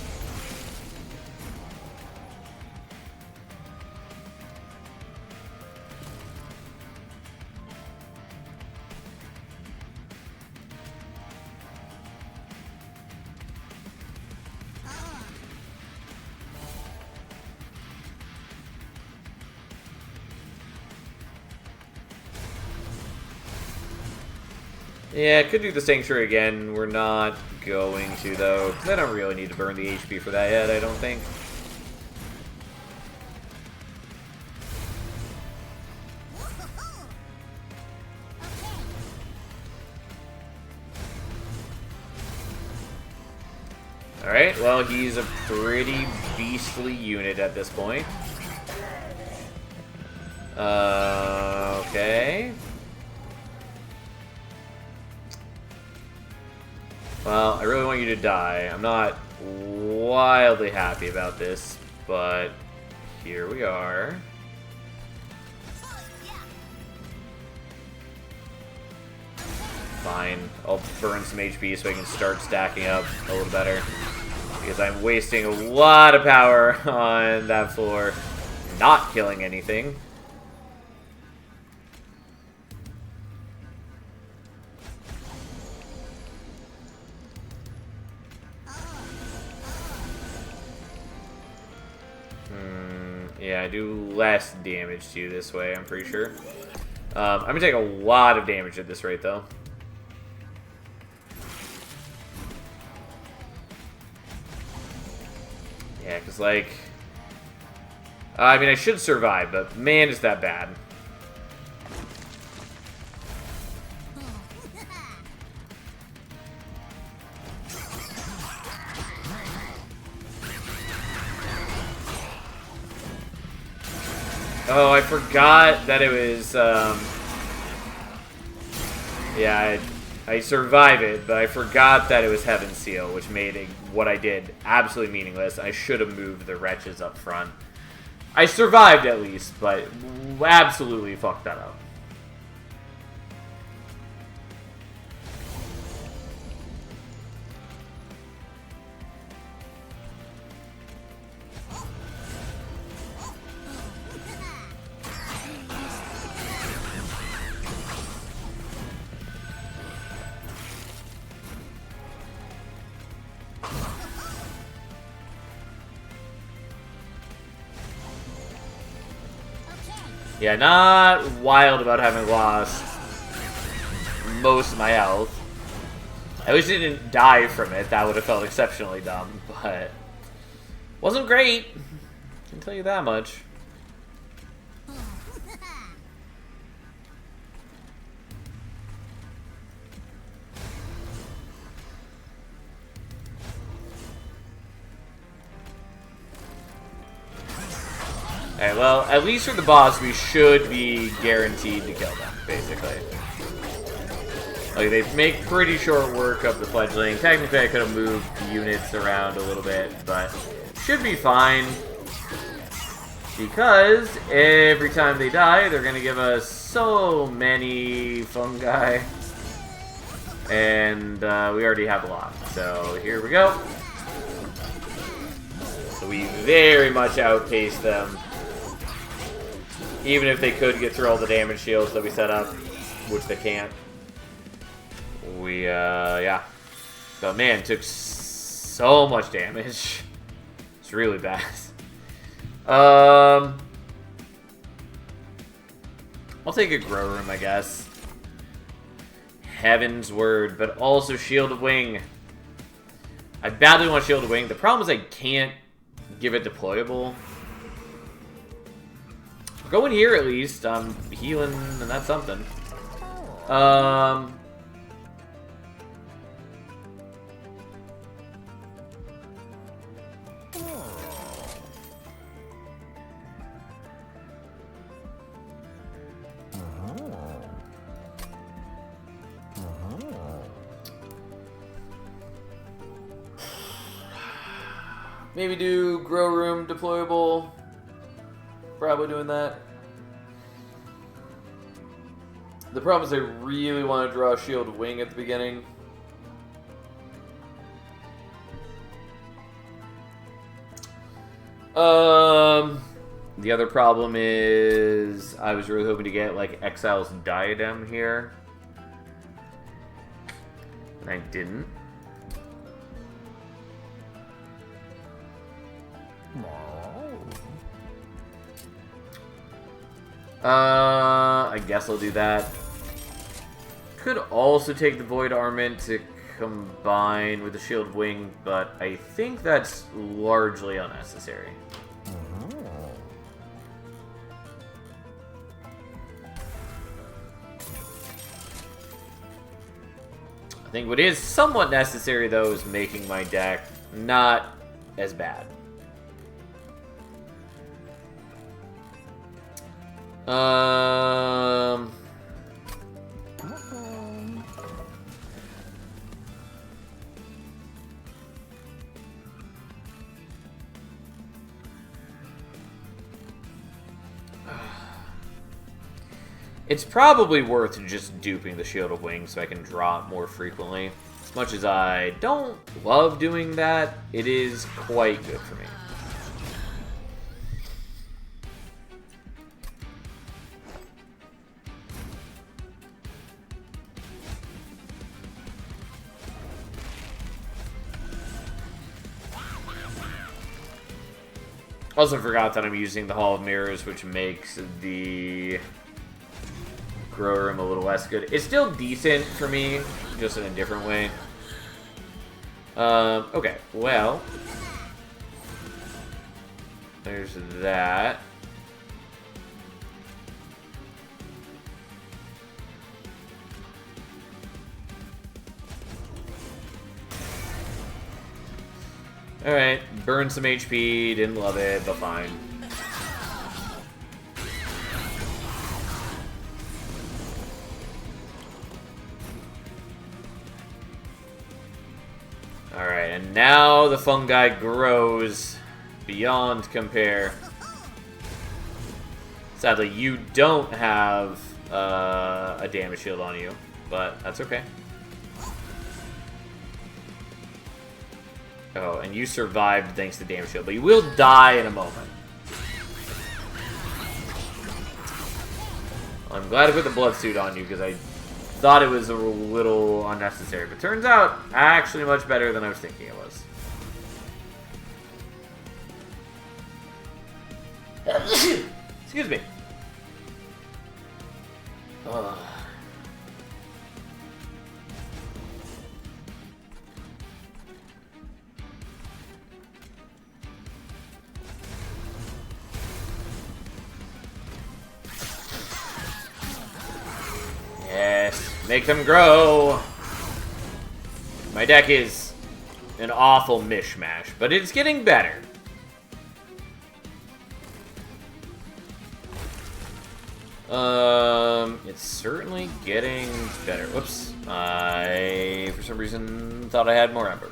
Speaker 1: Yeah, could do the Sanctuary again. We're not going to, though, because I don't really need to burn the HP for that yet, I don't think. Alright, well, he's a pretty beastly unit at this point. Okay. Well, I really want you to die. I'm not wildly happy about this, but here we are. Fine. I'll burn some HP so I can start stacking up a little better. Because I'm wasting a lot of power on that floor, not killing anything. Yeah, I do less damage to you this way, I'm pretty sure. I'm going to take a lot of damage at this rate, though. Yeah, because, like... I mean, I should survive, but man, is that bad. Oh, I forgot that it was, yeah, I survived it, but I forgot that it was Heaven Seal, which made what I did absolutely meaningless. I should have moved the wretches up front. I survived at least, but absolutely fucked that up. Yeah, not wild about having lost most of my health. I wish I didn't die from it. That would have felt exceptionally dumb, but wasn't great. I can tell you that much. Alright, well, at least for the boss, we should be guaranteed to kill them, basically. Like, they make pretty short work of the fledgling. Technically, I could have moved units around a little bit, but should be fine. Because every time they die, they're going to give us so many fungi. And we already have a lot. So, here we go. So we very much outpaced them. Even if they could get through all the damage shields that we set up, which they can't. We, yeah. But man, took so much damage. It's really bad. I'll take a grow room, I guess. Heaven's Word, but also Shield of Wing. I badly want Shield of Wing. The problem is I can't give it deployable. We're going here at least. I'm healing, and that's something. Maybe do Grow Room deployable. Probably doing that. The problem is I really want to draw a Shield of Wing at the beginning. The other problem is I was really hoping to get like Exile's Diadem here. And I didn't. I guess I'll do that. Could also take the Void Armament to combine with the Shield Wing, but I think that's largely unnecessary. I think what is somewhat necessary, though, is making my deck not as bad. It's probably worth just duping the Shield of Wing so I can draw it more frequently. As much as I don't love doing that, it is quite good for me. Also forgot that I'm using the Hall of Mirrors, which makes the Grow Room a little less good. It's still decent for me, just in a different way. Okay, well. There's that. Alright, burn some HP, didn't love it, but fine. Alright, and now the fungi grows beyond compare. Sadly, you don't have a damage shield on you, but that's okay. Oh, and you survived thanks to damage shield, but you will die in a moment. I'm glad I put the blood suit on you because I thought it was a little unnecessary, but turns out actually much better than I was thinking it was. Excuse me. Ugh. Yes, make them grow. My deck is an awful mishmash, but it's getting better. It's certainly getting better. Whoops. I, for some reason, thought I had more Ember.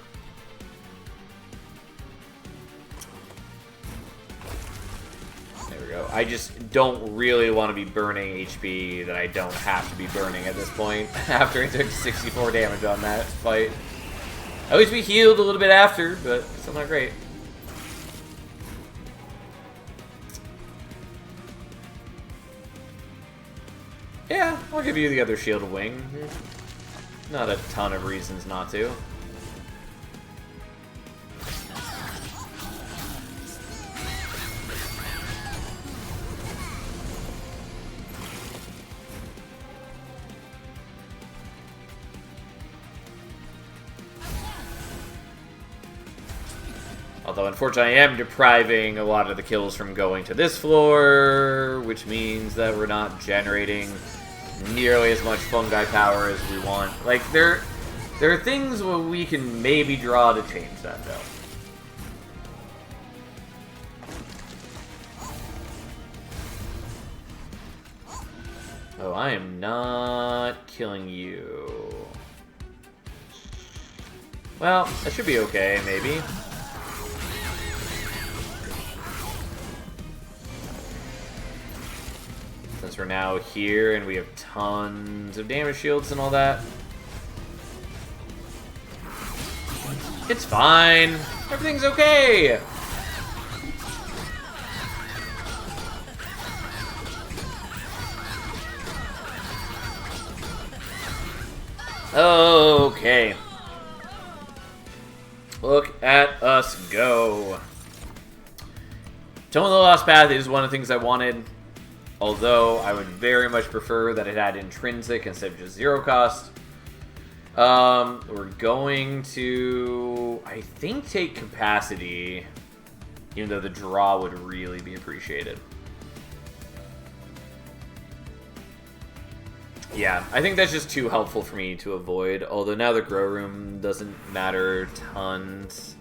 Speaker 1: There we go. I just don't really want to be burning HP that I don't have to be burning at this point after I took 64 damage on that fight. At least we healed a little bit after, but still not great. Yeah, I'll give you the other Shield of Wing. Not a ton of reasons not to. Although, unfortunately, I am depriving a lot of the kills from going to this floor, which means that we're not generating nearly as much fungi power as we want. Like, there are things where we can maybe draw to change that, though. Oh, I am not killing you. Well, that should be okay, maybe. Since we're now here and we have tons of damage shields and all that. It's fine. Everything's okay. Okay. Look at us go. Tome of the Lost Path is one of the things I wanted, although I would very much prefer that it had intrinsic instead of just zero cost. We're going to, I think, take capacity, even though the draw would really be appreciated. Yeah, I think that's just too helpful for me to avoid, although now the grow room doesn't matter tons.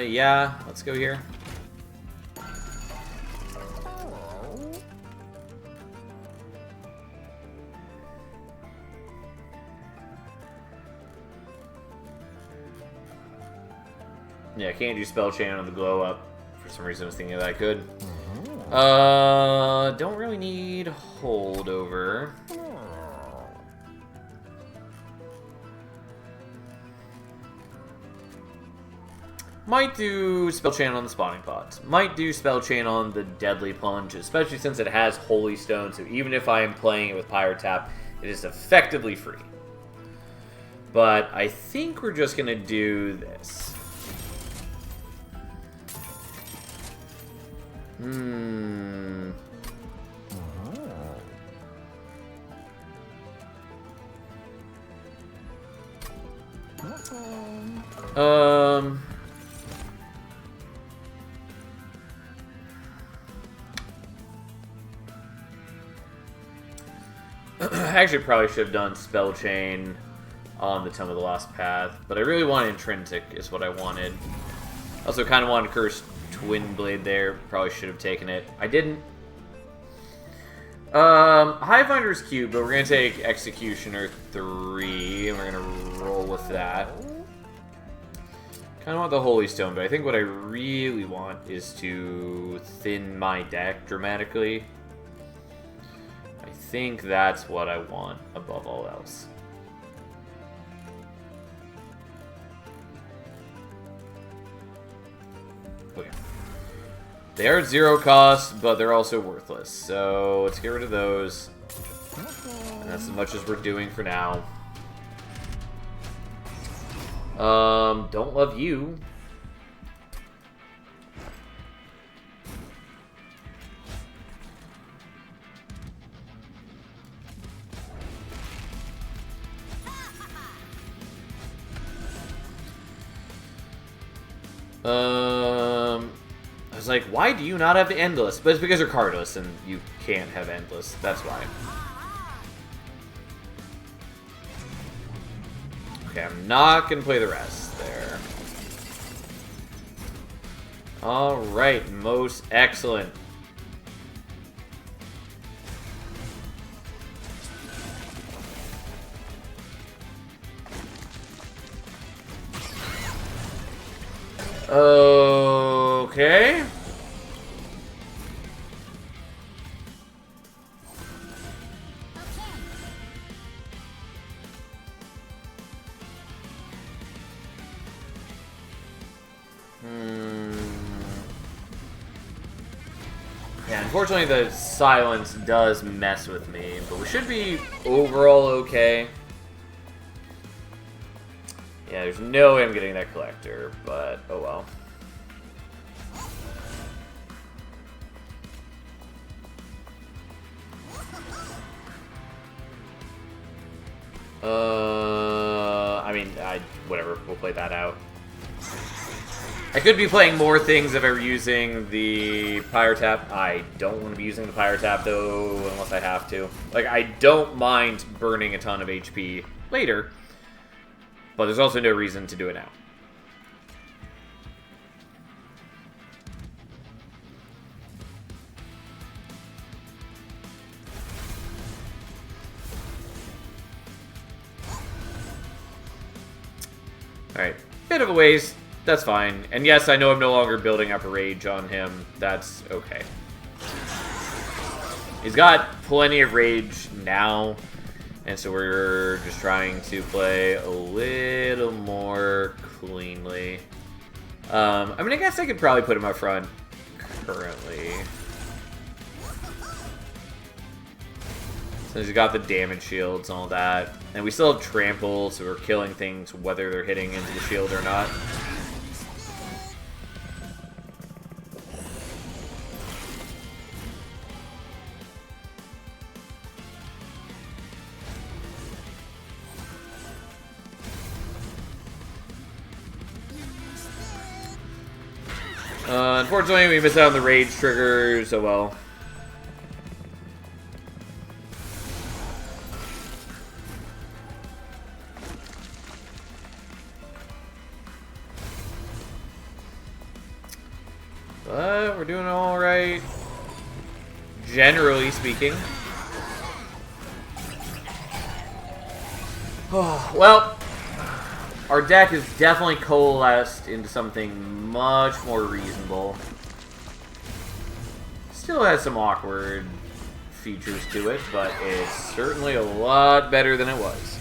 Speaker 1: Yeah, let's go here. Yeah, I can't do spell chain on the glow up. For some reason I was thinking that I could. Don't really need holdover. Might do spell chain on the spawning pods. Might do spell chain on the deadly plunge, especially since it has holy stone, so even if I am playing it with pyro tap, it is effectively free. But I think we're just gonna do this. I actually probably should have done spell chain on the Tome of the Lost Path, but I really want intrinsic is what I wanted. Also kind of wanted Cursed Twin Blade there. Probably should have taken it. I didn't. Highfinder's cube, but we're gonna take Executioner 3, and we're gonna roll with that. Kind of want the Holy Stone, but I think what I really want is to thin my deck dramatically. I think that's what I want above all else. Okay. They are zero cost, but they're also worthless. So let's get rid of those. And that's as much as we're doing for now. Don't love you. I was like, why do you not have Endless? But it's because you're cardless and you can't have Endless. That's why. Okay, I'm not gonna play the rest there. Alright, most excellent. Okay. Yeah, unfortunately the silence does mess with me, but we should be overall okay. Yeah, there's no way I'm getting that collector, but oh well. I mean, whatever, we'll play that out. I could be playing more things if I were using the Pyre Tap. I don't want to be using the Pyre Tap, though, unless I have to. Like, I don't mind burning a ton of HP later, but there's also no reason to do it now. Alright, bit of a waste. That's fine. And yes, I know I'm no longer building up a rage on him. That's okay. He's got plenty of rage now, and so we're just trying to play a little more cleanly. I mean, I guess I could probably put him up front currently. So he's got the damage shields and all that. And we still have trample, so we're killing things whether they're hitting into the shield or not. Unfortunately, we missed out on the rage triggers, oh well. But we're doing alright, generally speaking. Well, our deck is definitely coalesced into something much more reasonable. Still has some awkward features to it, but it's certainly a lot better than it was.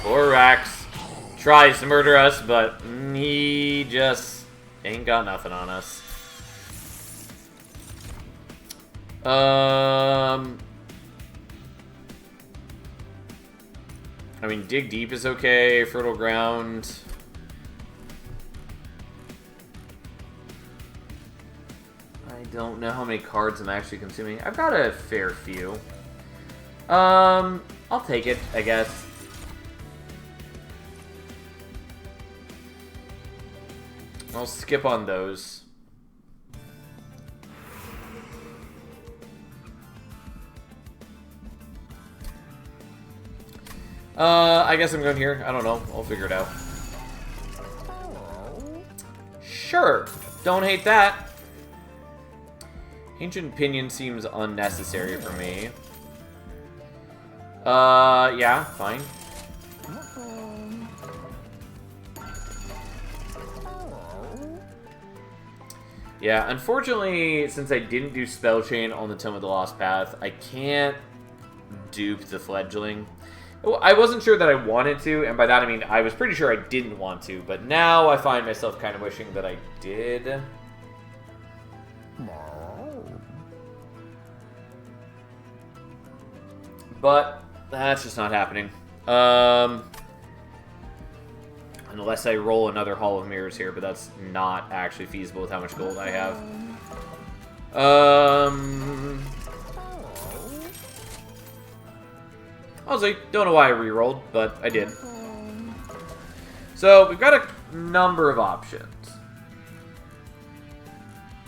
Speaker 1: Borax tries to murder us, but he just ain't got nothing on us. I mean, Dig Deep is okay. Fertile Ground. I don't know how many cards I'm actually consuming. I've got a fair few. I'll take it, I guess. I'll skip on those. I guess I'm going here. I don't know. I'll figure it out. Sure. Don't hate that. Ancient Pinion seems unnecessary for me. Yeah, fine. Yeah, unfortunately, since I didn't do Spell Chain on the Tome of the Lost Path, I can't dupe the Fledgling. I wasn't sure that I wanted to, and by that I mean I was pretty sure I didn't want to, but now I find myself kind of wishing that I did. But that's just not happening. Unless I roll another Hall of Mirrors here, but that's not actually feasible with how much gold I have. Honestly, don't know why I re-rolled, but I did. So, we've got a number of options.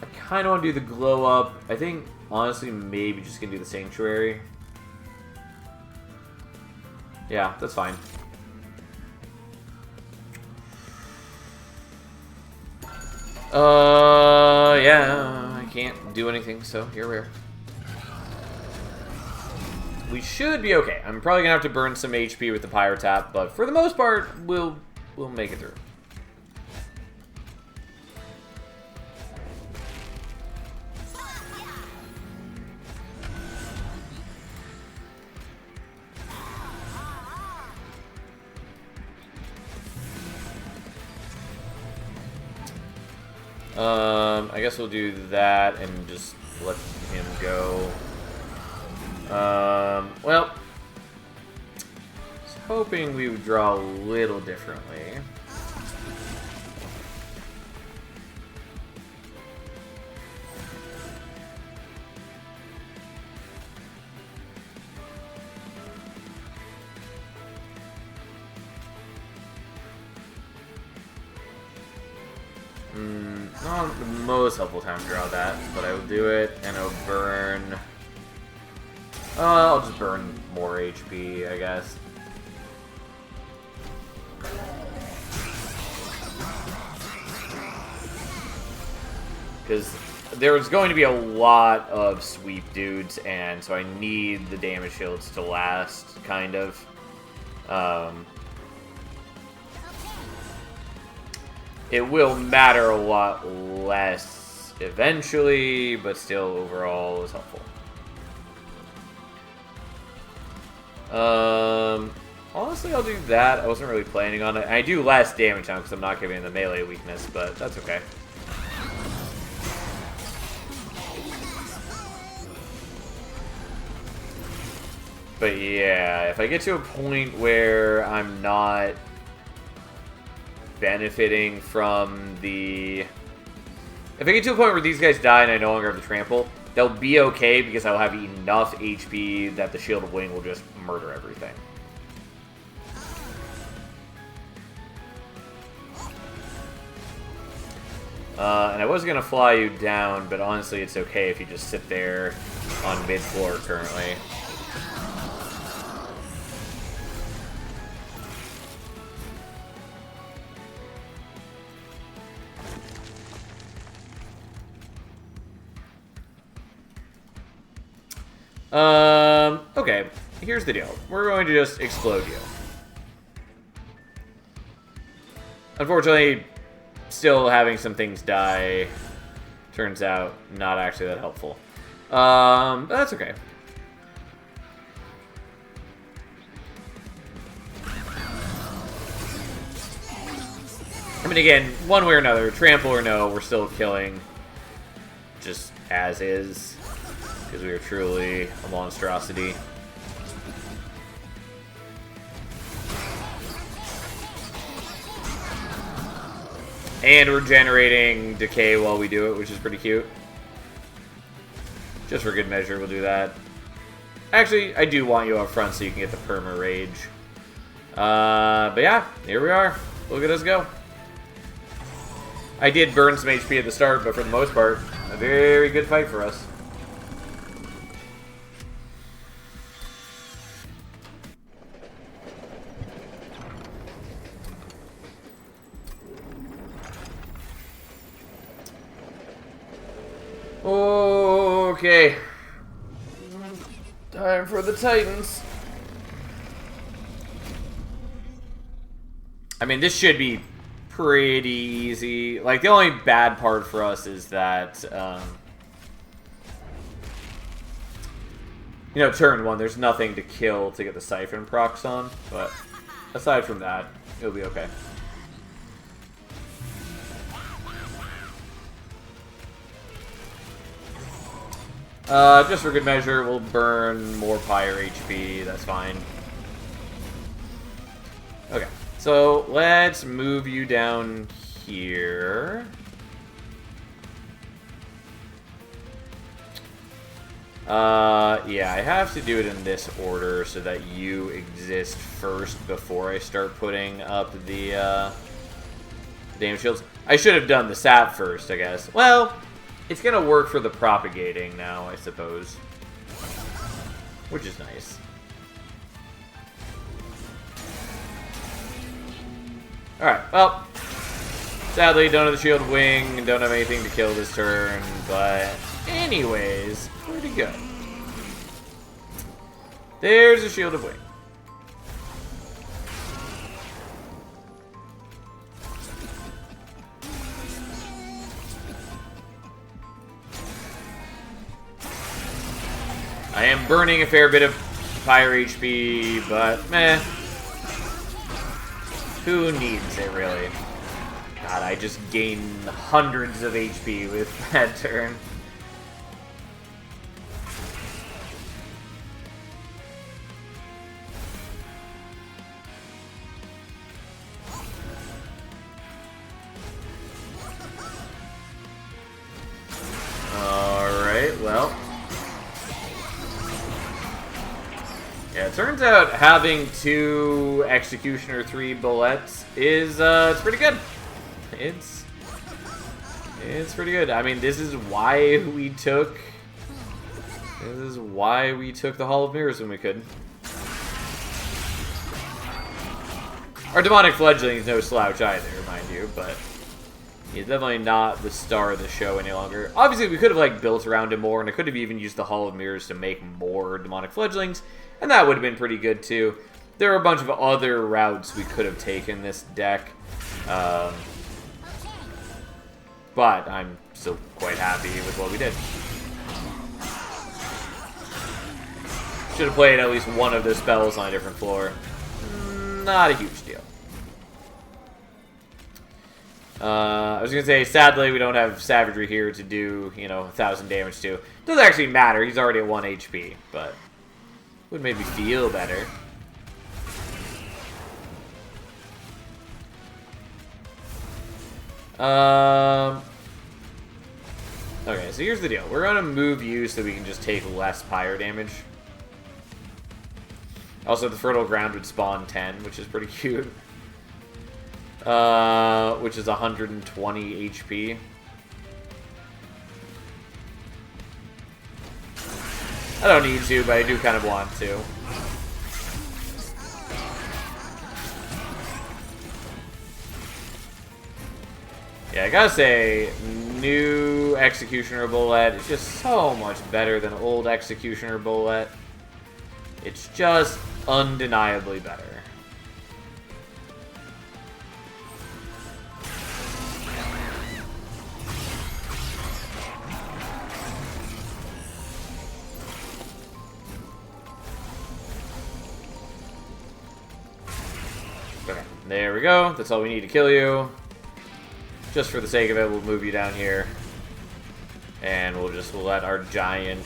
Speaker 1: I kind of want to do the Glow Up. I think, honestly, maybe just gonna do the Sanctuary. Yeah, that's fine. Yeah, I can't do anything, so here we are. We should be okay. I'm probably gonna have to burn some HP with the Pyre Tap, but for the most part, we'll make it through. I guess we'll do that and just let him go. Well, hoping we would draw a little differently. Not the most helpful time to draw that, but I will do it, and I'll burn... I'll just burn more HP, I guess. Because there's going to be a lot of sweep dudes, and so I need the damage shields to last, kind of. It will matter a lot less eventually, but still overall is helpful. Honestly, I'll do that. I wasn't really planning on it. I do less damage on because I'm not giving the melee weakness, but that's okay. But yeah, if I get to a point where I'm not benefiting from the... If I get to a point where these guys die and I no longer have the trample, they'll be okay because I'll have enough HP that the Shield of Wing will just murder everything. And I was going to fly you down, but honestly it's okay if you just sit there on mid-floor currently. Okay, here's the deal. We're going to just explode you. Unfortunately, still having some things die turns out not actually that helpful. But that's okay. I mean, again, one way or another, trample or no, we're still killing just as is. Because we are truly a monstrosity. And we're generating decay while we do it, which is pretty cute. Just for good measure, we'll do that. Actually, I do want you up front so you can get the perma rage. But yeah, here we are. Look at us go. I did burn some HP at the start, but for the most part, a very good fight for us. Okay. Time for the Titans. I mean, this should be pretty easy. Like, the only bad part for us is that, you know, turn one, there's nothing to kill to get the Siphon procs on. But aside from that, it'll be okay. Just for good measure, we'll burn more Pyre HP, that's fine. Okay, so let's move you down here. Yeah, I have to do it in this order so that you exist first before I start putting up the damage shields. I should have done the sap first, I guess. Well, it's going to work for the propagating now, I suppose. Which is nice. Alright, well. Sadly, don't have the Shield of Wing, and don't have anything to kill this turn, but anyways, pretty good. There's a Shield of Wing. I am burning a fair bit of Pyre HP, but meh. Who needs it, really? God, I just gained hundreds of HP with that turn. turns out having 2 Executioner 3 bullets is it's pretty good. It's pretty good. I mean, this is why we took the Hall of Mirrors when we could. Our Demonic Fledgling is no slouch either, mind you, but he's definitely not the star of the show any longer. Obviously, we could have like built around him more, and I could have even used the Hall of Mirrors to make more Demonic Fledglings, and that would have been pretty good too. There are a bunch of other routes we could have taken this deck, but I'm still quite happy with what we did. Should have played at least one of the spells on a different floor. Not a huge deal. I was gonna say, sadly, we don't have Savagery here to do, 1,000 damage to. Doesn't actually matter. He's already at 1 HP, but would make me feel better. Okay, so here's the deal. We're gonna move you so we can just take less pyre damage. Also, the Fertile Ground would spawn 10, which is pretty cute. Which is 120 HP. I don't need to, but I do kind of want to. Yeah, I gotta say, new Executioner Bullet is just so much better than old Executioner Bullet. It's just undeniably better. Okay, there we go. That's all we need to kill you. Just for the sake of it, we'll move you down here. And we'll just let our giant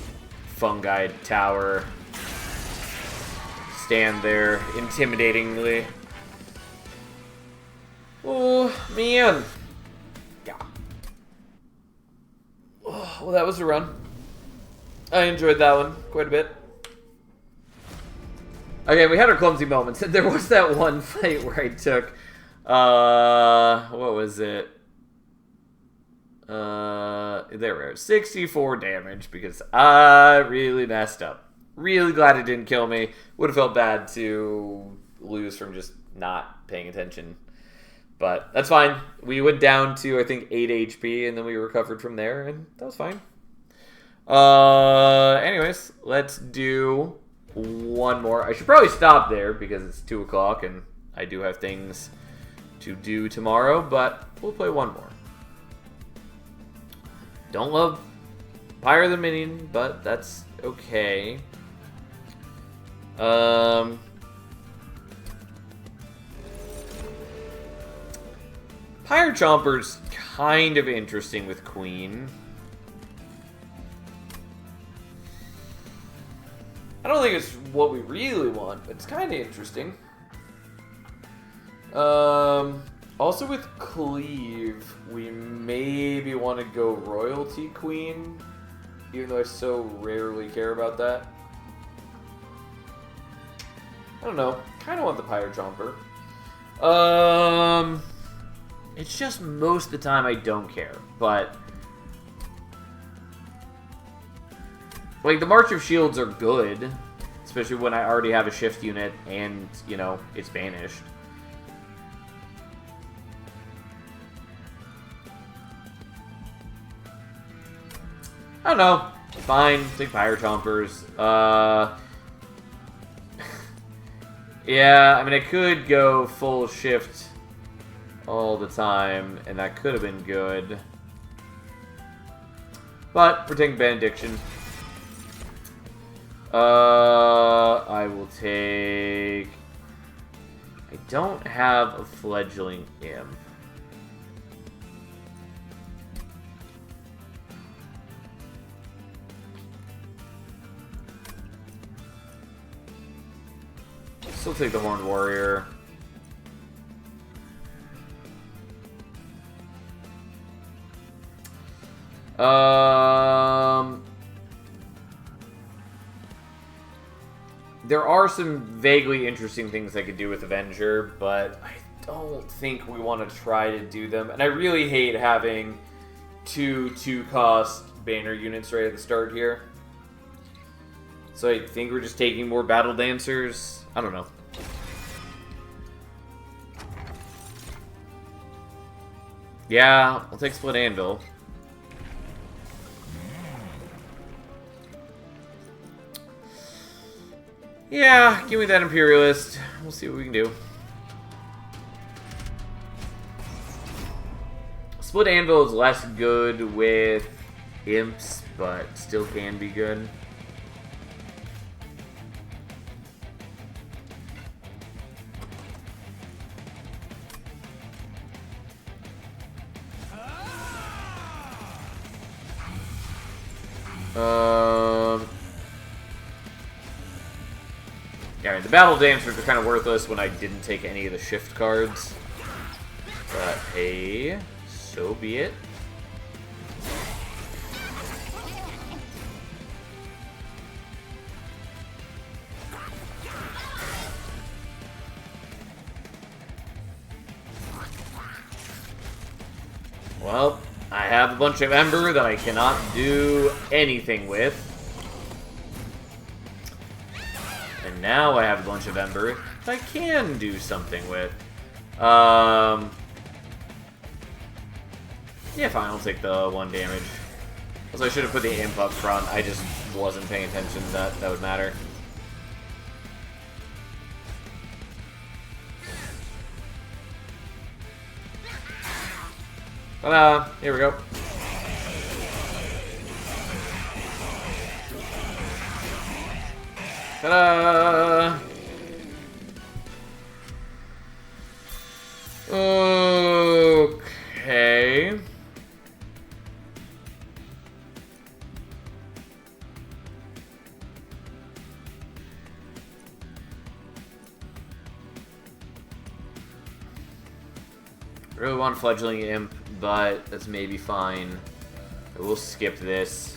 Speaker 1: fungi tower stand there intimidatingly. Oh, man. Yeah. Oh, well, that was a run. I enjoyed that one quite a bit. Okay, we had our clumsy moments. There was that one fight where I took, what was it? There we go. 64 damage because I really messed up. Really glad it didn't kill me. Would have felt bad to lose from just not paying attention. But that's fine. We went down to, I think, 8 HP, and then we recovered from there, and that was fine. Anyways, let's do one more. I should probably stop there because it's 2 o'clock, and I do have things to do tomorrow, but we'll play one more. Don't love Pyre the Minion, but that's okay. Pyre Chomper's kind of interesting with Queen. I don't think it's what we really want, but it's kind of interesting. Also with Cleave, we maybe want to go Royalty Queen, even though I so rarely care about that. I don't know. Kind of want the Pyre Chomper. It's just most of the time I don't care, but like the March of Shields are good, especially when I already have a shift unit and, it's banished. I don't know. Fine. Take Pyre Chompers. Yeah, I mean, I could go full shift all the time, and that could have been good. But we're taking Benediction. I will take... I don't have a Fledgling Imp. Still take the Horned Warrior. There are some vaguely interesting things I could do with Avenger, but I don't think we want to try to do them. And I really hate having two 2-cost banner units right at the start here. So I think we're just taking more Battle Dancers. I don't know. Yeah, I'll take Split Anvil. Yeah, give me that Imperialist. We'll see what we can do. Split Anvil is less good with Imps, but still can be good. Yeah, I mean, the Battle Dancers are kind of worthless when I didn't take any of the shift cards. But hey, so be it. Well, I have a bunch of Ember that I cannot do anything with. And now I have a bunch of Ember that I can do something with. Yeah, fine, I'll take the 1 damage. Also, I should have put the Imp up front. I just wasn't paying attention that would matter. Ta-da! Here we go. Ta-da! Okay. I really want Fledgling Imp, but that's maybe fine. I will skip this.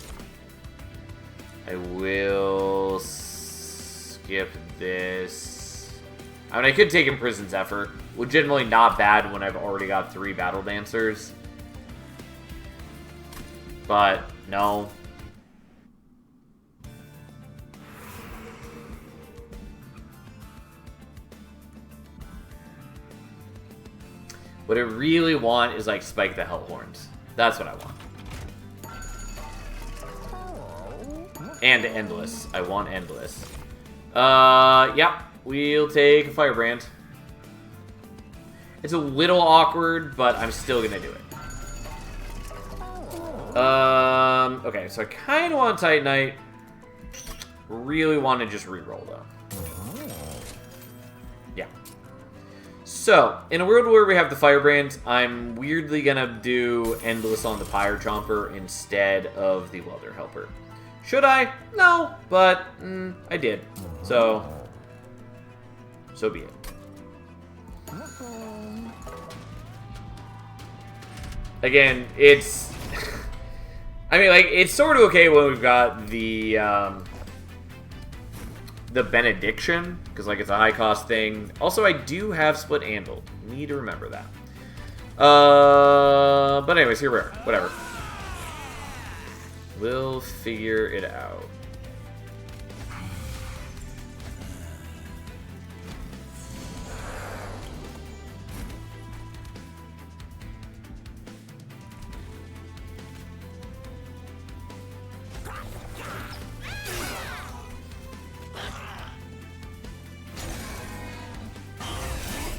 Speaker 1: I will skip this. I mean, I could take Imprisoned Zephyr. Legitimately not bad when I've already got 3 Battle Dancers. But, no. What I really want is, like, Spike the Hellhorns. That's what I want. And Endless. I want Endless. Yep. We'll take a Firebrand. It's a little awkward, but I'm still gonna do it. Okay, so I kind of want Titanite. Really want to just reroll, though. Yeah. So, in a world where we have the Firebrand, I'm weirdly gonna do Endless on the Pyre Chomper instead of the Welder Helper. Should I? No, but I did. So be it. Again, it's... I mean, like, it's sort of okay when we've got the Benediction, because, like, it's a high-cost thing. Also, I do have Split Anvil. Need to remember that. But anyways, here we are. Whatever. We'll figure it out.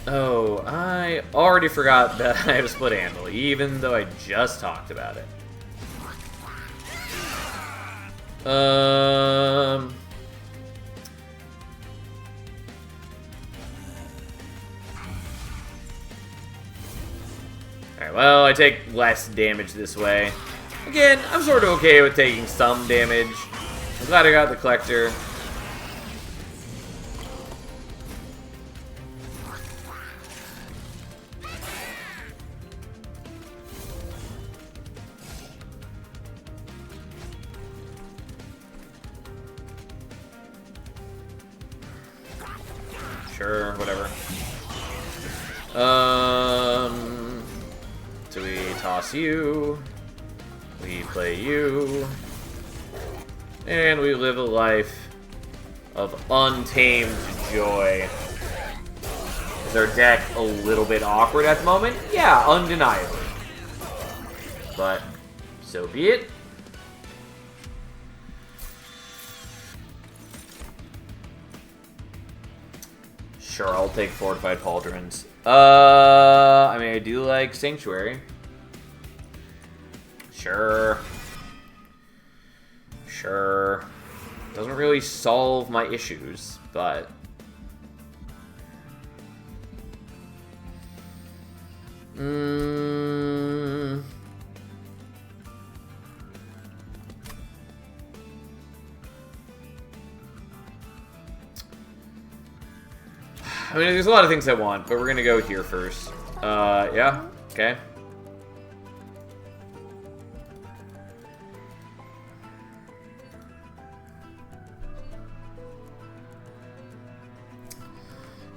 Speaker 1: Oh, I already forgot that I have a Split Anvil, even though I just talked about it. Alright, well, I take less damage this way. Again, I'm sort of okay with taking some damage. I'm glad I got the Collector. Sure, whatever. So we toss you. We play you. And we live a life of untamed joy. Is our deck a little bit awkward at the moment? Yeah, undeniably. But so be it. Sure, I'll take Fortified Pauldrons. I mean, I do like Sanctuary. Sure. Sure. Doesn't really solve my issues, but... I mean, there's a lot of things I want, but we're gonna go here first. Yeah, okay.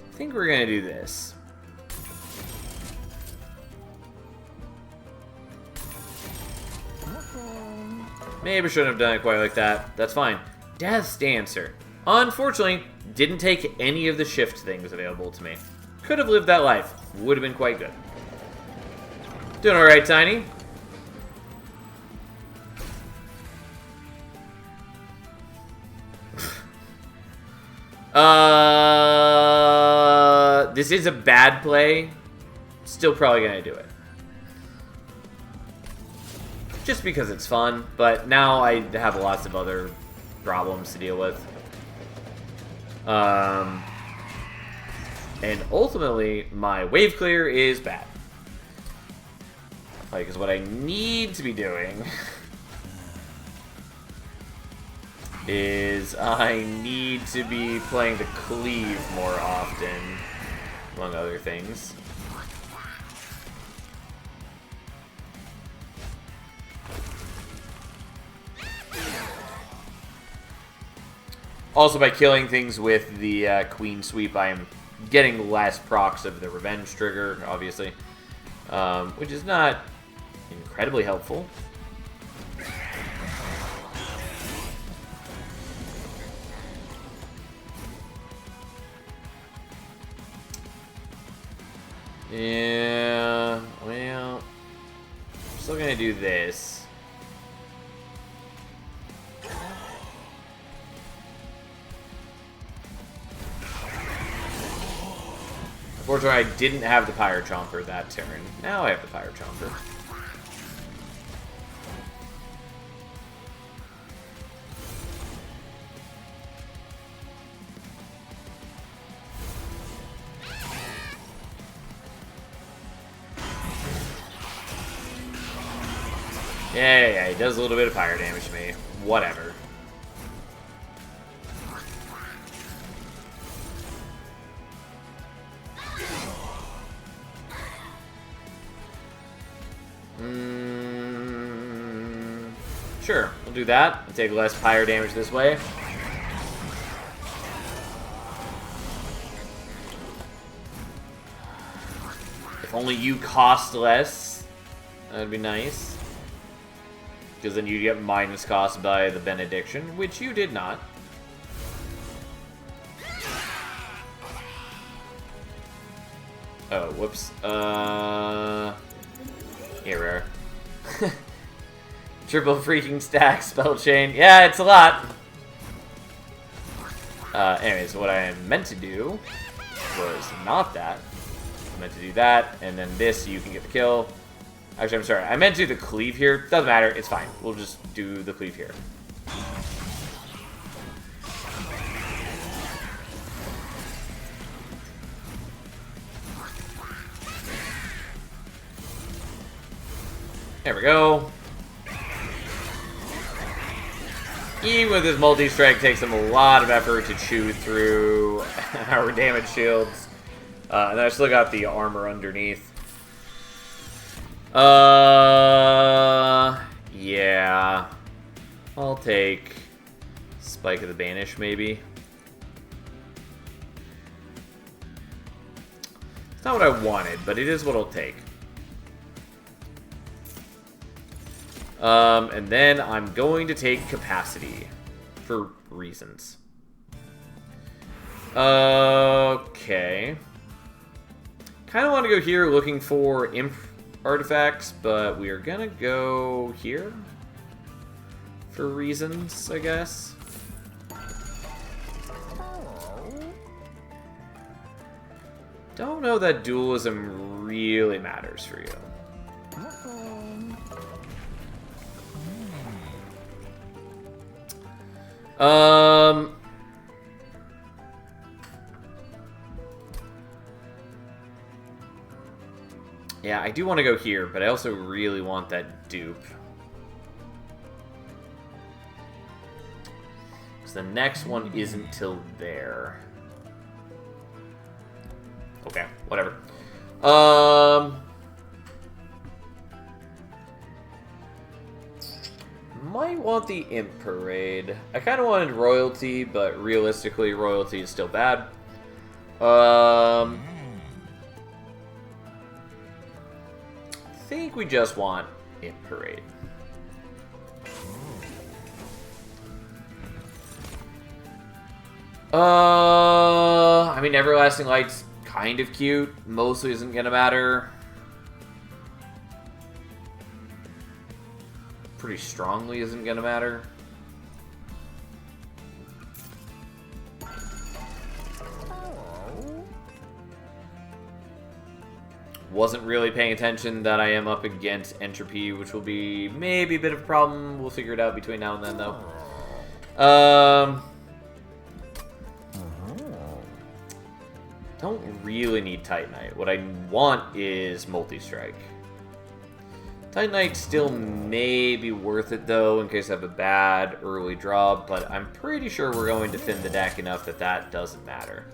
Speaker 1: I think we're gonna do this. Maybe I shouldn't have done it quite like that. That's fine. Death's Dancer. Unfortunately, didn't take any of the shift things available to me. Could have lived that life. Would have been quite good. Doing alright, Tiny. This is a bad play. Still probably gonna do it. Just because it's fun, but now I have lots of other problems to deal with. And ultimately, my wave clear is bad. Like, because what I need to be doing is I need to be playing the cleave more often, among other things. Also, by killing things with the Queen Sweep, I am getting less procs of the Revenge trigger, obviously, which is not incredibly helpful. Yeah, well, I'm still gonna do this. Unfortunately, I didn't have the Pyre Chomper that turn. Now I have the Pyre Chomper. Yeah, he does a little bit of fire damage to me. Whatever. Sure, we'll do that. We'll take less fire damage this way. If only you cost less, that'd be nice. Because then you get minus cost by the Benediction, which you did not. Oh, whoops. Here we are. Triple freaking stack spell chain. Yeah, it's a lot. Anyways, what I meant to do was not that. I meant to do that, and then this so you can get the kill. Actually, I'm sorry. I meant to do the cleave here. Doesn't matter. It's fine. We'll just do the cleave here. There we go. Even with his multi-strike, takes him a lot of effort to chew through our damage shields. And then I still got the armor underneath. Yeah. I'll take Spike of the Banish, maybe. Not what I wanted, but it is what I'll take. And then I'm going to take capacity for reasons. Okay. Kind of want to go here looking for imp artifacts, but we are gonna go here for reasons, I guess. Don't know that dualism really matters for you. Yeah, I do want to go here, but I also really want that dupe. Because the next one isn't till there. Okay, whatever. Might want the Imp Parade. I kind of wanted Royalty, but realistically, Royalty is still bad. I think we just want Imp Parade. I mean, Everlasting Light's kind of cute. Mostly isn't gonna matter. Pretty strongly isn't gonna matter. Wasn't really paying attention that I am up against Entropy, which will be maybe a bit of a problem. We'll figure it out between now and then, though. Don't really need Titanite. What I want is Multi-Strike. Titanite still may be worth it, though, in case I have a bad early draw, but I'm pretty sure we're going to thin the deck enough that that doesn't matter.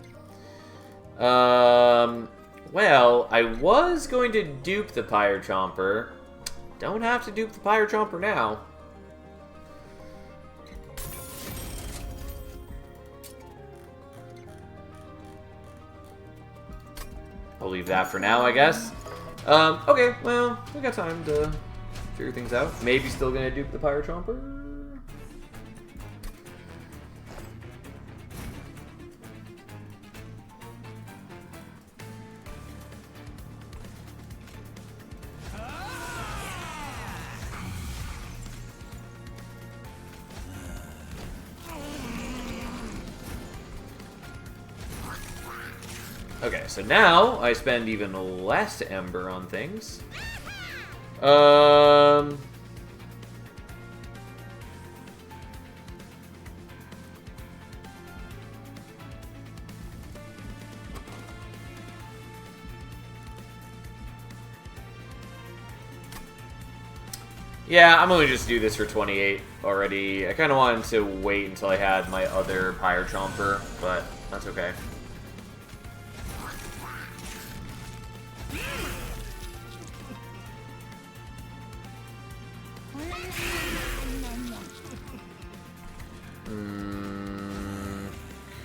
Speaker 1: Well, I was going to dupe the Pyre Chomper. Don't have to dupe the Pyre Chomper now. I'll leave that for now, I guess. Okay, well, we got time to figure things out. Maybe still gonna dupe the Pyre Chomper. Okay, so now I spend even less Ember on things. Yeah, I'm gonna just do this for 28 already. I kind of wanted to wait until I had my other Pyre Chomper, but that's okay.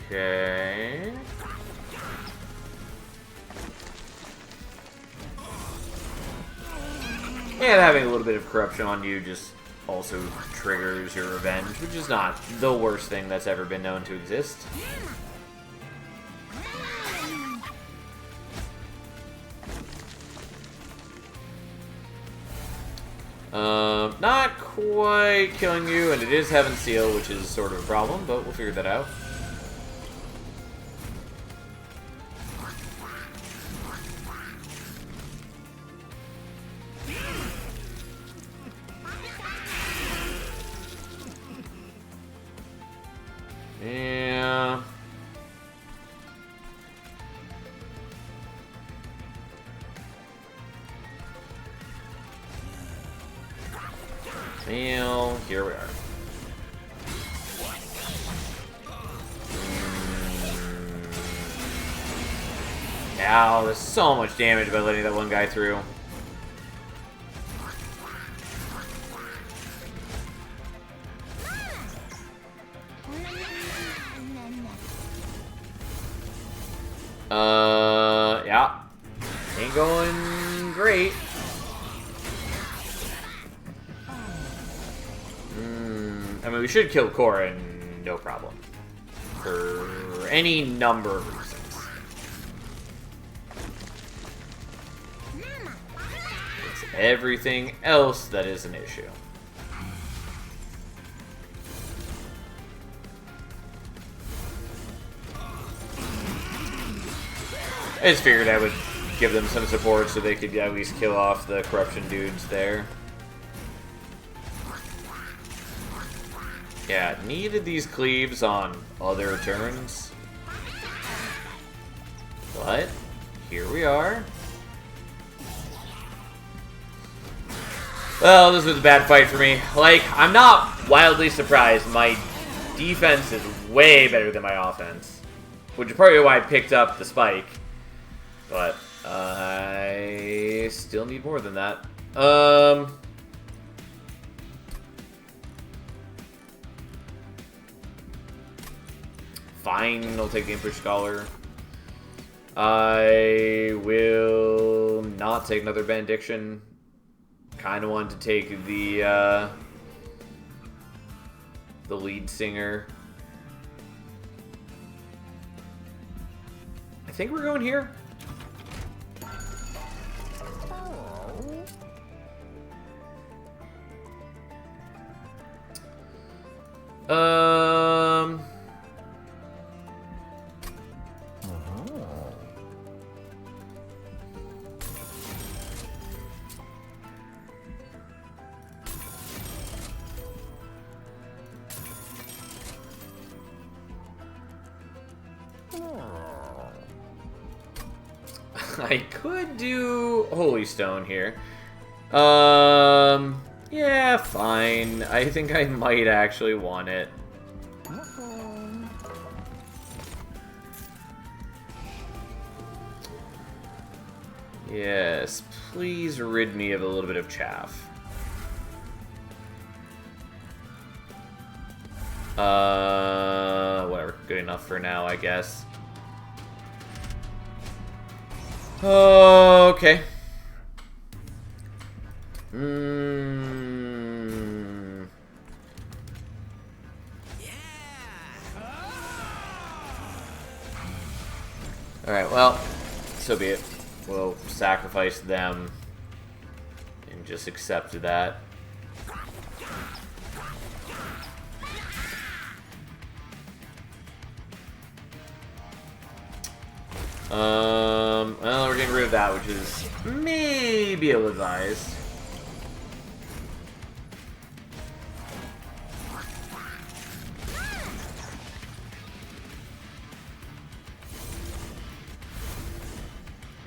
Speaker 1: Okay. And having a little bit of corruption on you just also triggers your revenge, which is not the worst thing that's ever been known to exist. Not quite killing you, and it is Heaven's Seal, which is sort of a problem, but we'll figure that out. Yeah. Well, here we are. Ow, there's so much damage by letting that one guy through. Yeah. going great. I mean, we should kill Corrin, no problem. For any number of reasons. It's everything else that is an issue. I just figured I would give them some support so they could at least kill off the corruption dudes there. Yeah, needed these cleaves on other turns. But, here we are. Well, this was a bad fight for me. Like, I'm not wildly surprised. My defense is way better than my offense. Which is probably why I picked up the spike. But, I still need more than that. Fine, I'll take the Impish Scholar. I will not take another Benediction. Kind of wanted to take the lead singer. I think we're going here. I could do Holy Stone here. Yeah, fine. I think I might actually want it. Yes, please rid me of a little bit of chaff. Whatever. Good enough for now, I guess. Okay. Alright, well, so be it. We'll sacrifice them and just accept that. Well, we're getting rid of that, which is maybe ill-advised.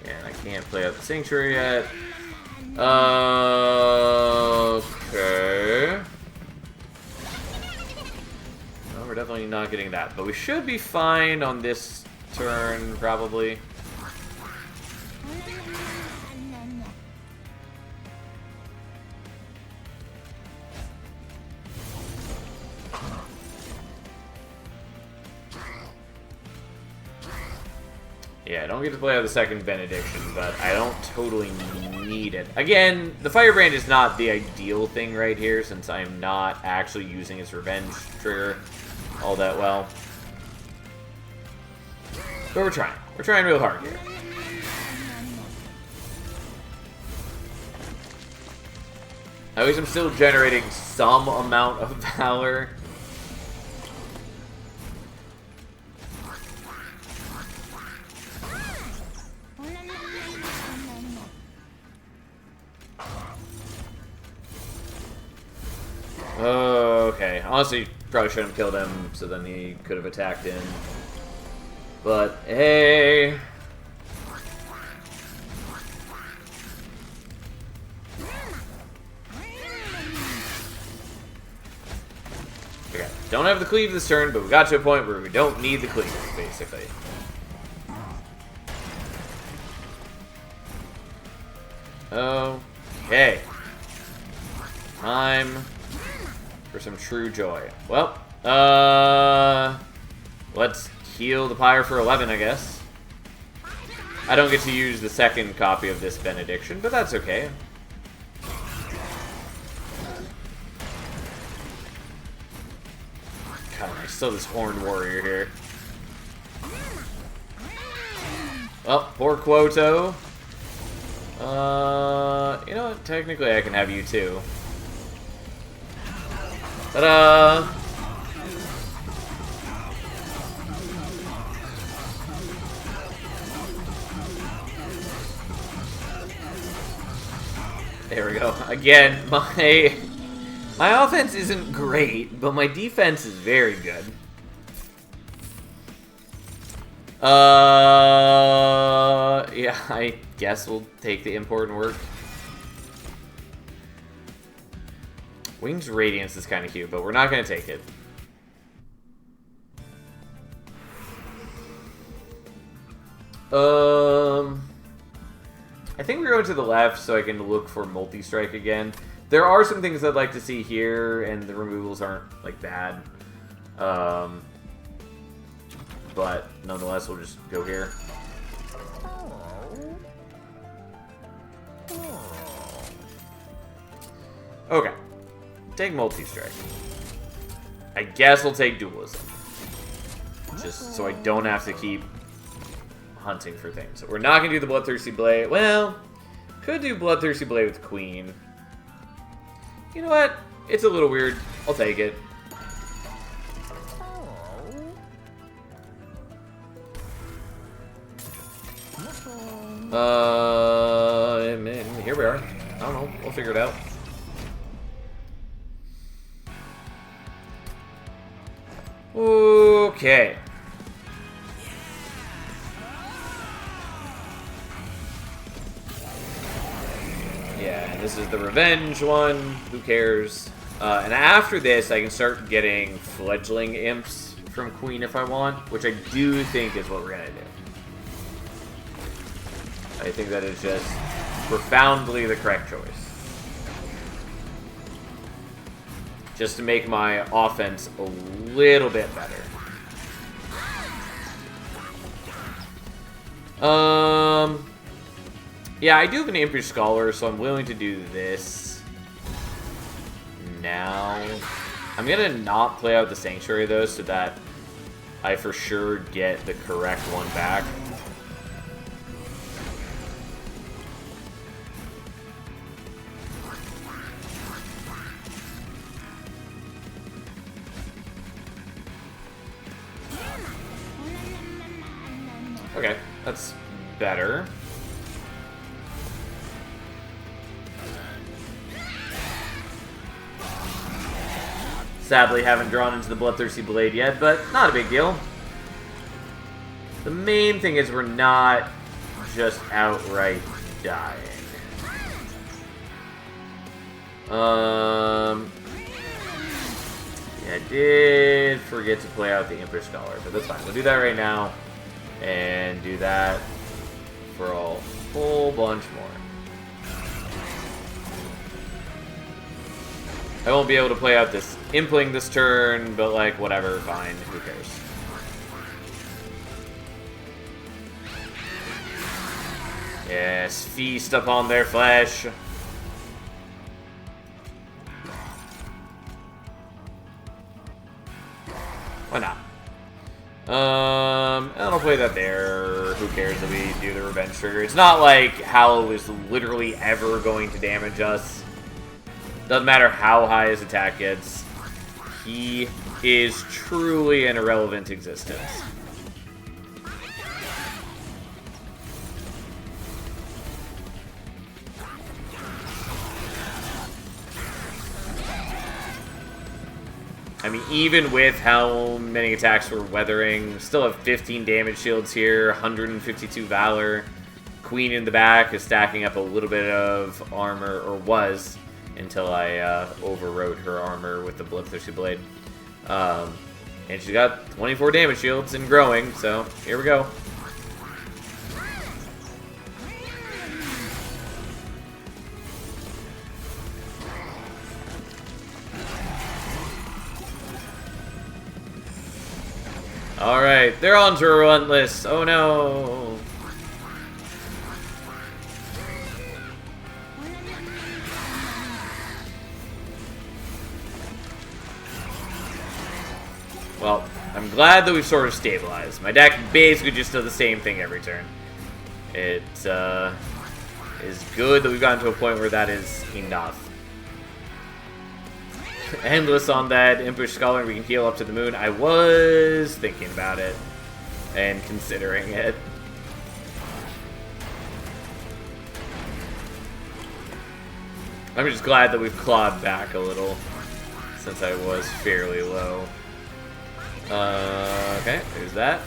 Speaker 1: And I can't play out the Sanctuary yet. Okay. Well, we're definitely not getting that, but we should be fine on this turn, probably. Yeah, I don't get to play out the second Benediction, but I don't totally need it. Again, the Firebrand is not the ideal thing right here, since I'm not actually using its Revenge trigger all that well. But we're trying. We're trying real hard here. At least I'm still generating some amount of Valor. Okay, honestly, probably shouldn't have killed him, so then he could have attacked in. But, hey... Okay, don't have the cleave this turn, but we got to a point where we don't need the cleave, basically. Okay. Time for some true joy. Well, let's heal the Pyre for 11, I guess. I don't get to use the second copy of this benediction, but that's okay. God, I still this horned warrior here. Oh, poor Quoto. You know what? Technically, I can have you too. Ta-da! There we go. Again, my offense isn't great, but my defense is very good. Yeah, I guess we'll take the important work. Wings Radiance is kind of cute, but we're not going to take it. I think we're going to the left so I can look for multi-strike again. There are some things I'd like to see here, and the removals aren't, like, bad. But, nonetheless, we'll just go here. Okay. Take multi-strike. I guess I'll take dualism. Just so I don't have to keep hunting for things. So we're not going to do the Bloodthirsty Blade. Well, could do Bloodthirsty Blade with Queen. You know what? It's a little weird. I'll take it. Here we are. I don't know. We'll figure it out. Okay. Yeah, and this is the revenge one. Who cares? And after this, I can start getting fledgling imps from Queen if I want, which I do think is what we're gonna do. I think that is just profoundly the correct choice. Just to make my offense a little bit better. Yeah, I do have an Impish Scholar, so I'm willing to do this now. I'm gonna not play out the Sanctuary, though, so that I for sure get the correct one back. Okay, that's better. Sadly, haven't drawn into the Bloodthirsty Blade yet, but not a big deal. The main thing is we're not just outright dying. Yeah, I did forget to play out the Impish Scholar, but that's fine. We'll do that right now. And do that for a whole bunch more. I won't be able to play out this Impling this turn, but like, whatever, fine, who cares. Yes, feast upon their flesh. Why not? And I'll play that there. Who cares if we do the revenge trigger? It's not like Howl is literally ever going to damage us. Doesn't matter how high his attack gets. He is truly an irrelevant existence. I mean, even with how many attacks we're weathering, still have 15 damage shields here, 152 Valor. Queen in the back is stacking up a little bit of armor, or was, until I overwrote her armor with the Bloodthirsty Blade. And she's got 24 damage shields and growing, so here we go. Alright, they're on to Relentless. Oh no. Well, I'm glad that we've sort of stabilized. My deck basically just does the same thing every turn. It is good that we've gotten to a point where that is enough. Endless on that Impish Scholar, we can heal up to the moon. I was thinking about it and considering it. I'm just glad that we've clawed back a little since I was fairly low. Okay, there's that.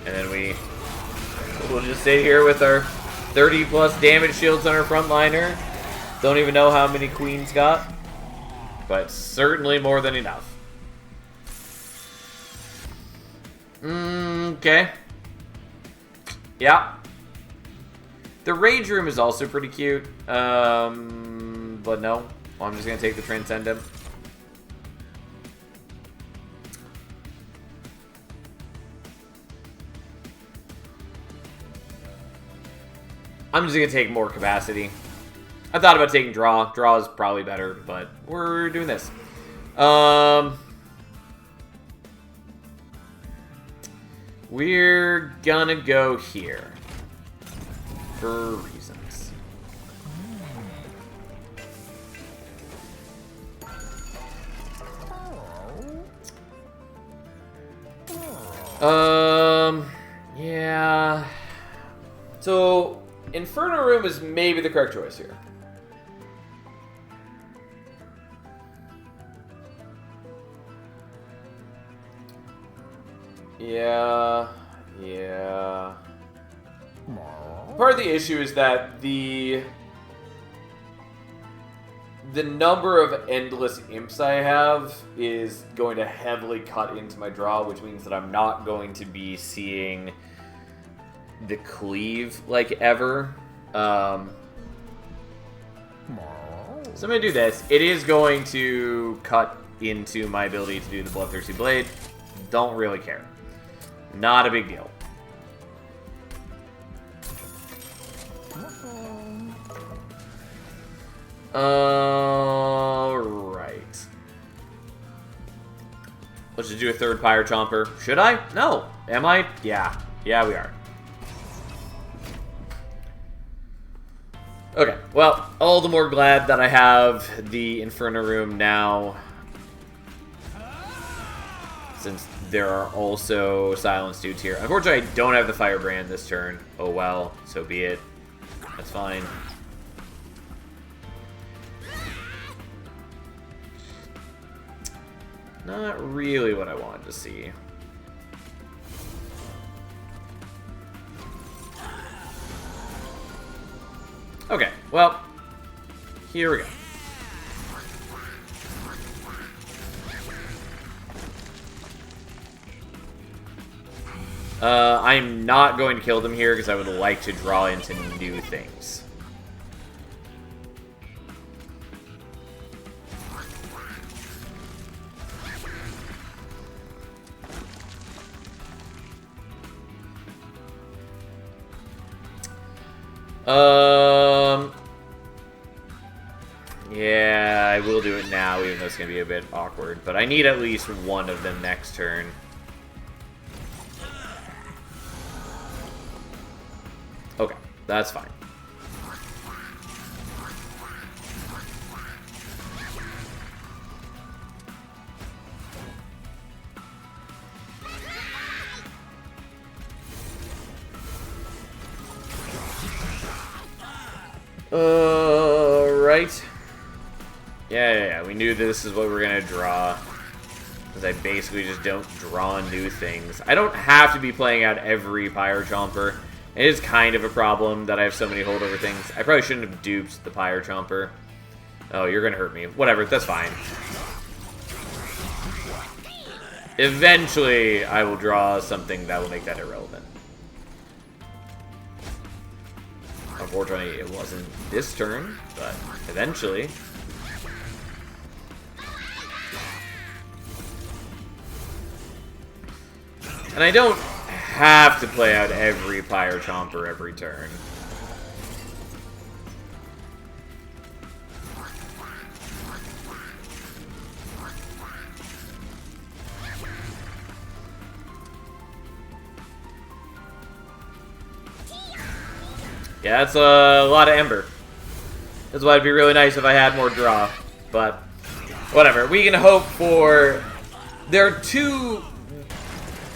Speaker 1: And then we'll just sit here with our 30 plus damage shields on our frontliner. Don't even know how many queens got, but certainly more than enough. Okay. Yeah. The Rage Room is also pretty cute, but no. Well, I'm just going to take the Transcendent. I'm just going to take more capacity. I thought about taking Draw. Draw is probably better, but we're doing this. We're gonna go here. For reasons. Yeah. So, Inferno Room is maybe the correct choice here. Yeah. Part of the issue is that the number of endless imps I have is going to heavily cut into my draw, which means that I'm not going to be seeing the cleave like ever. So I'm going to do this. It is going to cut into my ability to do the Bloodthirsty Blade. Don't really care. Not a big deal. Alright. Let's just do a third Pyre Chomper. Should I? No. Am I? Yeah. Yeah, we are. Okay. Well, all the more glad that I have the Inferno Room now, since there are also Silence Dudes here. Unfortunately, I don't have the Firebrand this turn. Oh well, so be it. That's fine. Not really what I wanted to see. Okay, well, here we go. I'm not going to kill them here because I would like to draw into new things. Yeah, I will do it now, even though it's going to be a bit awkward. But I need at least one of them next turn. Okay, that's fine. Right. Yeah. We knew this is what we were going to draw. Because I basically just don't draw new things. I don't have to be playing out every Pyre Chomper. It is kind of a problem that I have so many holdover things. I probably shouldn't have duped the Pyre Chomper. Oh, you're going to hurt me. Whatever, that's fine. Eventually, I will draw something that will make that irrelevant. Unfortunately, it wasn't this turn, but eventually. And I don't have to play out every Pyre Chomper every turn. Yeah, that's a lot of Ember. That's why it'd be really nice if I had more draw. But, whatever. We can hope for... There are two...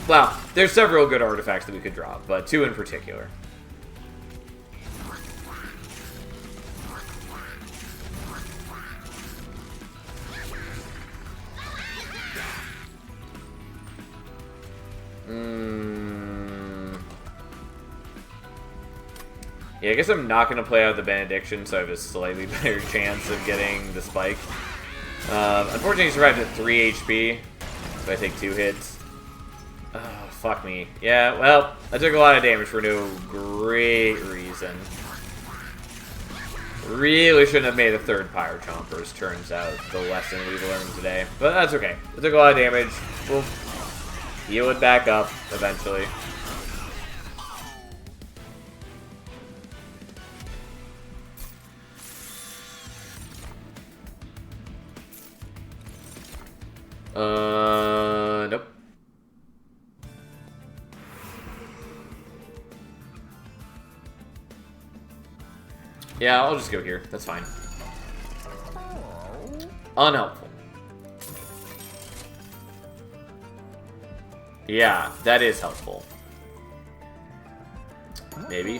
Speaker 1: Well, there's several good artifacts that we could draw, but two in particular. Yeah, I guess I'm not going to play out the Benediction, so I have a slightly better chance of getting the spike. Unfortunately, he survived at 3 HP, so I take 2 hits. Oh, fuck me. Yeah, well, I took a lot of damage for no great reason. Really shouldn't have made a third Pyro Chomper, as turns out, the lesson we've learned today. But that's okay. I took a lot of damage. We'll heal it back up, eventually. Nope. Yeah, I'll just go here. That's fine. Unhelpful. Yeah, that is helpful. Maybe.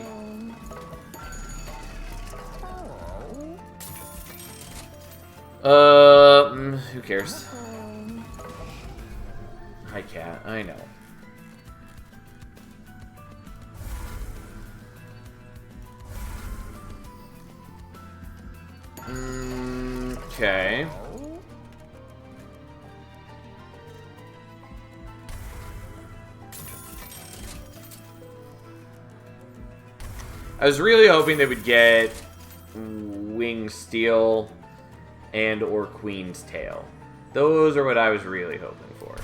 Speaker 1: Who cares? Hi, cat. I know. Okay. I was really hoping they would get Wing Steel and or Queen's Tail. Those are what I was really hoping for.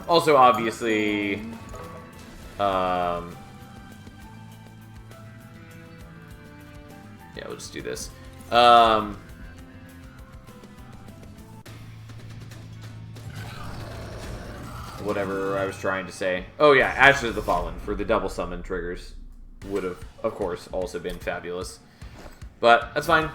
Speaker 1: Also, obviously, yeah, we'll just do this. Whatever I was trying to say. Oh yeah, Ashes of the Fallen for the double summon triggers would have, of course, also been fabulous. But that's fine.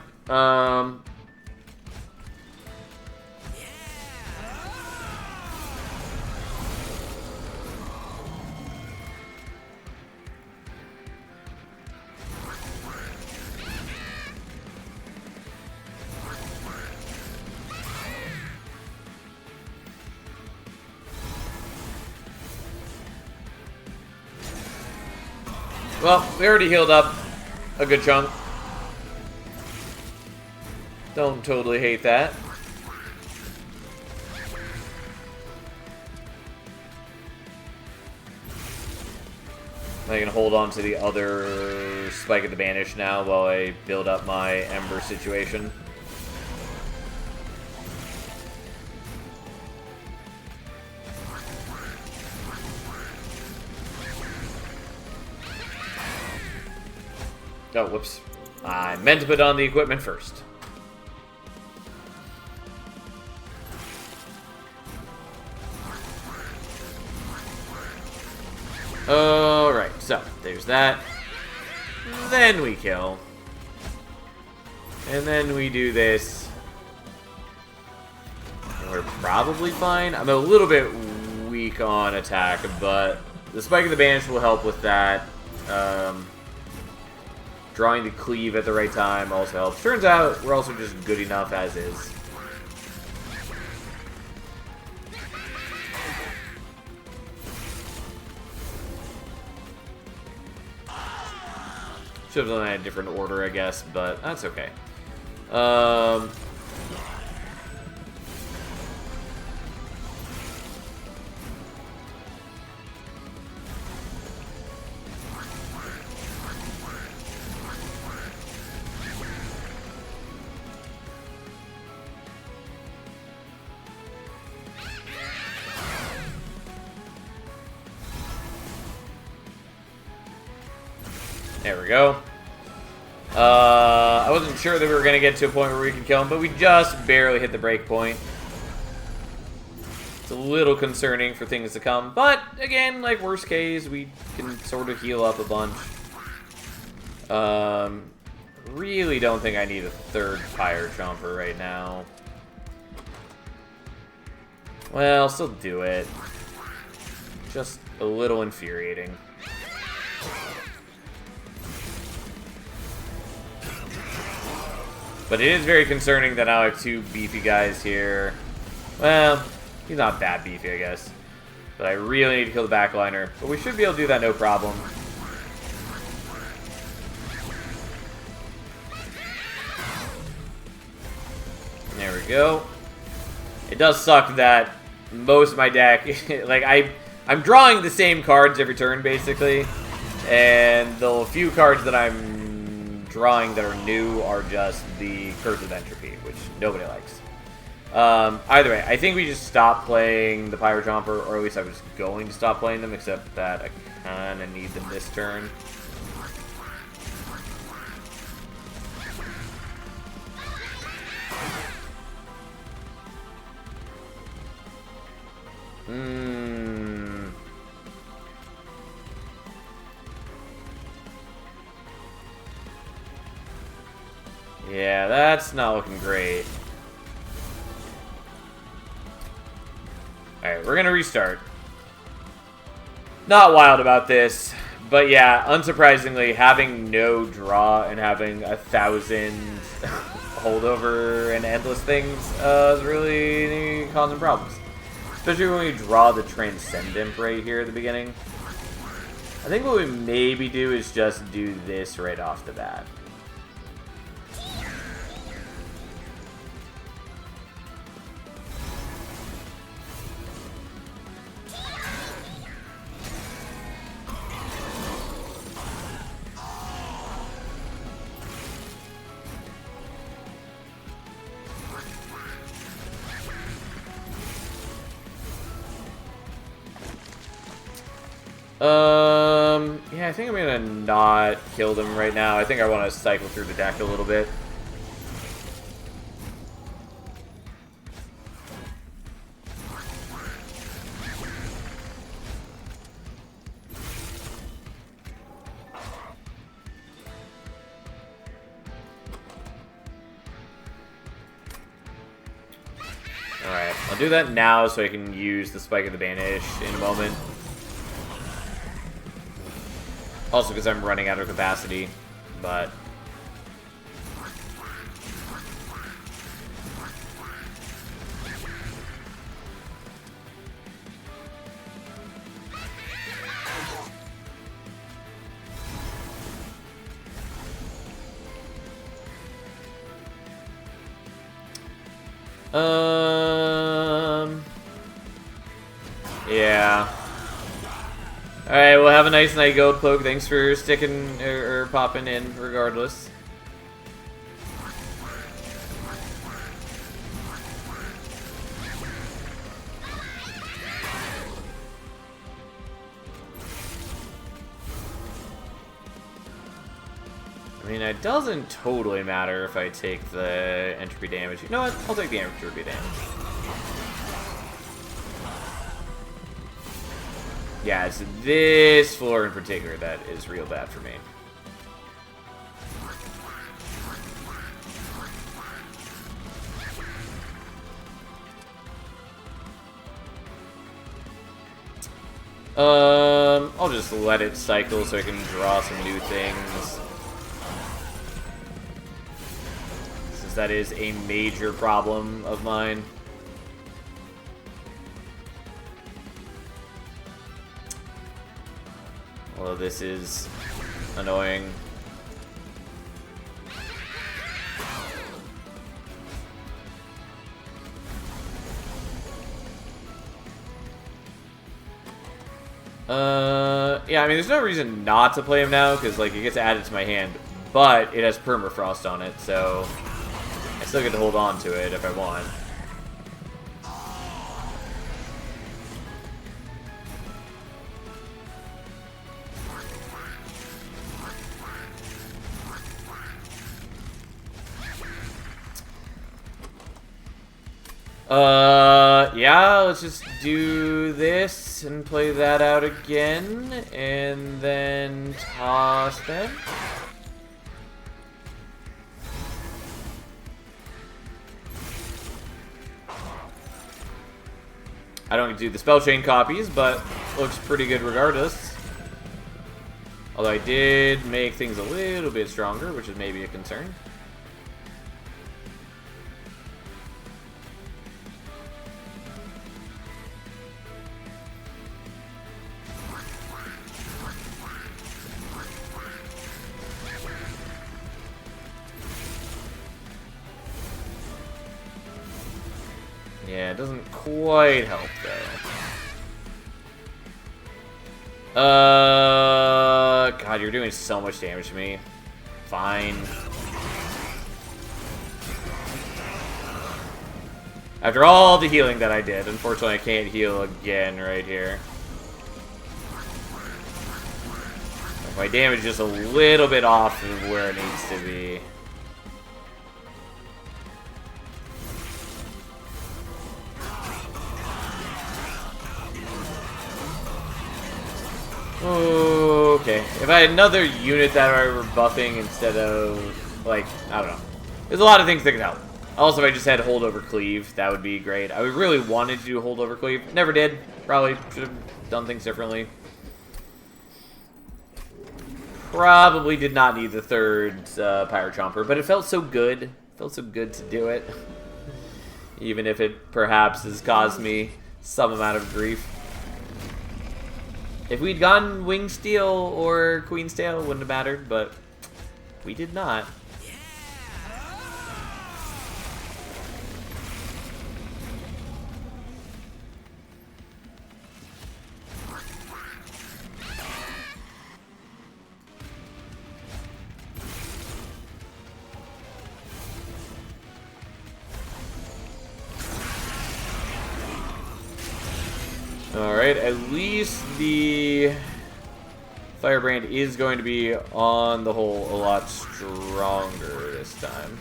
Speaker 1: Well, we already healed up a good chunk. Don't totally hate that. I can hold on to the other Spike of the Banish now while I build up my Ember situation. Oh, whoops. I meant to put on the equipment first. Alright, so there's that. Then we kill. And then we do this. And we're probably fine. I'm a little bit weak on attack, but the Spike of the Banish will help with that. Drawing the cleave at the right time also helps. Turns out we're also just good enough as is. Should have done that in a different order, I guess, but that's okay. There we go. I wasn't sure that we were going to get to a point where we could kill him, but we just barely hit the break point. It's a little concerning for things to come, but again, like worst case, we can sort of heal up a bunch. Really don't think I need a third Fire Chomper right now. Well, still do it. Just a little infuriating. But it is very concerning that I have two beefy guys here. Well, he's not that beefy, I guess. But I really need to kill the backliner. But we should be able to do that no problem. There we go. It does suck that most of my deck, like I'm drawing the same cards every turn, basically. And the few cards that I'm drawing that are new are just the Curse of Entropy, which nobody likes. Either way, I think we just stop playing the Pyro Chomper, or at least I was going to stop playing them, except that I kind of need them this turn. Yeah, that's not looking great. Alright, we're gonna restart. Not wild about this, but yeah, unsurprisingly, having no draw and having 1,000 holdover and endless things is really causing problems. Especially when we draw the Transcendent right here at the beginning. I think what we maybe do is just do this right off the bat. Yeah, I think I'm gonna not kill them right now. I think I want to cycle through the deck a little bit. Alright, I'll do that now so I can use the Spike of the Banish in a moment. Also because I'm running out of capacity, but... Yeah. Alright, well, have a nice night, Gold Cloak. Thanks for sticking or popping in, regardless. I mean, it doesn't totally matter if I take the entropy damage. You know what? I'll take the entropy damage. Yeah, it's this floor in particular that is real bad for me. I'll just let it cycle so I can draw some new things. Since that is a major problem of mine. Although this is annoying. Yeah, I mean, there's no reason not to play him now, because, like, it gets added to my hand, but it has Permafrost on it, so I still get to hold on to it if I want. Yeah, let's just do this and play that out again, and then toss them. I don't do the spell chain copies, but looks pretty good regardless. Although I did make things a little bit stronger, which is maybe a concern. Yeah, it doesn't quite help, though. God, you're doing so much damage to me. Fine. After all the healing that I did, unfortunately I can't heal again right here. My damage is just a little bit off of where it needs to be. Okay, if I had another unit that I were buffing instead of, like, I don't know. There's a lot of things that could help. Also, if I just had hold over cleave, that would be great. I really wanted to do hold over cleave. Never did. Probably should have done things differently. Probably did not need the third Pyro Chomper, but it felt so good. It felt so good to do it. Even if it perhaps has caused me some amount of grief. If we'd gotten Winged Steel or Queen's Tail, it wouldn't have mattered, but we did not. Alright, at least the Firebrand is going to be, on the whole, a lot stronger this time.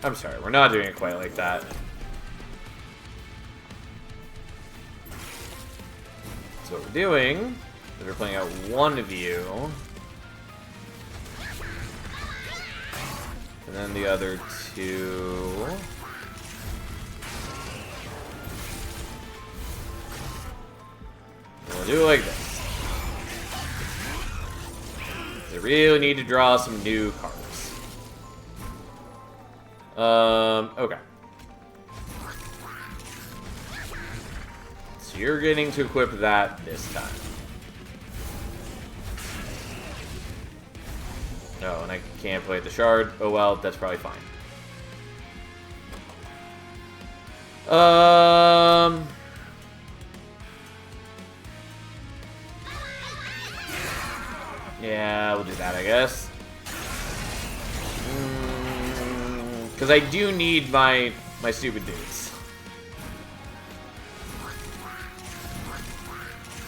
Speaker 1: I'm sorry, we're not doing it quite like that. So what we're doing is we're playing out one of you, and then the other two. And we'll do it like this. I really need to draw some new cards. Okay. So you're getting to equip that this time. Oh, and I can't play the shard. Oh well, that's probably fine. Yeah, we'll do that, I guess. Because I do need my stupid dudes.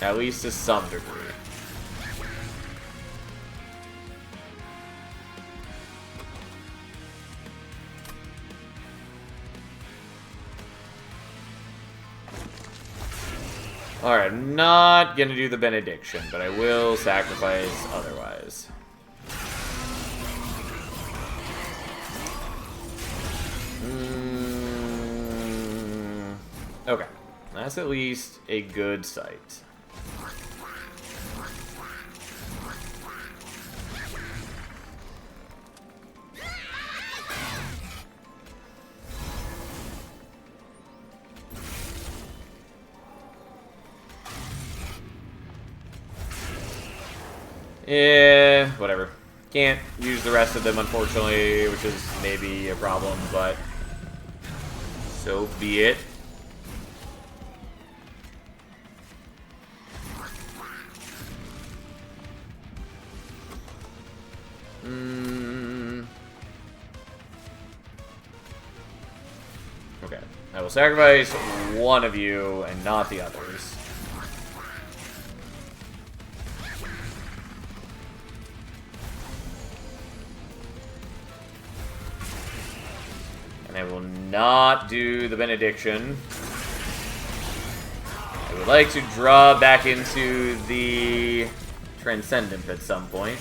Speaker 1: At least to some degree. Alright, I'm not gonna do the benediction, but I will sacrifice otherwise. Okay, that's at least a good sight. Yeah, whatever. Can't use the rest of them, unfortunately, which is maybe a problem, but so be it. Okay, I will sacrifice one of you and not the others. And I will not do the benediction. I would like to draw back into the Transcendent at some point.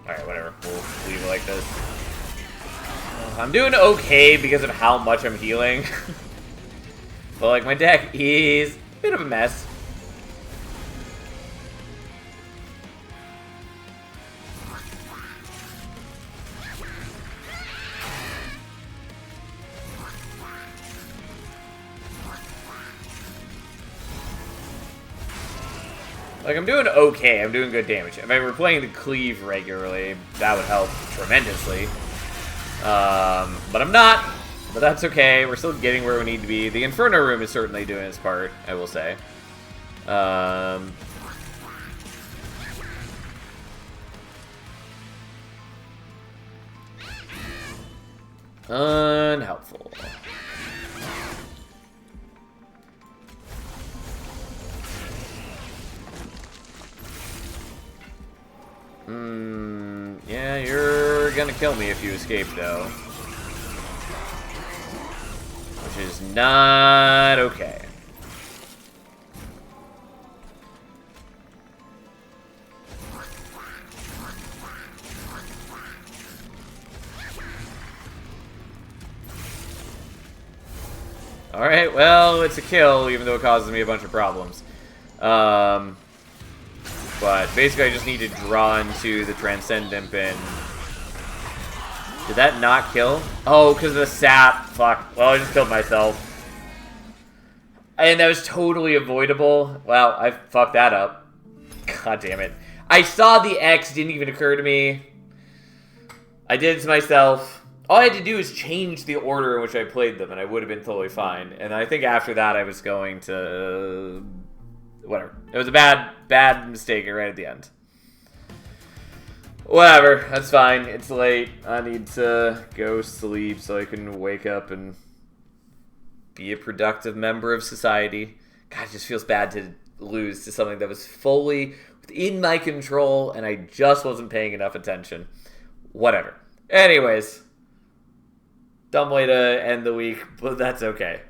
Speaker 1: Alright, whatever. We'll leave it like this. I'm doing okay because of how much I'm healing. But, like, my deck is a bit of a mess. Like, I'm doing okay. I'm doing good damage. If I were playing the Cleave regularly, that would help tremendously. But I'm not. But that's okay. We're still getting where we need to be. The Inferno Room is certainly doing its part, I will say. Unhelpful. Yeah, you're gonna kill me if you escape, though. Which is not okay. Alright, well, it's a kill, even though it causes me a bunch of problems. But basically I just need to draw into the Transcendent and... Did that not kill? Oh, because of the sap. Fuck. Well, I just killed myself. And that was totally avoidable. Wow, I fucked that up. God damn it. I saw the X, didn't even occur to me. I did it to myself. All I had to do is change the order in which I played them, and I would have been totally fine. And I think after that I was going to... Whatever. It was a bad mistake right at the end. Whatever. That's fine. It's late. I need to go sleep so I can wake up and be a productive member of society. God, it just feels bad to lose to something that was fully within my control and I just wasn't paying enough attention. Whatever. Anyways. Dumb way to end the week, but that's okay.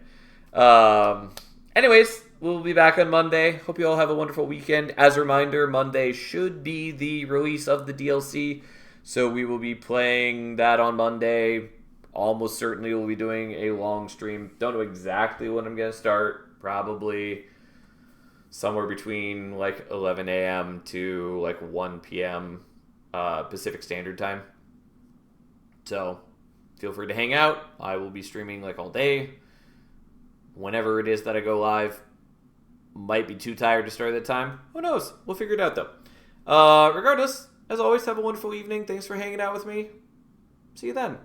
Speaker 1: Anyways, we'll be back on Monday. Hope you all have a wonderful weekend. As a reminder, Monday should be the release of the DLC, so we will be playing that on Monday. Almost certainly we'll be doing a long stream. Don't know exactly when I'm going to start. Probably somewhere between like 11 a.m. to like 1 p.m. Pacific Standard Time. So feel free to hang out. I will be streaming like all day. Whenever it is that I go live. Might be too tired to start at that time. Who knows? We'll figure it out, though. Regardless, as always, have a wonderful evening. Thanks for hanging out with me. See you then.